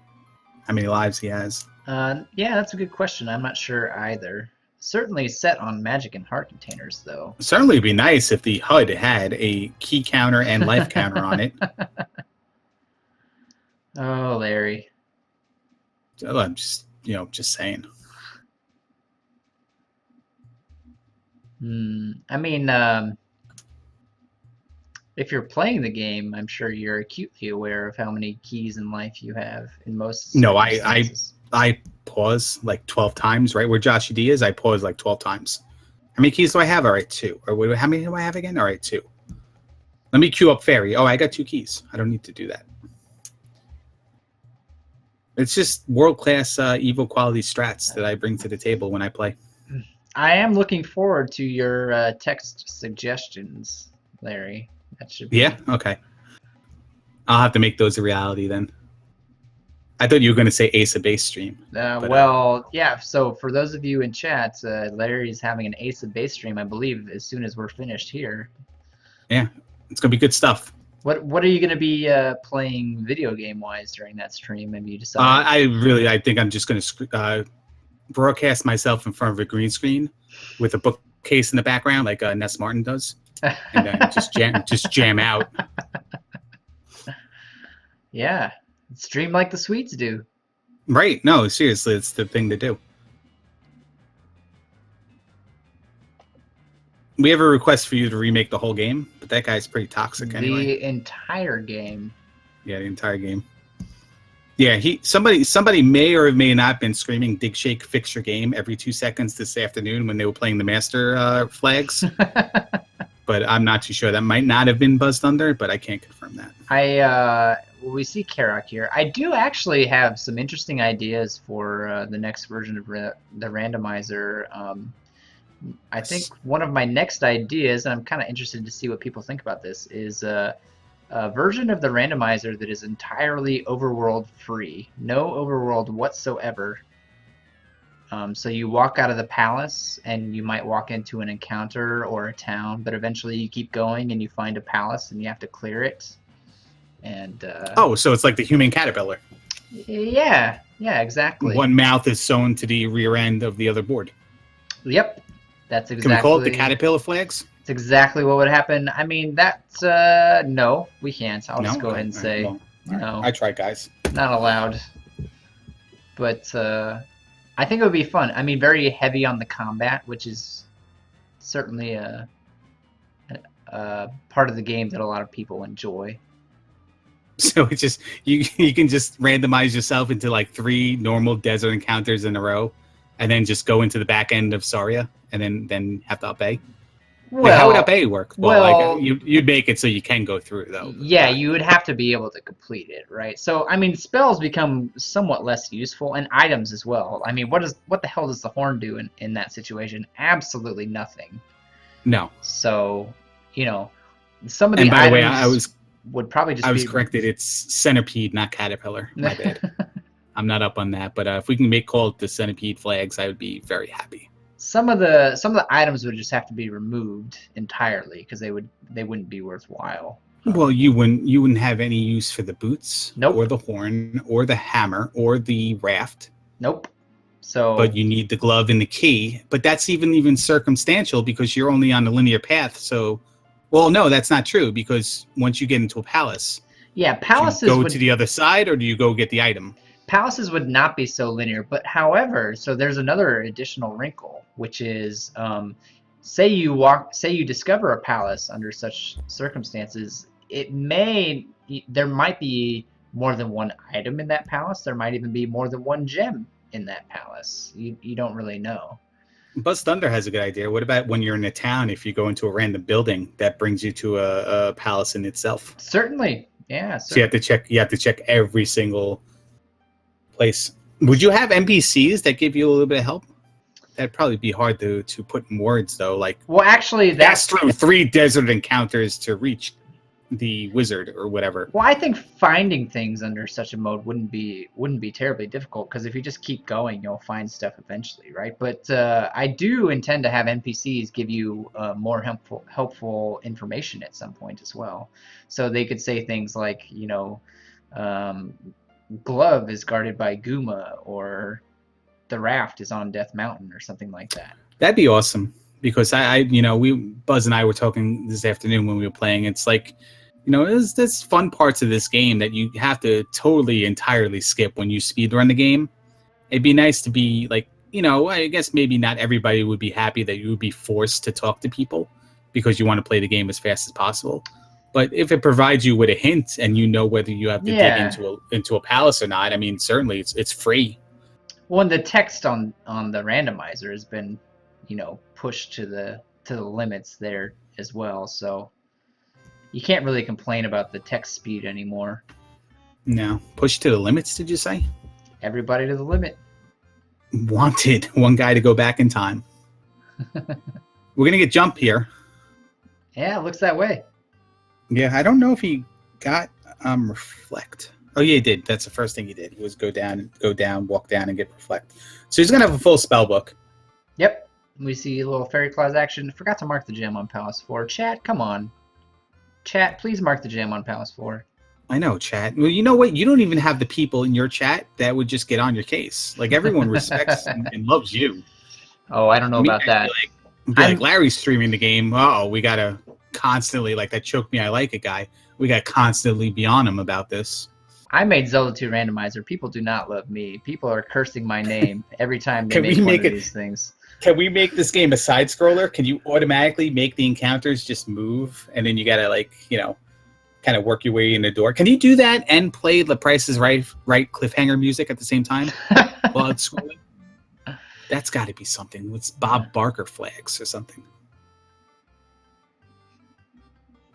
Speaker 2: How many lives he has.
Speaker 1: Yeah, that's a good question. I'm not sure either. Certainly set on magic and heart containers, though.
Speaker 2: Certainly it'd be nice if the HUD had a key counter and life counter on it.
Speaker 1: Oh, Larry.
Speaker 2: I'm just, just saying.
Speaker 1: I mean, if you're playing the game, I'm sure you're acutely aware of how many keys in life you have in most
Speaker 2: No,
Speaker 1: circumstances.
Speaker 2: I pause like 12 times, right? Where Joshy D is, I pause like 12 times. How many keys do I have? All right, 2. Or how many do I have again? All right, 2. Let me queue up Fairy. Oh, I got 2 keys. I don't need to do that. It's just world-class Evo quality strats that I bring to the table when I play.
Speaker 1: I am looking forward to your text suggestions, Larry. That should be...
Speaker 2: Yeah? Okay. I'll have to make those a reality then. I thought you were going to say Ace of Base stream.
Speaker 1: Yeah, so for those of you in chat, Larry's having an Ace of Base stream, I believe, as soon as we're finished here.
Speaker 2: Yeah, it's going to be good stuff.
Speaker 1: What are you going to be playing video game-wise during that stream? Have you decided?
Speaker 2: I think I'm just going to broadcast myself in front of a green screen with a bookcase in the background like Ness Martin does. And then just jam out.
Speaker 1: Yeah. Stream like the Swedes do.
Speaker 2: Right. No, seriously, it's the thing to do. We have a request for you to remake the whole game, but that guy's pretty toxic anyway.
Speaker 1: The entire game.
Speaker 2: Yeah, the entire game. Yeah, somebody may or may not have been screaming "Dig Shake Fix Your Game" every 2 seconds this afternoon when they were playing the Master flags. But I'm not too sure. That might not have been Buzz Thunder, but I can't confirm that.
Speaker 1: We see Karak here. I do actually have some interesting ideas for the next version of the randomizer. I think one of my next ideas, and I'm kind of interested to see what people think about this, is a version of the randomizer that is entirely overworld free. No overworld whatsoever. So you walk out of the palace and you might walk into an encounter or a town, but eventually you keep going and you find a palace and you have to clear it. And
Speaker 2: so it's like the human caterpillar.
Speaker 1: Yeah, exactly.
Speaker 2: One mouth is sewn to the rear end of the other board.
Speaker 1: Yep, that's exactly.
Speaker 2: Can we call it the caterpillar flags?
Speaker 1: It's exactly what would happen. I mean, that's no, we can't. I'll just go ahead and say no.
Speaker 2: I tried, guys.
Speaker 1: Not allowed. But I think it would be fun. I mean, very heavy on the combat, which is certainly a part of the game that a lot of people enjoy.
Speaker 2: So it's just you can just randomize yourself into like 3 normal desert encounters in a row, and then just go into the back end of Saria, and then have to up A.
Speaker 1: Well,
Speaker 2: like, how would up A work? Well, you'd make it so you can go through though.
Speaker 1: Yeah, you would have to be able to complete it, right? So I mean, spells become somewhat less useful, and items as well. I mean, what the hell does the horn do in that situation? Absolutely nothing.
Speaker 2: No.
Speaker 1: So some of the items.
Speaker 2: By the way, I was corrected. It's centipede, not caterpillar. My bad. I'm not up on that, but if we can call it the centipede flags, I would be very happy.
Speaker 1: Some of the items would just have to be removed entirely because they wouldn't be worthwhile.
Speaker 2: Well, you wouldn't have any use for the boots,
Speaker 1: nope,
Speaker 2: or the horn, or the hammer, or the raft.
Speaker 1: Nope. So,
Speaker 2: but you need the glove and the key. But that's even circumstantial because you're only on the linear path. So. Well, no, that's not true because once you get into a palace,
Speaker 1: palaces
Speaker 2: do you go to the other side or do you go get the item?
Speaker 1: Palaces would not be so linear, but however, so there's another additional wrinkle, which is say you discover a palace under such circumstances, there might be more than one item in that palace. There might even be more than one gem in that palace. You don't really know.
Speaker 2: Buzz Thunder has a good idea. What about when you're in a town, if you go into a random building that brings you to a palace in itself?
Speaker 1: Certainly. Yeah.
Speaker 2: So you have to check every single place. Would you have NPCs that give you a little bit of help? That'd probably be hard to put in words, though. Like,
Speaker 1: well, actually,
Speaker 2: pass through 3 desert encounters to reach the wizard or whatever.
Speaker 1: Well, I think finding things under such a mode wouldn't be terribly difficult, because if you just keep going, you'll find stuff eventually, right? But I do intend to have NPCs give you more helpful information at some point as well. So they could say things like, Glove is guarded by Guma, or the raft is on Death Mountain, or something like that.
Speaker 2: That'd be awesome, because Buzz and I were talking this afternoon when we were playing. It's like, there's fun parts of this game that you have to totally entirely skip when you speedrun the game. It'd be nice to be like, I guess maybe not everybody would be happy that you would be forced to talk to people because you want to play the game as fast as possible. But if it provides you with a hint and whether you have to dig into a palace or not, I mean, certainly it's free.
Speaker 1: Well, and the text on the randomizer has been, pushed to the limits there as well. So you can't really complain about the text speed anymore.
Speaker 2: No, push to the limits. Did you say?
Speaker 1: Everybody to the limit.
Speaker 2: Wanted one guy to go back in time. We're gonna get jump here.
Speaker 1: Yeah, it looks that way.
Speaker 2: Yeah, I don't know if he got reflect. Oh yeah, he did. That's the first thing he did, was go down, walk down, and get reflect. So he's gonna have a full spell book.
Speaker 1: Yep. We see a little fairy claws action. Forgot to mark the gem on Palace 4. Chat, come on. Chat, please mark the gem on Palace 4.
Speaker 2: I know, chat. Well, you know what? You don't even have the people in your chat that would just get on your case. Like, everyone respects and loves you.
Speaker 1: Oh, I don't know about that.
Speaker 2: Be like, Larry's streaming the game. Oh, we gotta constantly, like that choke me, I like it guy. We gotta constantly be on him about this.
Speaker 1: I made Z2Randomizer. People do not love me. People are cursing my name every time they make these things.
Speaker 2: Can we make this game a side scroller? Can you automatically make the encounters just move, and then you gotta kind of work your way in the door? Can you do that and play The Price is Right cliffhanger music at the same time while it's scrolling? That's got to be something. It's Bob Barker flags or something.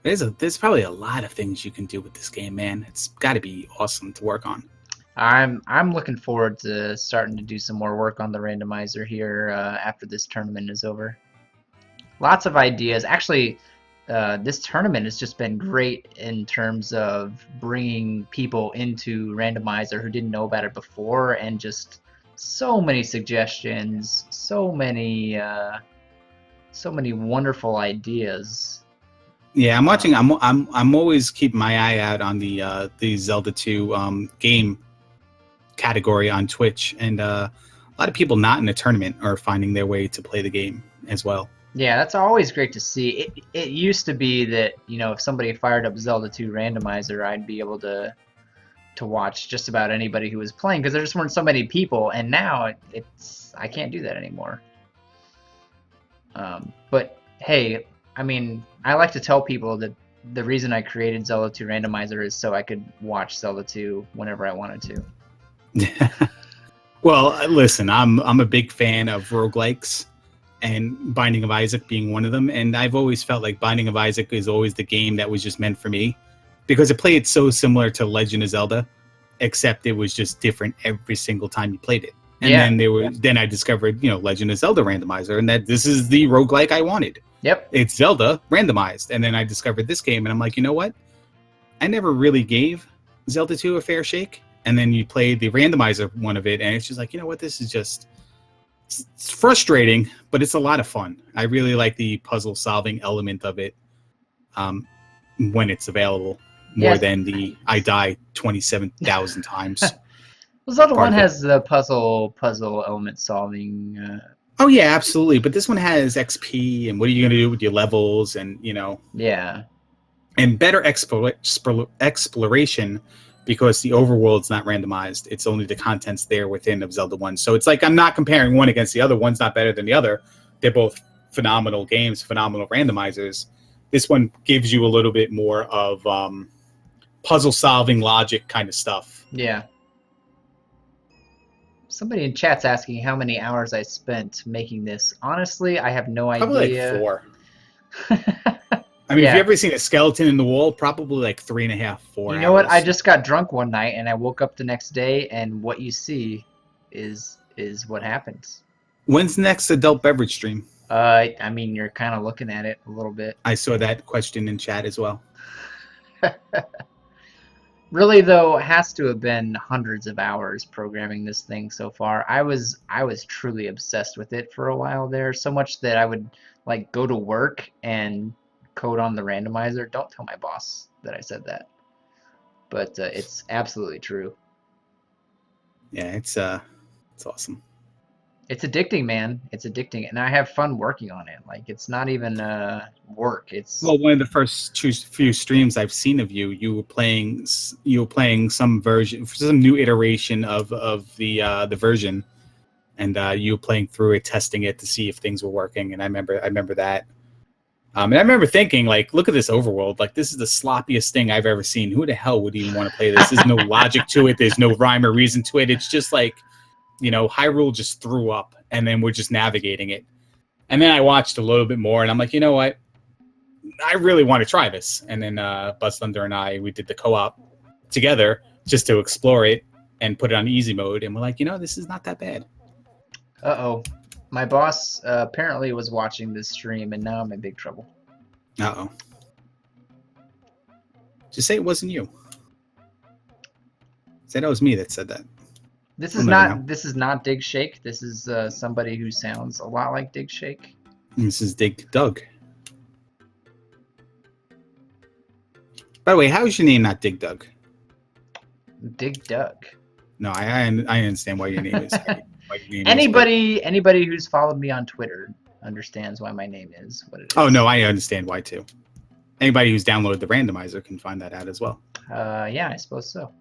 Speaker 2: There's probably a lot of things you can do with this game, man. It's got to be awesome to work on.
Speaker 1: I'm looking forward to starting to do some more work on the randomizer here after this tournament is over. Lots of ideas. Actually, this tournament has just been great in terms of bringing people into randomizer who didn't know about it before, and just so many suggestions, so many wonderful ideas.
Speaker 2: Yeah, I'm watching. I'm always keeping my eye out on the Zelda 2 game category on Twitch, and a lot of people not in the tournament are finding their way to play the game as well.
Speaker 1: Yeah, that's always great to see. It used to be that, if somebody fired up Zelda 2 Randomizer, I'd be able to watch just about anybody who was playing, because there just weren't so many people, and now I can't do that anymore. But hey, I mean, I like to tell people that the reason I created Zelda 2 Randomizer is so I could watch Zelda 2 whenever I wanted to.
Speaker 2: Well, listen, I'm a big fan of roguelikes, and Binding of Isaac being one of them. And I've always felt like Binding of Isaac is always the game that was just meant for me, because it played so similar to Legend of Zelda, except it was just different every single time you played it. And then I discovered, Legend of Zelda Randomizer, and that this is the roguelike I wanted.
Speaker 1: Yep.
Speaker 2: It's Zelda randomized. And then I discovered this game, and I'm like, you know what? I never really gave Zelda 2 a fair shake. And then you play the randomizer one of it, and it's just like, you know what? This is just... It's frustrating, but it's a lot of fun. I really like the puzzle solving element of it when it's available, more than the I die 27,000 times.
Speaker 1: Well, Zelda 1 has the puzzle element solving.
Speaker 2: Oh yeah, absolutely. But this one has XP, and what are you going to do with your levels, and
Speaker 1: Yeah.
Speaker 2: and better exploration because the overworld's not randomized. It's only the contents there within of Zelda 1. So it's like I'm not comparing one against the other. One's not better than the other. They're both phenomenal games, phenomenal randomizers. This one gives you a little bit more of puzzle-solving logic kind of stuff.
Speaker 1: Yeah. Somebody in chat's asking how many hours I spent making this. Honestly, I have no
Speaker 2: Probably
Speaker 1: idea.
Speaker 2: like 4. I mean,
Speaker 1: Yeah.
Speaker 2: if you ever seen a skeleton in the wall, probably like 3.5, 4 hours.
Speaker 1: You know what? I just got drunk one night and I woke up the next day, and what you see is what happens.
Speaker 2: When's the next adult beverage stream?
Speaker 1: I mean, you're kind of looking at it a little bit.
Speaker 2: I saw that question in chat as well.
Speaker 1: Really, though, it has to have been hundreds of hours programming this thing so far. I was truly obsessed with it for a while there, so much that I would like go to work and code on the randomizer. Don't tell my boss that I said that, but it's absolutely true.
Speaker 2: Yeah, it's awesome.
Speaker 1: It's addicting, man. It's addicting, and I have fun working on it. Like, it's not even work. It's
Speaker 2: Well, one of the first few streams I've seen of you, you were playing some version, some new iteration of the version, and you were playing through it, testing it to see if things were working. And I remember that. And I remember thinking, like, look at this overworld. Like, this is the sloppiest thing I've ever seen. Who the hell would even want to play this? There's no logic to it. There's no rhyme or reason to it. It's just like, you know, Hyrule just threw up, and then we're just navigating it. And then I watched a little bit more, and I'm like, you know what? I really want to try this. And then Buzz Thunder and we did the co-op together just to explore it and put it on easy mode. And we're like, you know, this is not that bad.
Speaker 1: Uh-oh. My boss apparently was watching this stream, and now I'm in big trouble.
Speaker 2: Uh-oh. Just say it wasn't you. Say that was me that said that.
Speaker 1: This
Speaker 2: We'll
Speaker 1: is
Speaker 2: never
Speaker 1: not
Speaker 2: know.
Speaker 1: this is not Dig Shake. This is somebody who sounds a lot like Dig Shake.
Speaker 2: This is Dig Doug. By the way, how is your name not Dig Doug?
Speaker 1: Dig Doug.
Speaker 2: No, I understand why your name is.
Speaker 1: Anybody who's followed me on Twitter understands why my name is what it is.
Speaker 2: Oh no, I understand why too. Anybody who's downloaded the randomizer can find that out as well.
Speaker 1: Yeah, I suppose so.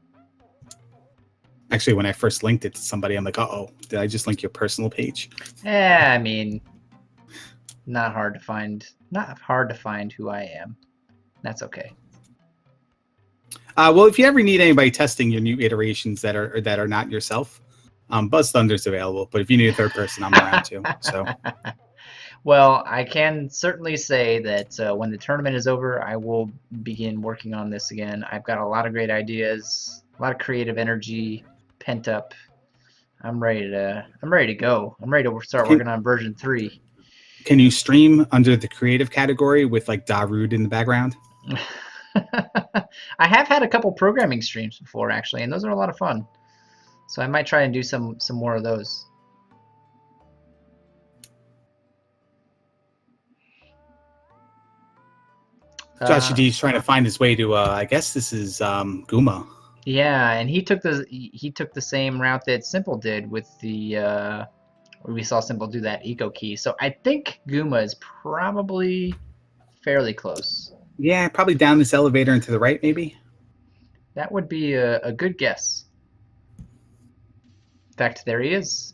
Speaker 2: Actually, when I first linked it to somebody, I'm like, uh-oh, did I just link your personal page?
Speaker 1: I mean, not hard to find who I am. That's okay.
Speaker 2: Well, if you ever need anybody testing your new iterations that are not yourself, Buzz Thunder's available. But if you need a third person, I'm around too. So,
Speaker 1: well, I can certainly say that when the tournament is over, I will begin working on this again. I've got a lot of great ideas, a lot of creative energy pent up. I'm ready to go. I'm ready to start working on version 3.
Speaker 2: Can you stream under the creative category with like Darude in the background?
Speaker 1: I have had a couple programming streams before, actually, and those are a lot of fun. So I might try and do some more of those.
Speaker 2: Josh D's trying to find his way to. I guess this is Guma.
Speaker 1: Yeah, and he took the same route that Simpol did with the. We saw Simpol do that eco key. So I think Guma is probably fairly close.
Speaker 2: Yeah, probably down this elevator and to the right, maybe.
Speaker 1: That would be a good guess. In fact, there he is.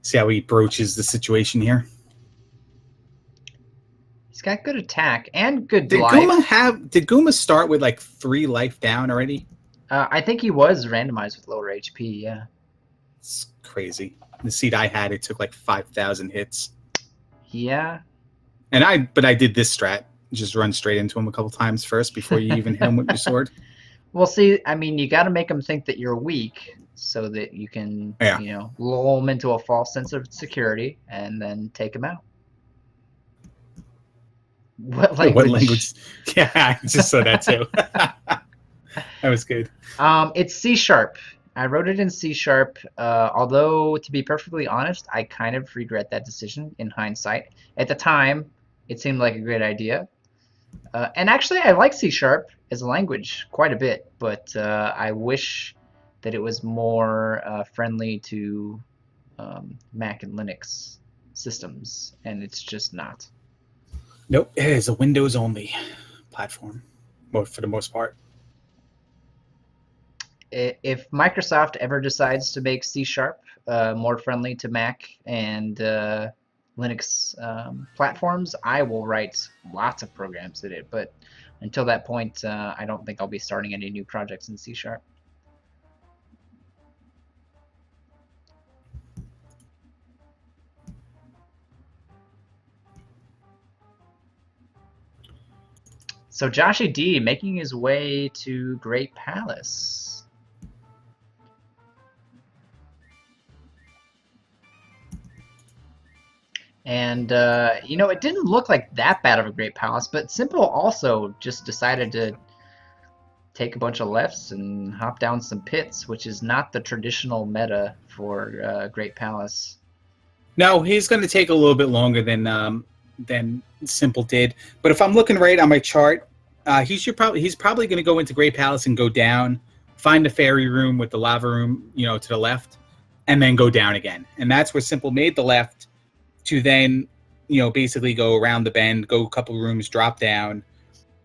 Speaker 2: See how he broaches the situation here.
Speaker 1: He's got good attack and good
Speaker 2: Did
Speaker 1: life.
Speaker 2: Guma start with like 3 life down already?
Speaker 1: I think he was randomized with lower HP. Yeah.
Speaker 2: It's crazy. The seed I had, it took like 5,000 hits.
Speaker 1: Yeah.
Speaker 2: And I did this strat. Just run straight into him a couple times first before you even hit him with your sword.
Speaker 1: Well, see, I mean, you got to make them think that you're weak so that you can, lull them into a false sense of security and then take them out. What language?
Speaker 2: What language? Yeah, I just saw that too. That was good.
Speaker 1: It's C#. I wrote it in C#. Although, to be perfectly honest, I kind of regret that decision in hindsight. At the time, it seemed like a great idea. And actually, I like C# as a language quite a bit, but I wish that it was more friendly to Mac and Linux systems, and it's just not.
Speaker 2: Nope, it is a Windows-only platform, for the most part.
Speaker 1: if Microsoft ever decides to make C# more friendly to Mac and Linux platforms, I will write lots of programs in it. But until that point, I don't think I'll be starting any new projects in C#. So Joshy D making his way to Great Palace. And, you know, it didn't look like that bad of a Great Palace, but Simpol also just decided to take a bunch of lefts and hop down some pits, which is not the traditional meta for Great Palace.
Speaker 2: No, he's going to take a little bit longer than Simpol did. But if I'm looking right on my chart, he's probably going to go into Great Palace and go down, find the fairy room with the lava room, to the left, and then go down again. And that's where Simpol made the left to then, basically go around the bend, go a couple rooms, drop down,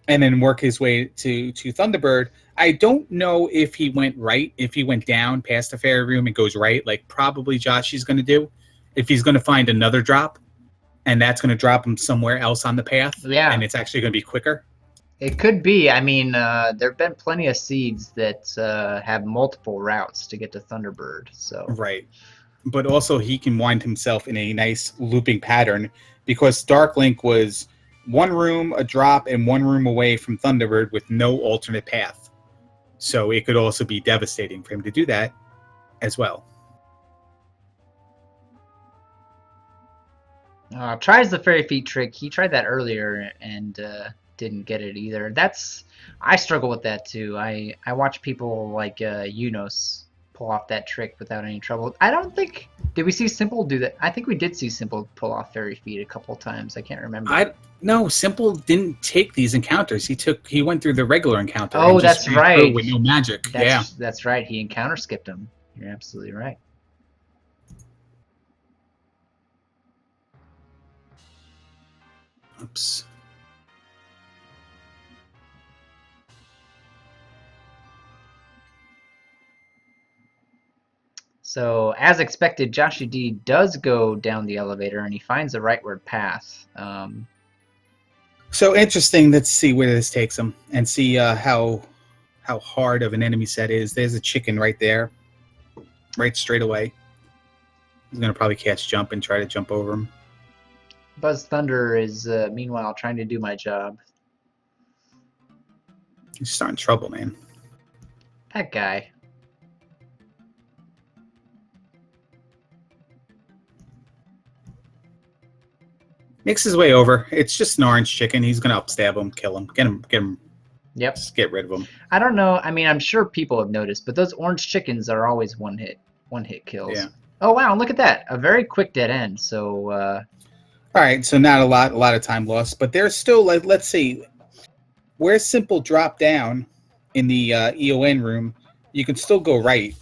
Speaker 2: and then work his way to Thunderbird. I don't know if he went right, if he went down past the fairy room and goes right, like probably Josh is going to do, if he's going to find another drop, and that's going to drop him somewhere else on the path,
Speaker 1: Yeah.
Speaker 2: And it's actually going to be quicker.
Speaker 1: It could be. I mean, there have been plenty of seeds that have multiple routes to get to Thunderbird. So
Speaker 2: Right. But also he can wind himself in a nice looping pattern, because Dark Link was one room, a drop, and one room away from Thunderbird with no alternate path. So it could also be devastating for him to do that as well.
Speaker 1: Tries the fairy feet trick. He tried that earlier and didn't get it either. I struggle with that too. I watch people like Yunos pull off that trick without any trouble. I don't think, did we see Simpol do that? I think we did see Simpol pull off fairy feet a couple times. I can't remember.
Speaker 2: No, Simpol didn't take these encounters. He went through the regular encounter.
Speaker 1: Oh,
Speaker 2: and just
Speaker 1: that's right.
Speaker 2: with no magic.
Speaker 1: That's right. He encounter skipped them. You're absolutely right.
Speaker 2: Oops.
Speaker 1: So, as expected, Joshy D does go down the elevator and he finds the rightward path.
Speaker 2: So interesting. Let's see where this takes him and see how hard of an enemy set is. There's a chicken right there, right straight away. He's going to probably cast jump and try to jump over him.
Speaker 1: Buzz Thunder is, meanwhile, trying to do my job.
Speaker 2: He's starting trouble, man.
Speaker 1: That guy.
Speaker 2: Makes his way over. It's just an orange chicken. He's going to upstab him, kill him, get him.
Speaker 1: Yep.
Speaker 2: Just get rid of him.
Speaker 1: I don't know. I mean, I'm sure people have noticed, but those orange chickens are always one hit kills.
Speaker 2: Yeah.
Speaker 1: Oh wow! Look at that. A very quick dead end. So.
Speaker 2: All right. So not a lot of time lost, but there's still like, let's see, where Simpol dropped down in the EON room, you can still go right.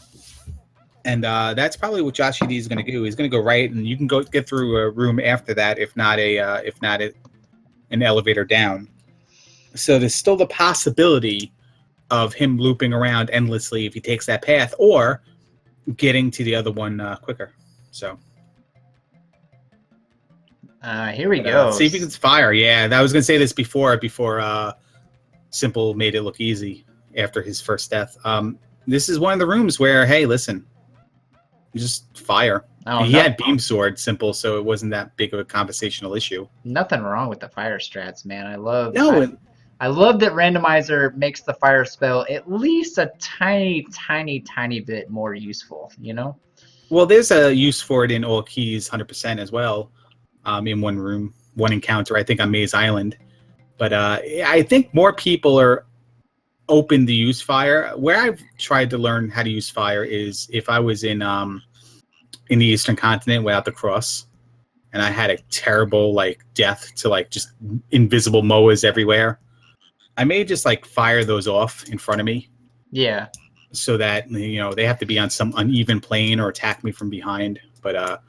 Speaker 2: And that's probably what Joshy D is going to do. He's going to go right, and you can go get through a room after that, if not an elevator down. So there's still the possibility of him looping around endlessly if he takes that path, or getting to the other one quicker. So
Speaker 1: here we go.
Speaker 2: See if he can fire. Yeah, I was going to say this before Simpol made it look easy after his first death. This is one of the rooms where, hey, listen. Just fire.
Speaker 1: Oh,
Speaker 2: he had beam sword, Simpol, so it wasn't that big of a conversational issue.
Speaker 1: Nothing wrong with the fire strats, man. I love that Randomizer makes the fire spell at least a tiny bit more useful,
Speaker 2: Well, there's a use for it in all keys 100% as well, in one room, one encounter, I think on Maze Island. But I think more people are open to use fire. Where I've tried to learn how to use fire is if I was in the Eastern Continent without the cross, and I had a terrible death to just invisible moas everywhere. I may just fire those off in front of me.
Speaker 1: Yeah.
Speaker 2: So that they have to be on some uneven plane or attack me from behind. But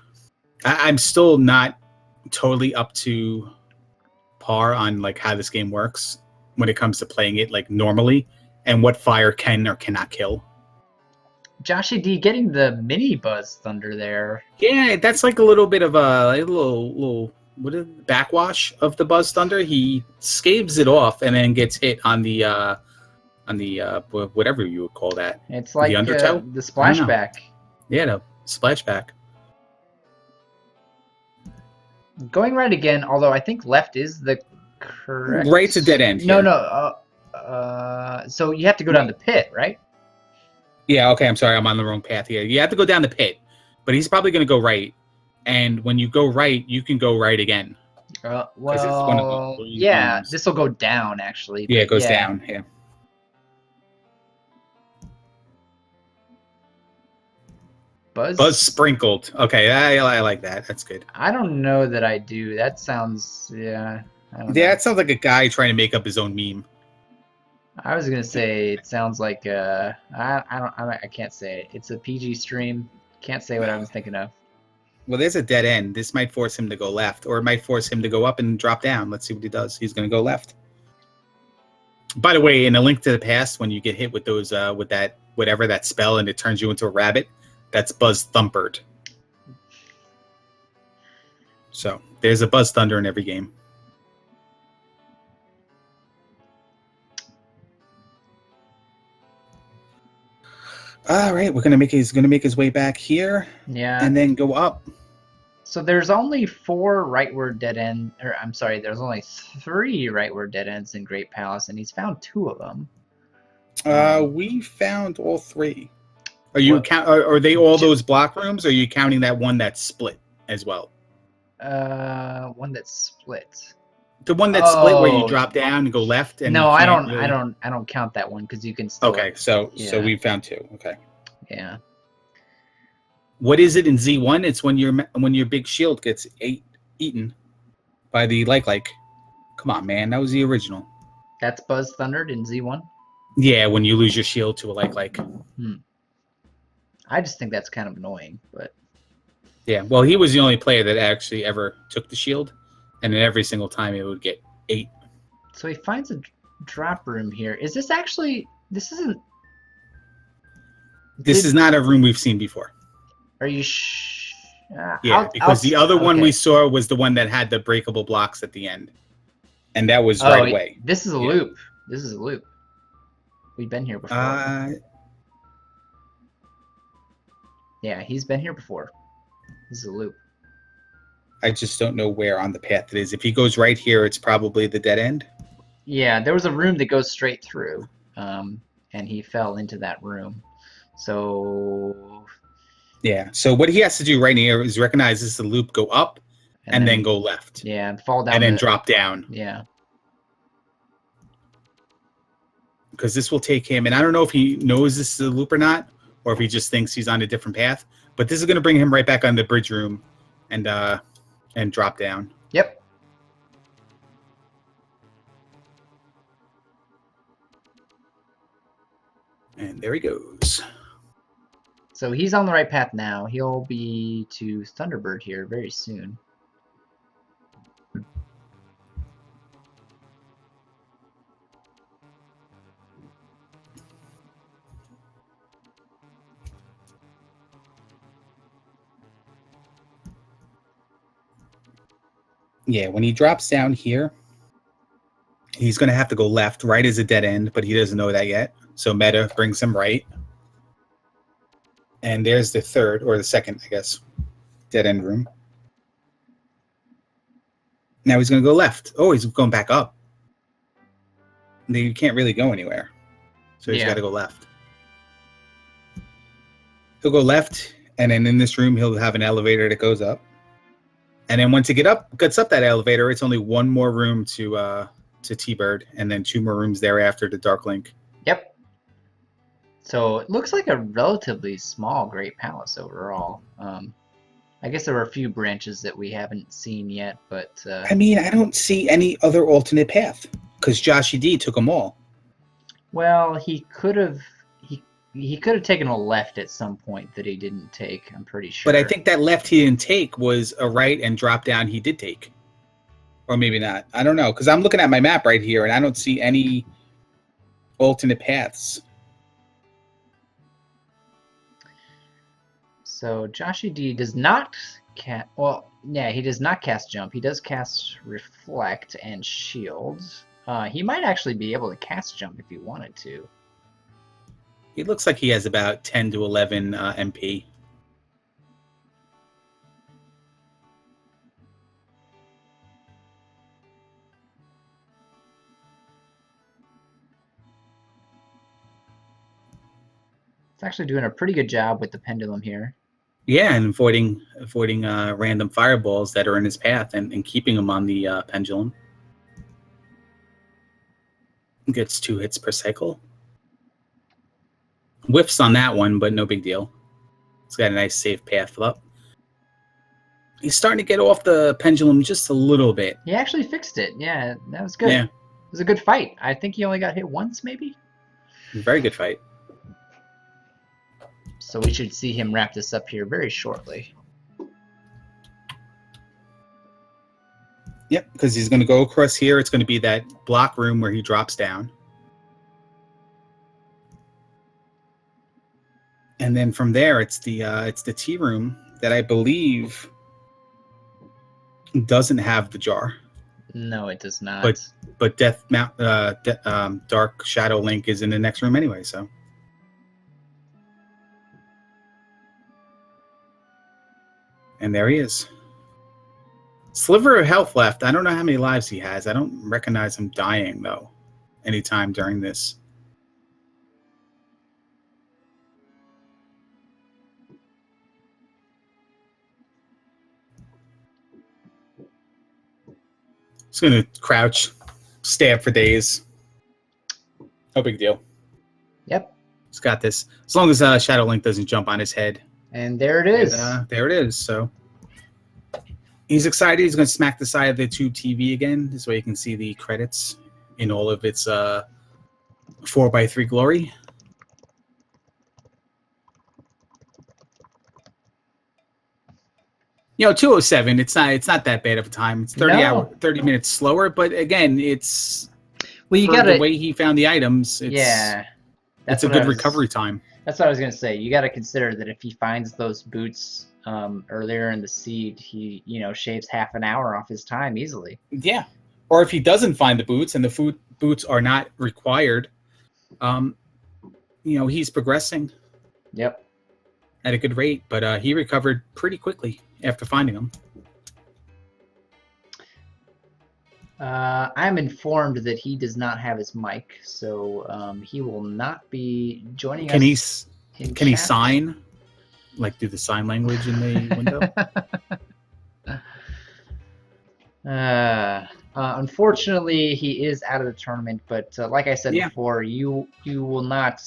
Speaker 2: I'm still not totally up to par on how this game works when it comes to playing it normally, and what fire can or cannot kill.
Speaker 1: Joshy D getting the mini Buzz Thunder there.
Speaker 2: Yeah, that's like a little bit of a little what is it, backwash of the Buzz Thunder. He scaves it off and then gets hit on the whatever you would call that.
Speaker 1: It's like
Speaker 2: the undertow.
Speaker 1: the
Speaker 2: I don't know.
Speaker 1: splashback.
Speaker 2: Yeah, no splashback.
Speaker 1: Going right again, although I think left is the correct.
Speaker 2: Right's a dead end.
Speaker 1: No,
Speaker 2: here.
Speaker 1: no. So you have to go down the pit, right?
Speaker 2: Yeah, okay, I'm sorry, I'm on the wrong path here. You have to go down the pit, but he's probably going to go right. And when you go right, you can go right again. it's one of
Speaker 1: Well,
Speaker 2: the
Speaker 1: yeah,
Speaker 2: rooms.
Speaker 1: this will go down actually.
Speaker 2: Yeah, it
Speaker 1: but
Speaker 2: goes down. Yeah. Buzz sprinkled. Okay, I like that. That's good.
Speaker 1: I don't know that I do. That sounds, yeah. I don't know.
Speaker 2: Yeah, it sounds like a guy trying to make up his own meme.
Speaker 1: I was gonna say it sounds like I can't say it. It's a PG stream. Can't say what I was thinking of.
Speaker 2: Well, there's a dead end. This might force him to go left, or it might force him to go up and drop down. Let's see what he does. He's going to go left. By the way, in A Link to the Past, when you get hit with those, with that whatever that spell, and it turns you into a rabbit, that's Buzz Thumpered. So there's a Buzz Thunder in every game. All right, he's gonna make his way back here,
Speaker 1: Yeah.
Speaker 2: and then go up.
Speaker 1: So there's only 4 rightward dead end, or I'm sorry, there's only 3 rightward dead ends in Great Palace, and he's found 2 of them.
Speaker 2: We found all 3. Are you Are they all those block rooms? Or are you counting that one that's split as well?
Speaker 1: One that's split.
Speaker 2: The one that's split where you
Speaker 1: Oh.
Speaker 2: drop down and go left. And
Speaker 1: No,
Speaker 2: you
Speaker 1: I
Speaker 2: can't
Speaker 1: don't.
Speaker 2: really-
Speaker 1: I don't count that one because you can still.
Speaker 2: Okay, so
Speaker 1: Yeah.
Speaker 2: we found 2. Okay.
Speaker 1: Yeah.
Speaker 2: What is it in Z1? It's when your big shield gets eaten by the like. Come on, man, that was the original.
Speaker 1: That's Buzz Thundered in Z1.
Speaker 2: Yeah, when you lose your shield to a like.
Speaker 1: I just think that's kind of annoying, but
Speaker 2: Yeah, well, he was the only player that actually ever took the shield, and then every single time it would get 8.
Speaker 1: so he finds a drop room here. Is this actually? This isn't.
Speaker 2: This is not a room we've seen before.
Speaker 1: Are you?
Speaker 2: Yeah, because the other one
Speaker 1: okay.
Speaker 2: we saw was the one that had the breakable blocks at the end, and that was right away.
Speaker 1: This is a
Speaker 2: Yeah.
Speaker 1: loop. This is a loop. We've been here before. Yeah, he's been here before. This is a loop.
Speaker 2: I just don't know where on the path it is. If he goes right here, it's probably the dead end.
Speaker 1: Yeah, there was a room that goes straight through, and he fell into that room. So.
Speaker 2: Yeah. So what he has to do right here is recognize this is the loop, go up, and then go left.
Speaker 1: Yeah, and fall down.
Speaker 2: And then drop down.
Speaker 1: Yeah.
Speaker 2: Because this will take him, and I don't know if he knows this is a loop or not, or if he just thinks he's on a different path. But this is going to bring him right back on the bridge room, and drop down.
Speaker 1: Yep.
Speaker 2: And there he goes.
Speaker 1: So he's on the right path now. He'll be to Thunderbird here very soon.
Speaker 2: Yeah, when he drops down here, he's going to have to go left. Right is a dead end, but he doesn't know that yet. So meta brings him right. And there's the third, or the second, I guess, dead end room. Now he's going to go left. Oh, he's going back up. Then you can't really go anywhere. So he's got to go left. He'll go left, and then in this room, he'll have an elevator that goes up. And then once he gets up that elevator, it's only one more room to T-Bird, and then 2 more rooms thereafter to Dark Link.
Speaker 1: Yep. So it looks like a relatively small Great Palace overall. I guess there are a few branches that we haven't seen yet, but...
Speaker 2: I mean, I don't see any other alternate path, because Joshy D took them all.
Speaker 1: Well, he could have... He could have taken a left at some point that he didn't take, I'm pretty sure.
Speaker 2: But I think that left he didn't take was a right, and drop down he did take. Or maybe not. I don't know, because I'm looking at my map right here, and I don't see any alternate paths.
Speaker 1: So Joshy D does not cast. Well, yeah, he does not cast jump. He does cast reflect and shield. He might actually be able to cast jump if he wanted to.
Speaker 2: He looks like he has about 10 to 11 MP.
Speaker 1: It's actually doing a pretty good job with the pendulum here.
Speaker 2: Yeah, and avoiding random fireballs that are in his path and keeping him on the pendulum. Gets 2 hits per cycle. Whiffs on that one, but no big deal. It's got a nice safe path up. He's starting to get off the pendulum just a little bit.
Speaker 1: He actually fixed it. Yeah, that was good.
Speaker 2: Yeah.
Speaker 1: It was a good fight. I think he only got hit once, maybe?
Speaker 2: Very good fight.
Speaker 1: So we should see him wrap this up here very shortly.
Speaker 2: Yep, because he's going to go across here. It's going to be that block room where he drops down. And then from there, it's the tea room that I believe doesn't have the jar.
Speaker 1: No, it does not.
Speaker 2: But Dark Shadow Link is in the next room anyway, so. And there he is. Sliver of health left. I don't know how many lives he has. I don't recognize him dying, though, anytime during this. Just going to crouch, stab for days. No big deal.
Speaker 1: Yep.
Speaker 2: He's got this. As long as Shadow Link doesn't jump on his head.
Speaker 1: And there it is.
Speaker 2: And, there it is. So he's excited. He's going to smack the side of the tube TV again. This way you can see the credits in all of its 4x3 glory. You know, 207. It's not that bad of a time. It's 30 minutes slower. But again, it's the way he found the items. That's a good recovery time.
Speaker 1: That's what I was gonna say. You got to consider that if he finds those boots earlier in the seed, he shaves half an hour off his time easily.
Speaker 2: Yeah. Or if he doesn't find the boots and the boots are not required, he's progressing.
Speaker 1: Yep.
Speaker 2: At a good rate, but he recovered pretty quickly after finding them.
Speaker 1: I'm informed that he does not have his mic, so he will not be joining us.
Speaker 2: Can he sign? Like do the sign language in the window?
Speaker 1: Unfortunately, he is out of the tournament. But like I said before, you will not.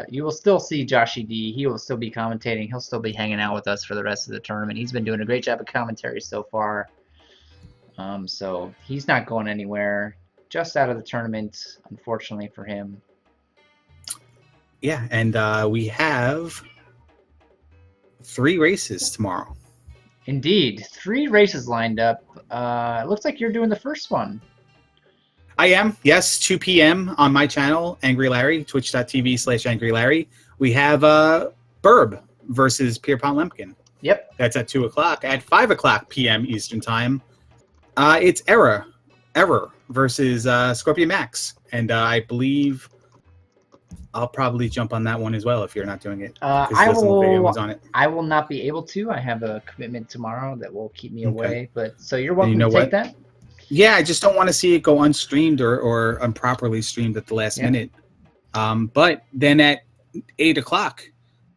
Speaker 1: You will still see Joshy D. He will still be commentating. He'll still be hanging out with us for the rest of the tournament. He's been doing a great job of commentary so far. So he's not going anywhere. Just out of the tournament, unfortunately for him.
Speaker 2: Yeah, and we have 3 races tomorrow.
Speaker 1: Indeed, 3 races lined up. It looks like you're doing the first one.
Speaker 2: I am, yes, 2 p.m. on my channel, Angry Larry, twitch.tv/Angry Larry. We have Burb versus Pierpont Lemkin.
Speaker 1: Yep.
Speaker 2: That's at 2 o'clock. At 5 o'clock p.m. Eastern Time, it's Error versus Scorpion Max. And I believe I'll probably jump on that one as well if you're not doing it.
Speaker 1: I will not be able to. I have a commitment tomorrow that will keep me away. But so you're welcome to take that.
Speaker 2: Yeah, I just don't want to see it go unstreamed or improperly streamed at the last minute. But then at 8 o'clock,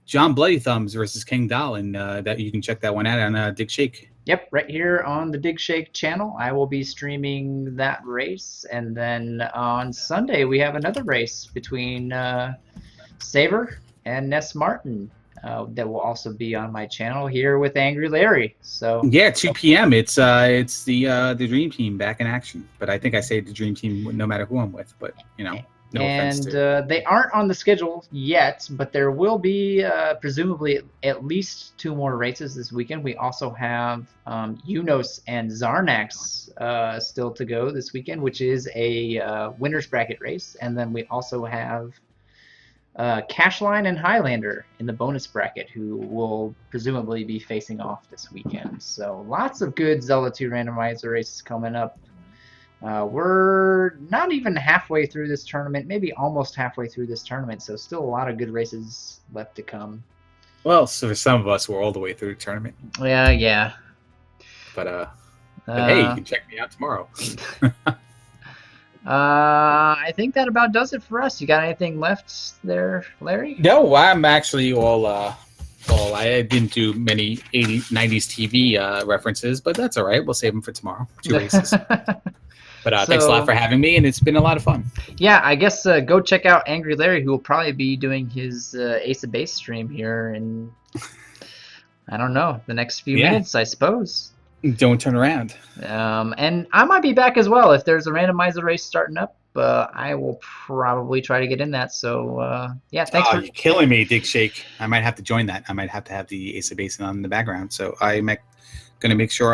Speaker 2: John Bloody Thumbs versus King Doll, and that you can check that one out on Dig Shake.
Speaker 1: Yep, right here on the Dig Shake channel. I will be streaming that race, and then on Sunday we have another race between Saber and Ness Martin that will also be on my channel here with Angry Larry. So
Speaker 2: yeah, 2 p.m. It's the Dream Team back in action. But I think I say the Dream Team no matter who I'm with. But no offense to
Speaker 1: they aren't on the schedule yet, but there will be presumably at least 2 more races this weekend. We also have Unos and Zarnax still to go this weekend, which is a winner's bracket race. And then we also have Cashline and Highlander in the bonus bracket, who will presumably be facing off this weekend. So lots of good Z2 Randomizer races coming up. We're not even halfway through this tournament, maybe almost halfway through this tournament, so still a lot of good races left to come.
Speaker 2: Well, so for some of us, we're all the way through the tournament.
Speaker 1: Yeah.
Speaker 2: But hey, you can check me out tomorrow.
Speaker 1: I think that about does it for us. You got anything left there, Larry?
Speaker 2: No, I'm actually all I didn't do many 80s, 90s TV references, but that's all right. We'll save them for tomorrow. 2 races. But thanks a lot for having me, and it's been a lot of fun.
Speaker 1: Yeah, I guess go check out Angry Larry, who will probably be doing his Ace of Base stream here in, I don't know, the next few minutes, I suppose.
Speaker 2: Don't turn around.
Speaker 1: And I might be back as well. If there's a randomizer race starting up, I will probably try to get in that. So, yeah, thanks for...
Speaker 2: You're killing me, Dick Shake. I might have to join that. I might have to have the Ace of Base on in the background. So I'm going to make sure